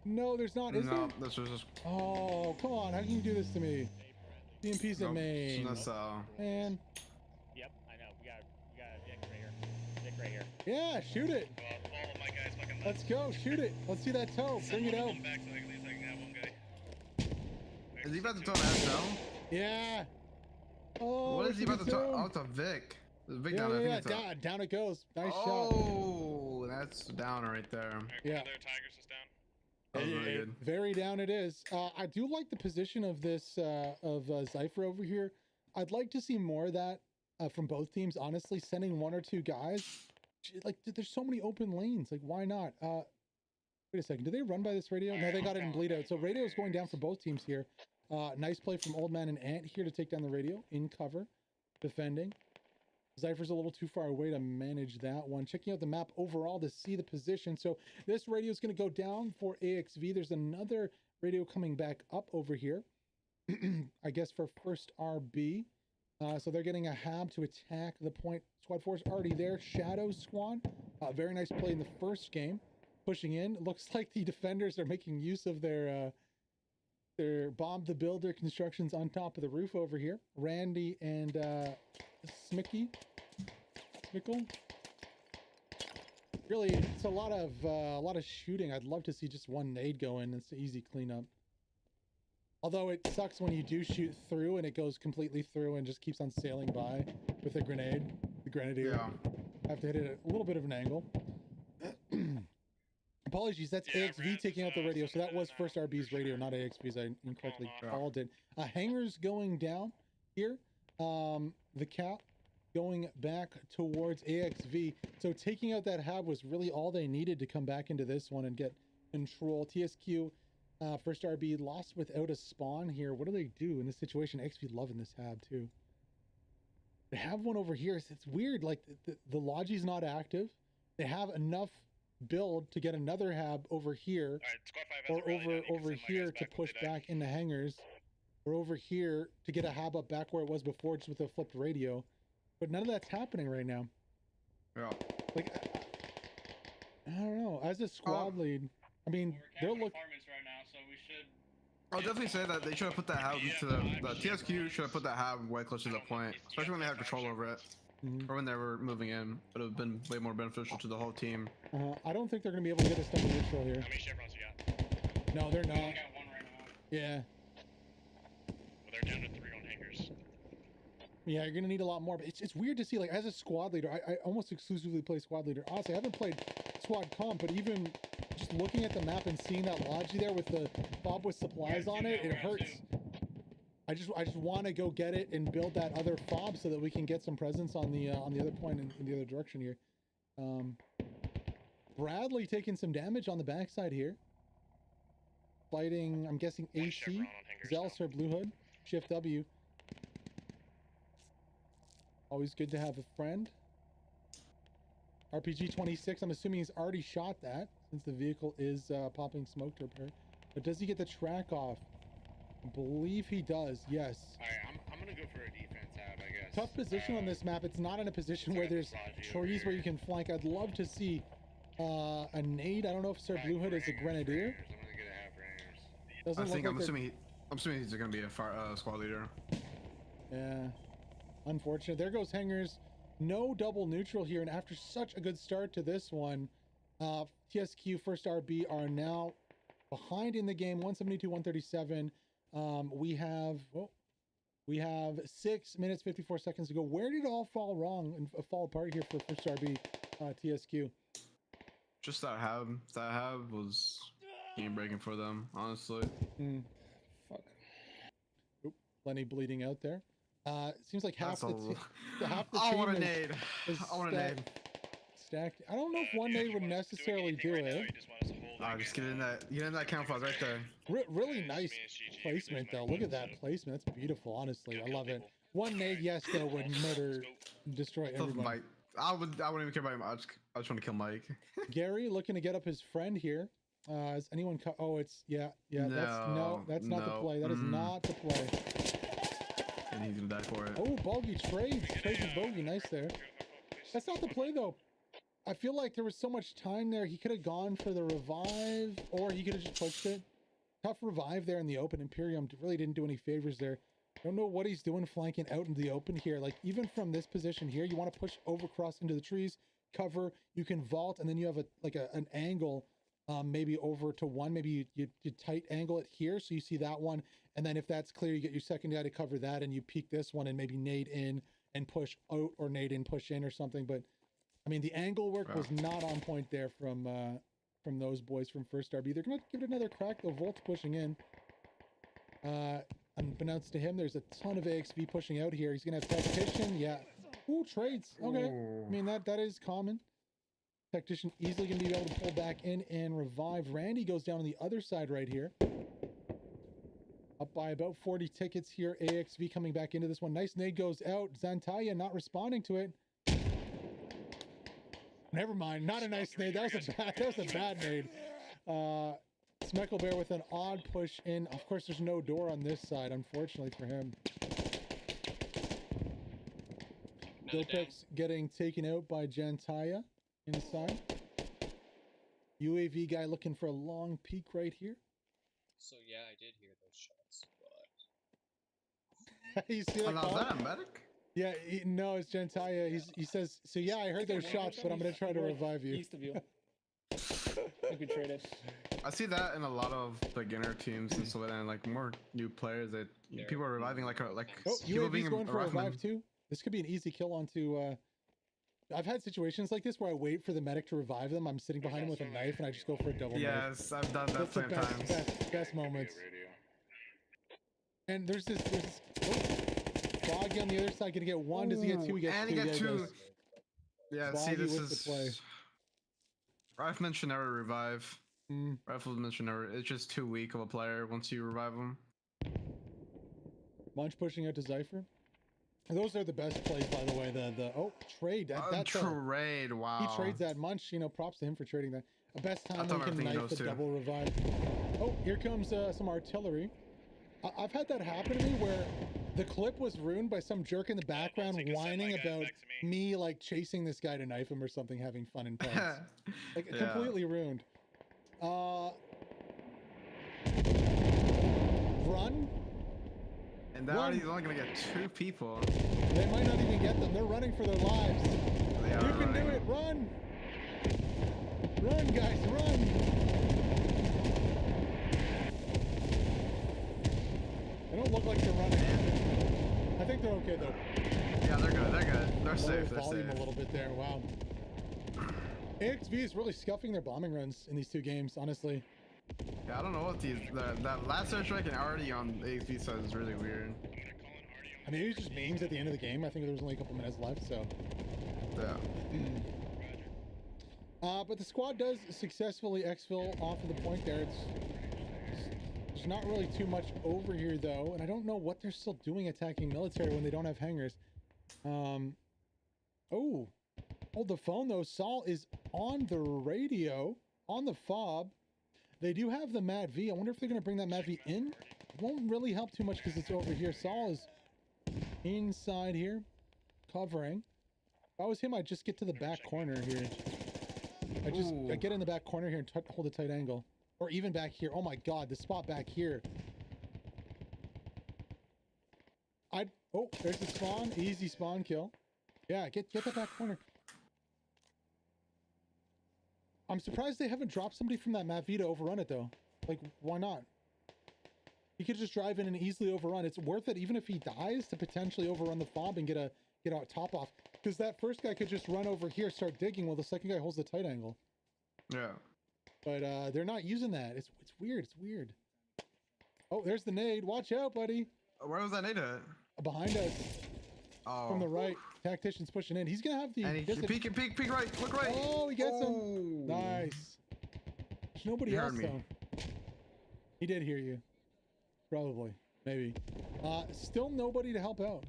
No, there's not. Is No, there? this was just. Oh, come on! How can you do this to me? BMP's in Nope, main. That's Man. Yep, I know. We got a dick right here. Dick right here. Yeah, shoot it. All of my guys fucking left. Let's go. Shoot it. Let's see that toe. Bring it out. Back so at least I can have one guy. Is he about to throw an ass down? Yeah. Oh. What is he about to throw? toe. Oh, it's a Vic. There's a Vic Yeah, down there. I yeah, think it's a- down it goes. Nice shot. Oh, that's down right there. Yeah. Their Tigers is down. That was really good. Very down it is. I do like the position of this Zypher over here. I'd like to see more of that from both teams. Honestly, sending one or two guys. Like, there's so many open lanes. Like, why not? Wait a second. Did they run by this radio? No, they got it in bleed out. So radio is going down for both teams here. Nice play from Old Man and Ant here to take down the radio in cover, defending. Zypher's a little too far away to manage that one. Checking out the map overall to see the position. So this radio is going to go down for AXV. There's another radio coming back up over here. I guess for first RB. So they're getting a hab to attack the point. Squad 4 is already there. Shadow Squad. Very nice play in the first game. Pushing in. Looks like the defenders are making use of their Bob the Builder constructions on top of the roof over here. Randy and Smickle. Really, it's a lot of shooting. I'd love to see just one nade go in. It's an easy cleanup. Although it sucks when you do shoot through and it goes completely through and just keeps on sailing by with a grenade. The grenadier. Yeah. Have to hit it at a little bit of an angle. Apologies, that's AXV taking out the radio. So that was first RB's radio, not AXV's. I incorrectly called it. Hangers going down here. The cap going back towards AXV. So taking out that hab was really all they needed to come back into this one and get control. TSQ, first RB lost without a spawn here. What do they do in this situation? AXV loving this hab too. They have one over here. It's weird. Like the Logi's not active. They have enough build to get another hab over here, or over here to push back into hangars, or over here to get a hab up back where it was before, just with a flipped radio. But none of that's happening right now. Yeah. Like, I don't know. As a squad lead, I mean, they're looking. Right now, so we should. I'll definitely say that they should have put that hab to the TSQ should have put that hab way closer to the point, especially when they had control over it. Or when they were moving in, it would have been way more beneficial to the whole team. I don't think they're going to be able to get us down neutral here. How many chevrons you got? No, they're not. We got one right now. Yeah. Well, they're down to 3 on hangers. Yeah, you're going to need a lot more. But it's weird to see, like, as a squad leader, I almost exclusively play squad leader. Honestly, I haven't played squad comp, but even just looking at the map and seeing that Logi there with the fob with supplies on it, it hurts. I just want to go get it and build that other fob so that we can get some presence on the other point in the other direction here. Bradley taking some damage on the backside here. Fighting, I'm guessing AC, Zelser, Blue Hood, ShiftW. Always good to have a friend. RPG 26, I'm assuming he's already shot that since the vehicle is popping smoke to repair. But does he get the track off? I believe he does, yes. Alright, I'm gonna go for a defense hab, I guess. Tough position on this map. It's not in a position where there's trees where you can flank. I'd love to see a nade. I don't know if Sir Blue Hood is a grenadier. I'm gonna get a hab for hangers. Doesn't look like I'm assuming he's gonna be a squad leader. Yeah, unfortunate. There goes hangers. No double neutral here, and after such a good start to this one, TSQ first RB are now behind in the game, 172-137. We have 6 minutes 54 seconds to go. Where did it all fall wrong and fall apart here for first RB TSQ? Just that hab was game breaking for them, honestly. Fuck. Oop, Lenny bleeding out there. Seems like half the team. I want a nade. I want a nade. Stacked. I don't know if one nade would necessarily do it. Just get in that camouflage right there. Really nice placement though. Look at that placement. That's beautiful. Honestly, I love it. One nade, yes, though, would destroy everybody. I wouldn't even care about him. I just want to kill Mike. Gary looking to get up his friend here. Is anyone? Oh, it's yeah. That's not the play. That is not the play. And he's gonna die for it. Oh, Bogey trades with Bogey. Nice there. That's not the play though. I feel like there was so much time there. He could have gone for the revive, or he could have just pushed it. Tough revive there in the open. Imperium really didn't do any favors there. Don't know what he's doing flanking out into the open here. Like even from this position here, you want to push over cross into the trees, cover. You can vault, and then you have an angle, maybe over to one. Maybe you tight angle it here, so you see that one, and then if that's clear, you get your second guy to cover that, and you peek this one and maybe nade in and push out, or nade in, push in, or something. But I mean, the angle work was not on point there from those boys from First RB. They're gonna give it another crack though. Volt's pushing in. Unbeknownst to him, there's a ton of AXV pushing out here. He's gonna have tactician. Yeah. Ooh, trades. Okay. I mean that is common. Tactician easily gonna be able to pull back in and revive. Randy goes down on the other side right here. Up by about 40 tickets here. AXV coming back into this one. Nice nade goes out. Zantaya not responding to it. Never mind. Not a nice nade. That was a bad nade. Smecklebear with an odd push in. Of course, there's no door on this side, unfortunately for him. Dopex getting taken out by Jantaya inside. UAV guy looking for a long peek right here. So yeah, I did hear those shots, but You see that? Is that a medic? Yeah, no, it's Jantaya. He says, so yeah, I heard those shots, but I'm going to try to revive you. East of you. I think we traded. I see that in a lot of beginner teams and so and like more new players that people are reviving like Oh, people UAV's going for a revive too. This could be an easy kill onto. I've had situations like this where I wait for the medic to revive them. I'm sitting behind him with a knife and I just go for a double knife. Yes, I've done that That's the plenty of times. best moments. And there's this Foggy on the other side gonna get one. Does he get two? He gets and two. he get two. Yeah, see, this is the play. Rifleman should never revive. Rifleman should never. It's just too weak of a player once you revive him. Munch pushing out to Zypher. Those are the best plays, by the way. The trade. That's trade. Wow. He trades that. Munch. You know, props to him for trading that. The best time we can knife the double revive. Oh, here comes some artillery. I've had that happen to me where the clip was ruined by some jerk in the background whining about me like chasing this guy to knife him or something, having fun in pubs. Like completely ruined. Run. And now he's only gonna get two people. They might not even get them. They're running for their lives. You can do it. Run. Run, guys. Run. They don't look like they're running. I think they're okay though. Yeah, they're good. They're good. They're safe. They're volume safe. a little bit there. Wow. AXV is really scuffing their bombing runs in these two games, honestly. Yeah, I don't know what that last airstrike and already on AXV side is really weird. I mean, it was just memes at the end of the game. I think there was only a couple minutes left, so. Yeah. But the squad does successfully exfil off of the point there. There's not really too much over here though, and I don't know what they're still doing attacking military when they don't have hangars. Oh, hold the phone though. Saul is on the radio, on the fob. They do have the Mat V. I wonder if they're going to bring that Mat V in. It won't really help too much because it's over here. Saul is inside here, covering. If I was him, I'd just get to the back corner here. I'd get in the back corner here and hold a tight angle. Or even back here. Oh my god, the spot back here. Oh, there's the spawn. Easy spawn kill. Yeah, get that back corner. I'm surprised they haven't dropped somebody from that Mat V to overrun it though. Like, why not? He could just drive in and easily overrun. It's worth it even if he dies to potentially overrun the fob and get a top off. Because that first guy could just run over here, start digging while the second guy holds the tight angle. Yeah. But they're not using that. It's weird. It's weird. Oh, there's the nade. Watch out, buddy. Where was that nade at? Behind us. Oh. From the right. Tactician's pushing in. He's gonna have the. And he peek right. Look right. Oh, he gets him. Nice. There's nobody else though. He did hear you. Probably. Maybe. Still nobody to help out.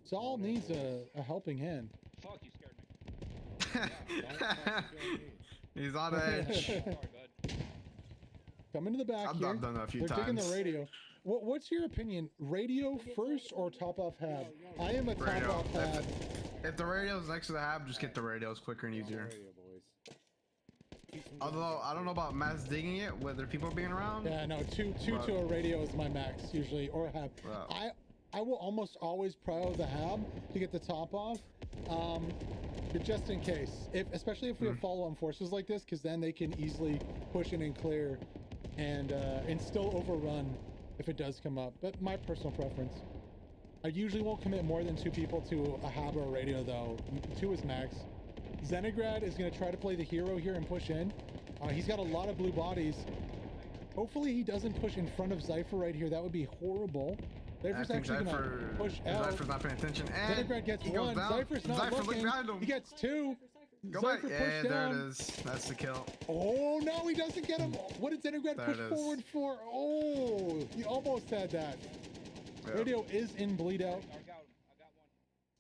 Saul needs a helping hand. Fuck, you scared me. He's on edge. Come into the back I've here. done that a few They're times. taking the radio. What's your opinion? Radio first or top off hab? I am a top off hab. If the radio's next to the hab, just get the radios quicker and easier. Radio, boys. Although I don't know about mass digging it, whether people are being around. Yeah, no, two to a radio is my max usually, or a hab. I will almost always prio the hab to get the top off, but just in case, especially if we have follow-on forces like this, because then they can easily push in and clear, and still overrun if it does come up. But my personal preference. I usually won't commit more than 2 people to a hab or a radio though. 2 is max. Xenograd is going to try to play the hero here and push in. He's got a lot of blue bodies. Hopefully he doesn't push in front of Zypher right here. That would be horrible. Zypher's actually going to push out. Zypher's not paying attention. And Xenograd gets 1. Zypher's not looking. He gets 2. Go back. Zypher Yeah, pushed there down. it is. That's the kill. Oh, no, he doesn't get him. What did Xenograd There push it is. forward for? Oh, he almost had that. Yeah. Radio is in bleed out.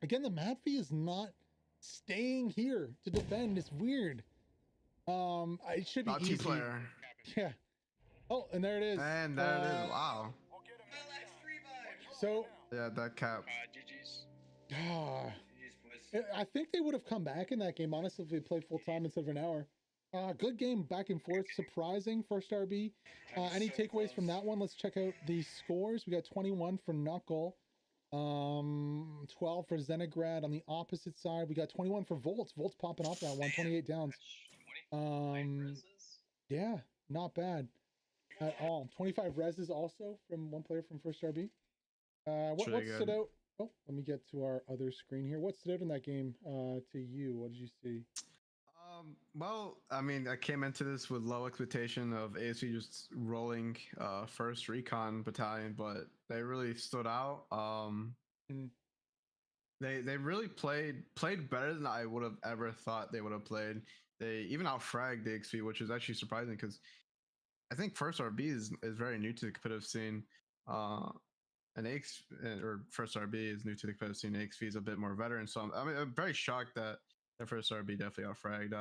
Again, the map fee is not staying here to defend. It's weird. It should be Not easy. T-player. Yeah. Oh, and there it is. And there it is. Wow. So Yeah, that cap. GG's. I think they would have come back in that game, honestly, if they played full time instead of an hour. Good game, back and forth, surprising first RB. Any takeaways from that one? Let's check out the scores. We got 21 for Knuckle, 12 for Xenograd. On the opposite side, we got 21 for Volts. Volts popping off that one, 28 downs. Yeah, not bad at all. 25 reses also from one player from first RB. What stood out? Oh, let me get to our other screen here. What stood out in that game to you? What did you see? Well, I mean, I came into this with low expectation of AXV just rolling first recon battalion, but they really stood out. They really played better than I would have ever thought they would have played. They even out-fragged the AXV, which is actually surprising because I think first RB is very new to the competitive scene. And first RB is new to the competitive scene. AXV is a bit more veteran, so I'm very shocked that their first RB definitely out-fragged.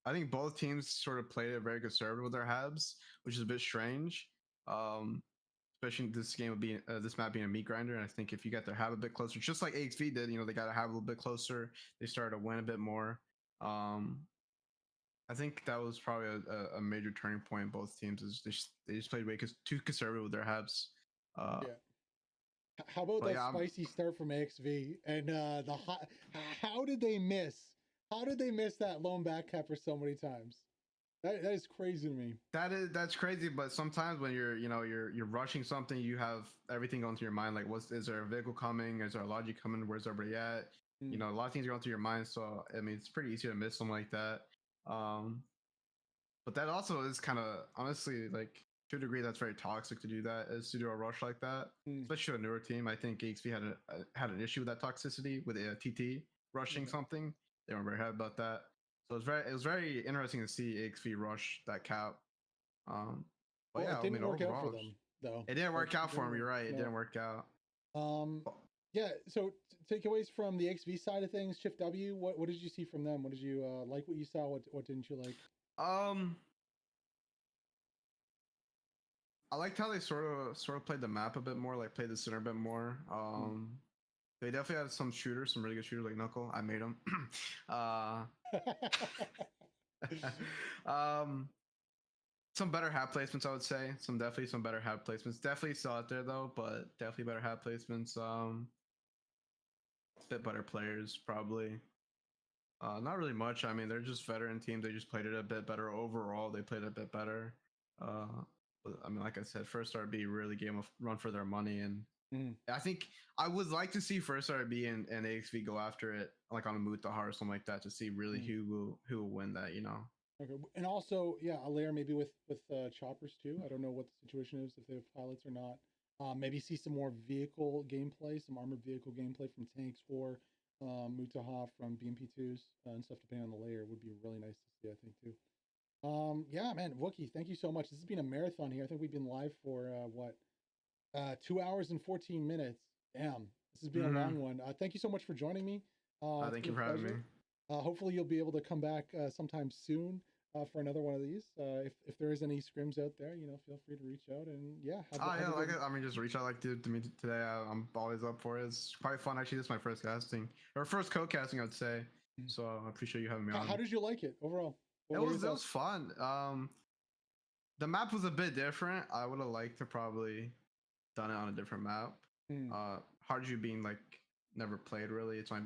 I think both teams sort of played it very conservative with their habs, which is a bit strange. Especially this game being this map being a meat grinder, and I think if you got their hab a bit closer, just like AXV did, they got to have a little bit closer. They started to win a bit more. I think that was probably a major turning point in both teams. Is they just played way too conservative with their habs. Yeah. How about that spicy start from AXV and how did they miss? How did they miss that lone back capper so many times? That is crazy to me. That's crazy, but sometimes when you're rushing something, you have everything going through your mind. Like, is there a vehicle coming? Is there a logic coming? Where's everybody at? A lot of things are going through your mind. So I mean, it's pretty easy to miss something like that. But that also is kind of honestly like to a degree that's very toxic to do that, is to do a rush like that, especially to a newer team. I think AXV had an issue with that toxicity with a TT rushing something. They weren't very happy about that. So it was very interesting to see AXV rush that cap. But yeah, it didn't work overall, out for them though. It didn't work out for them. You're right. It didn't work out. Yeah. So takeaways from the AXV side of things, ShiftW. What did you see from them? What did you like? What you saw? What didn't you like? I liked how they sort of played the map a bit more, like played the center a bit more. They definitely had some shooters, some really good shooters like Knuckle. I made them. Some better hab placements, I would say. Definitely some better hab placements. Definitely still out there though, but definitely better hab placements. Bit better players probably. Not really much. I mean, they're just veteran teams. They just played it a bit better overall. They played it a bit better. I mean, like I said, first RB really gave them a run for their money, and I think I would like to see first RB and AXV go after it, like on a Mutahar or something like that, to see really who will win that. Okay, and also, yeah, a layer maybe with choppers too. I don't know what the situation is, if they have pilots or not. Maybe see some more vehicle gameplay, some armored vehicle gameplay from tanks or Mutaha from BMP2s and stuff, depending on the layer, would be really nice to see, I think, too. Yeah, man, Wookie, thank you so much. This has been a marathon here. I think we've been live for 2 hours and 14 minutes. Damn, this has been a long one. Thank you so much for joining me. Thank you for having me. Hopefully you'll be able to come back sometime soon. for another one of these. If there is any scrims out there, you know, feel free to reach out and yeah. I mean, just reach out like to me today. I'm always up for it. It's quite fun. Actually, this is my first casting or first co-casting, I'd say. So I appreciate you having me on. How did you like it overall? It was fun. The map was a bit different. I would have liked to probably done it on a different map. Hardju being like never played really. It's my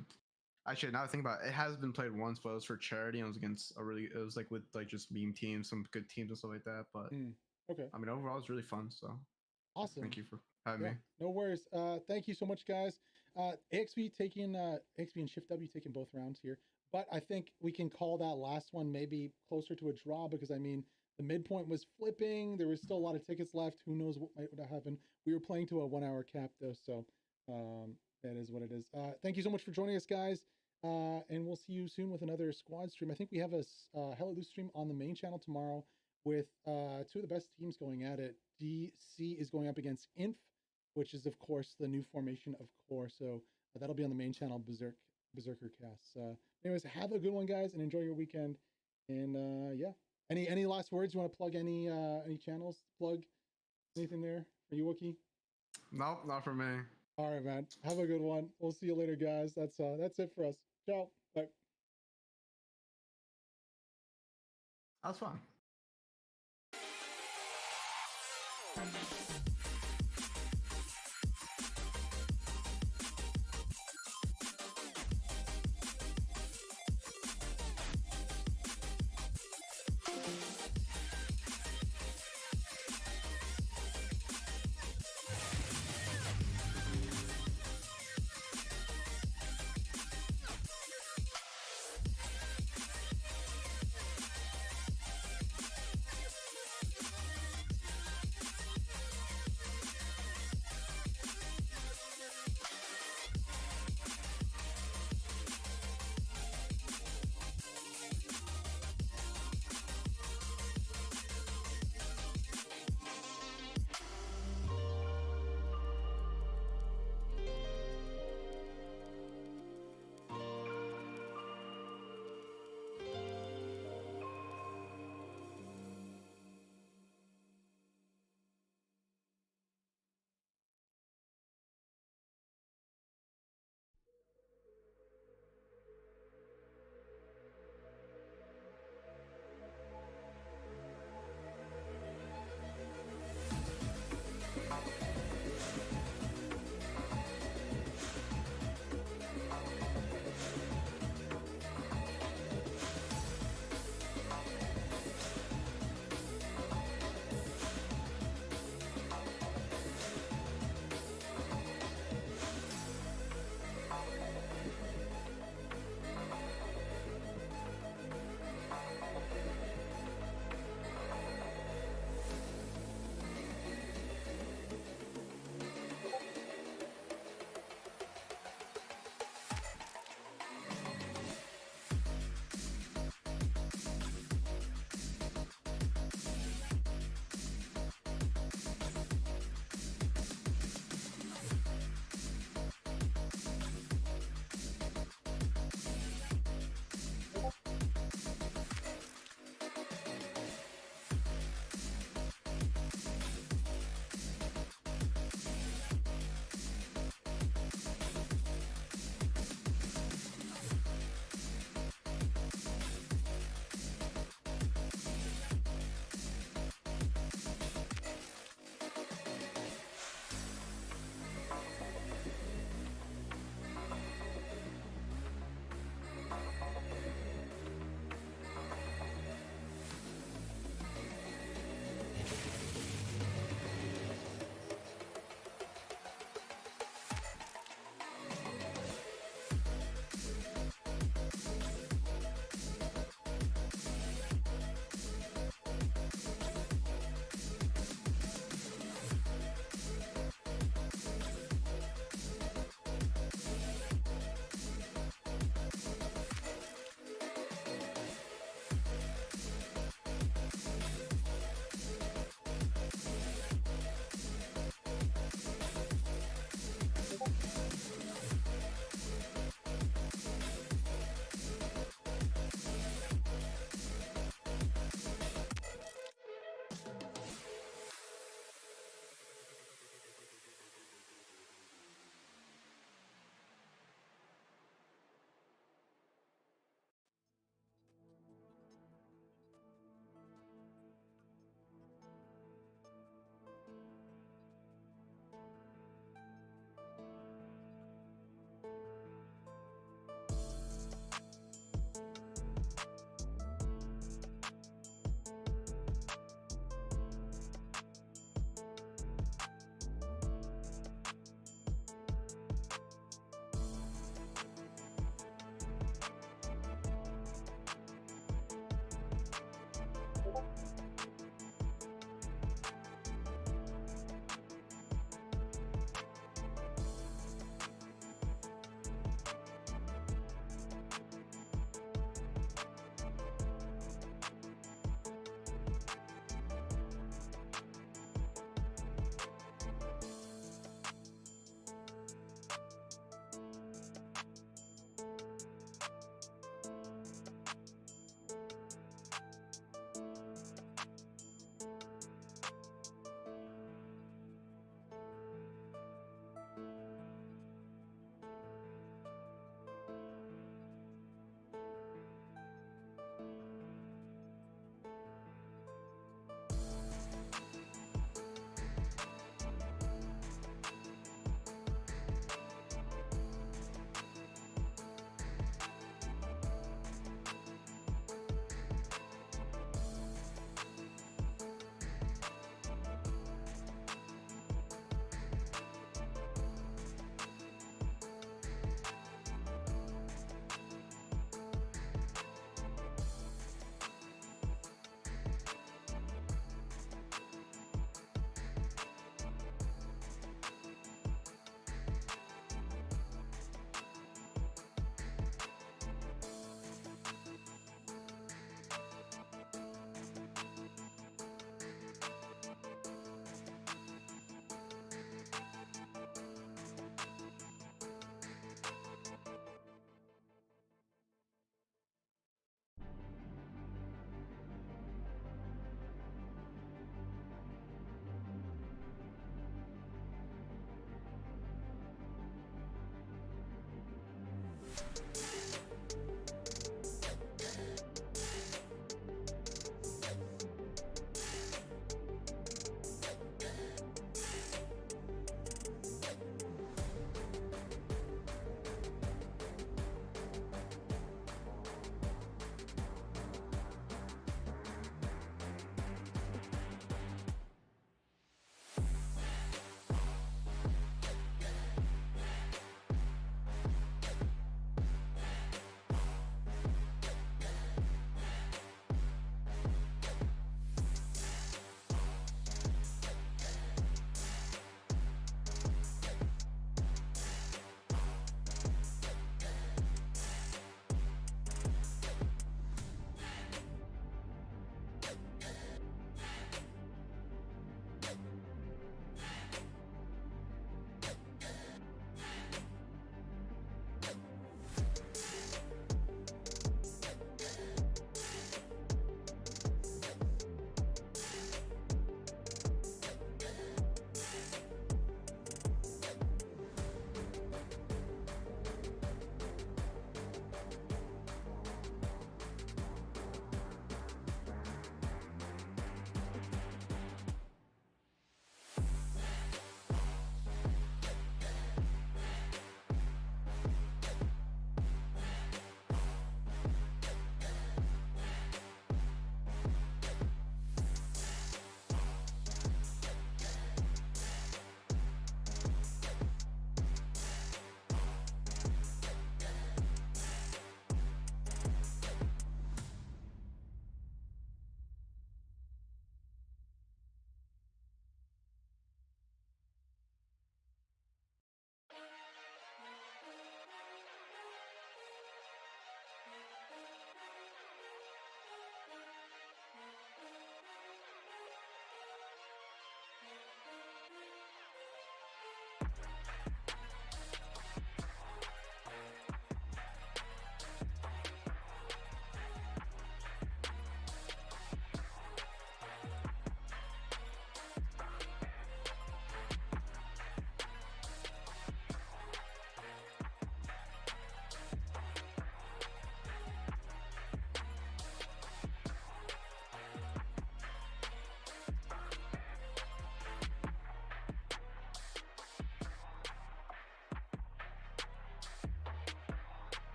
actually now that I think about it, it has been played once, but it was for charity and it was against it was like with like just meme teams, some good teams and stuff like that. But okay. I mean overall it's really fun. So awesome. Thank you for having me. No worries. Thank you so much, guys. AXV taking AXV and ShiftW taking both rounds here. But I think we can call that last one maybe closer to a draw because I mean the midpoint was flipping. There was still a lot of tickets left. Who knows what might happen? We were playing to a 1 hour cap though, so that is what it is. Thank you so much for joining us, guys. And we'll see you soon with another squad stream. I think we have a Hella Loose stream on the main channel tomorrow with two of the best teams going at it. DC is going up against Inf, which is of course the new formation of Core. So that'll be on the main channel, BerserkrCasts. Anyways, have a good one, guys, and enjoy your weekend. And yeah, any last words? You want to plug any channels? Plug anything there? Are you Wookie? Nope, not for me. All right, man. Have a good one. We'll see you later, guys. That's it for us. Ciao. Bye. That was fun.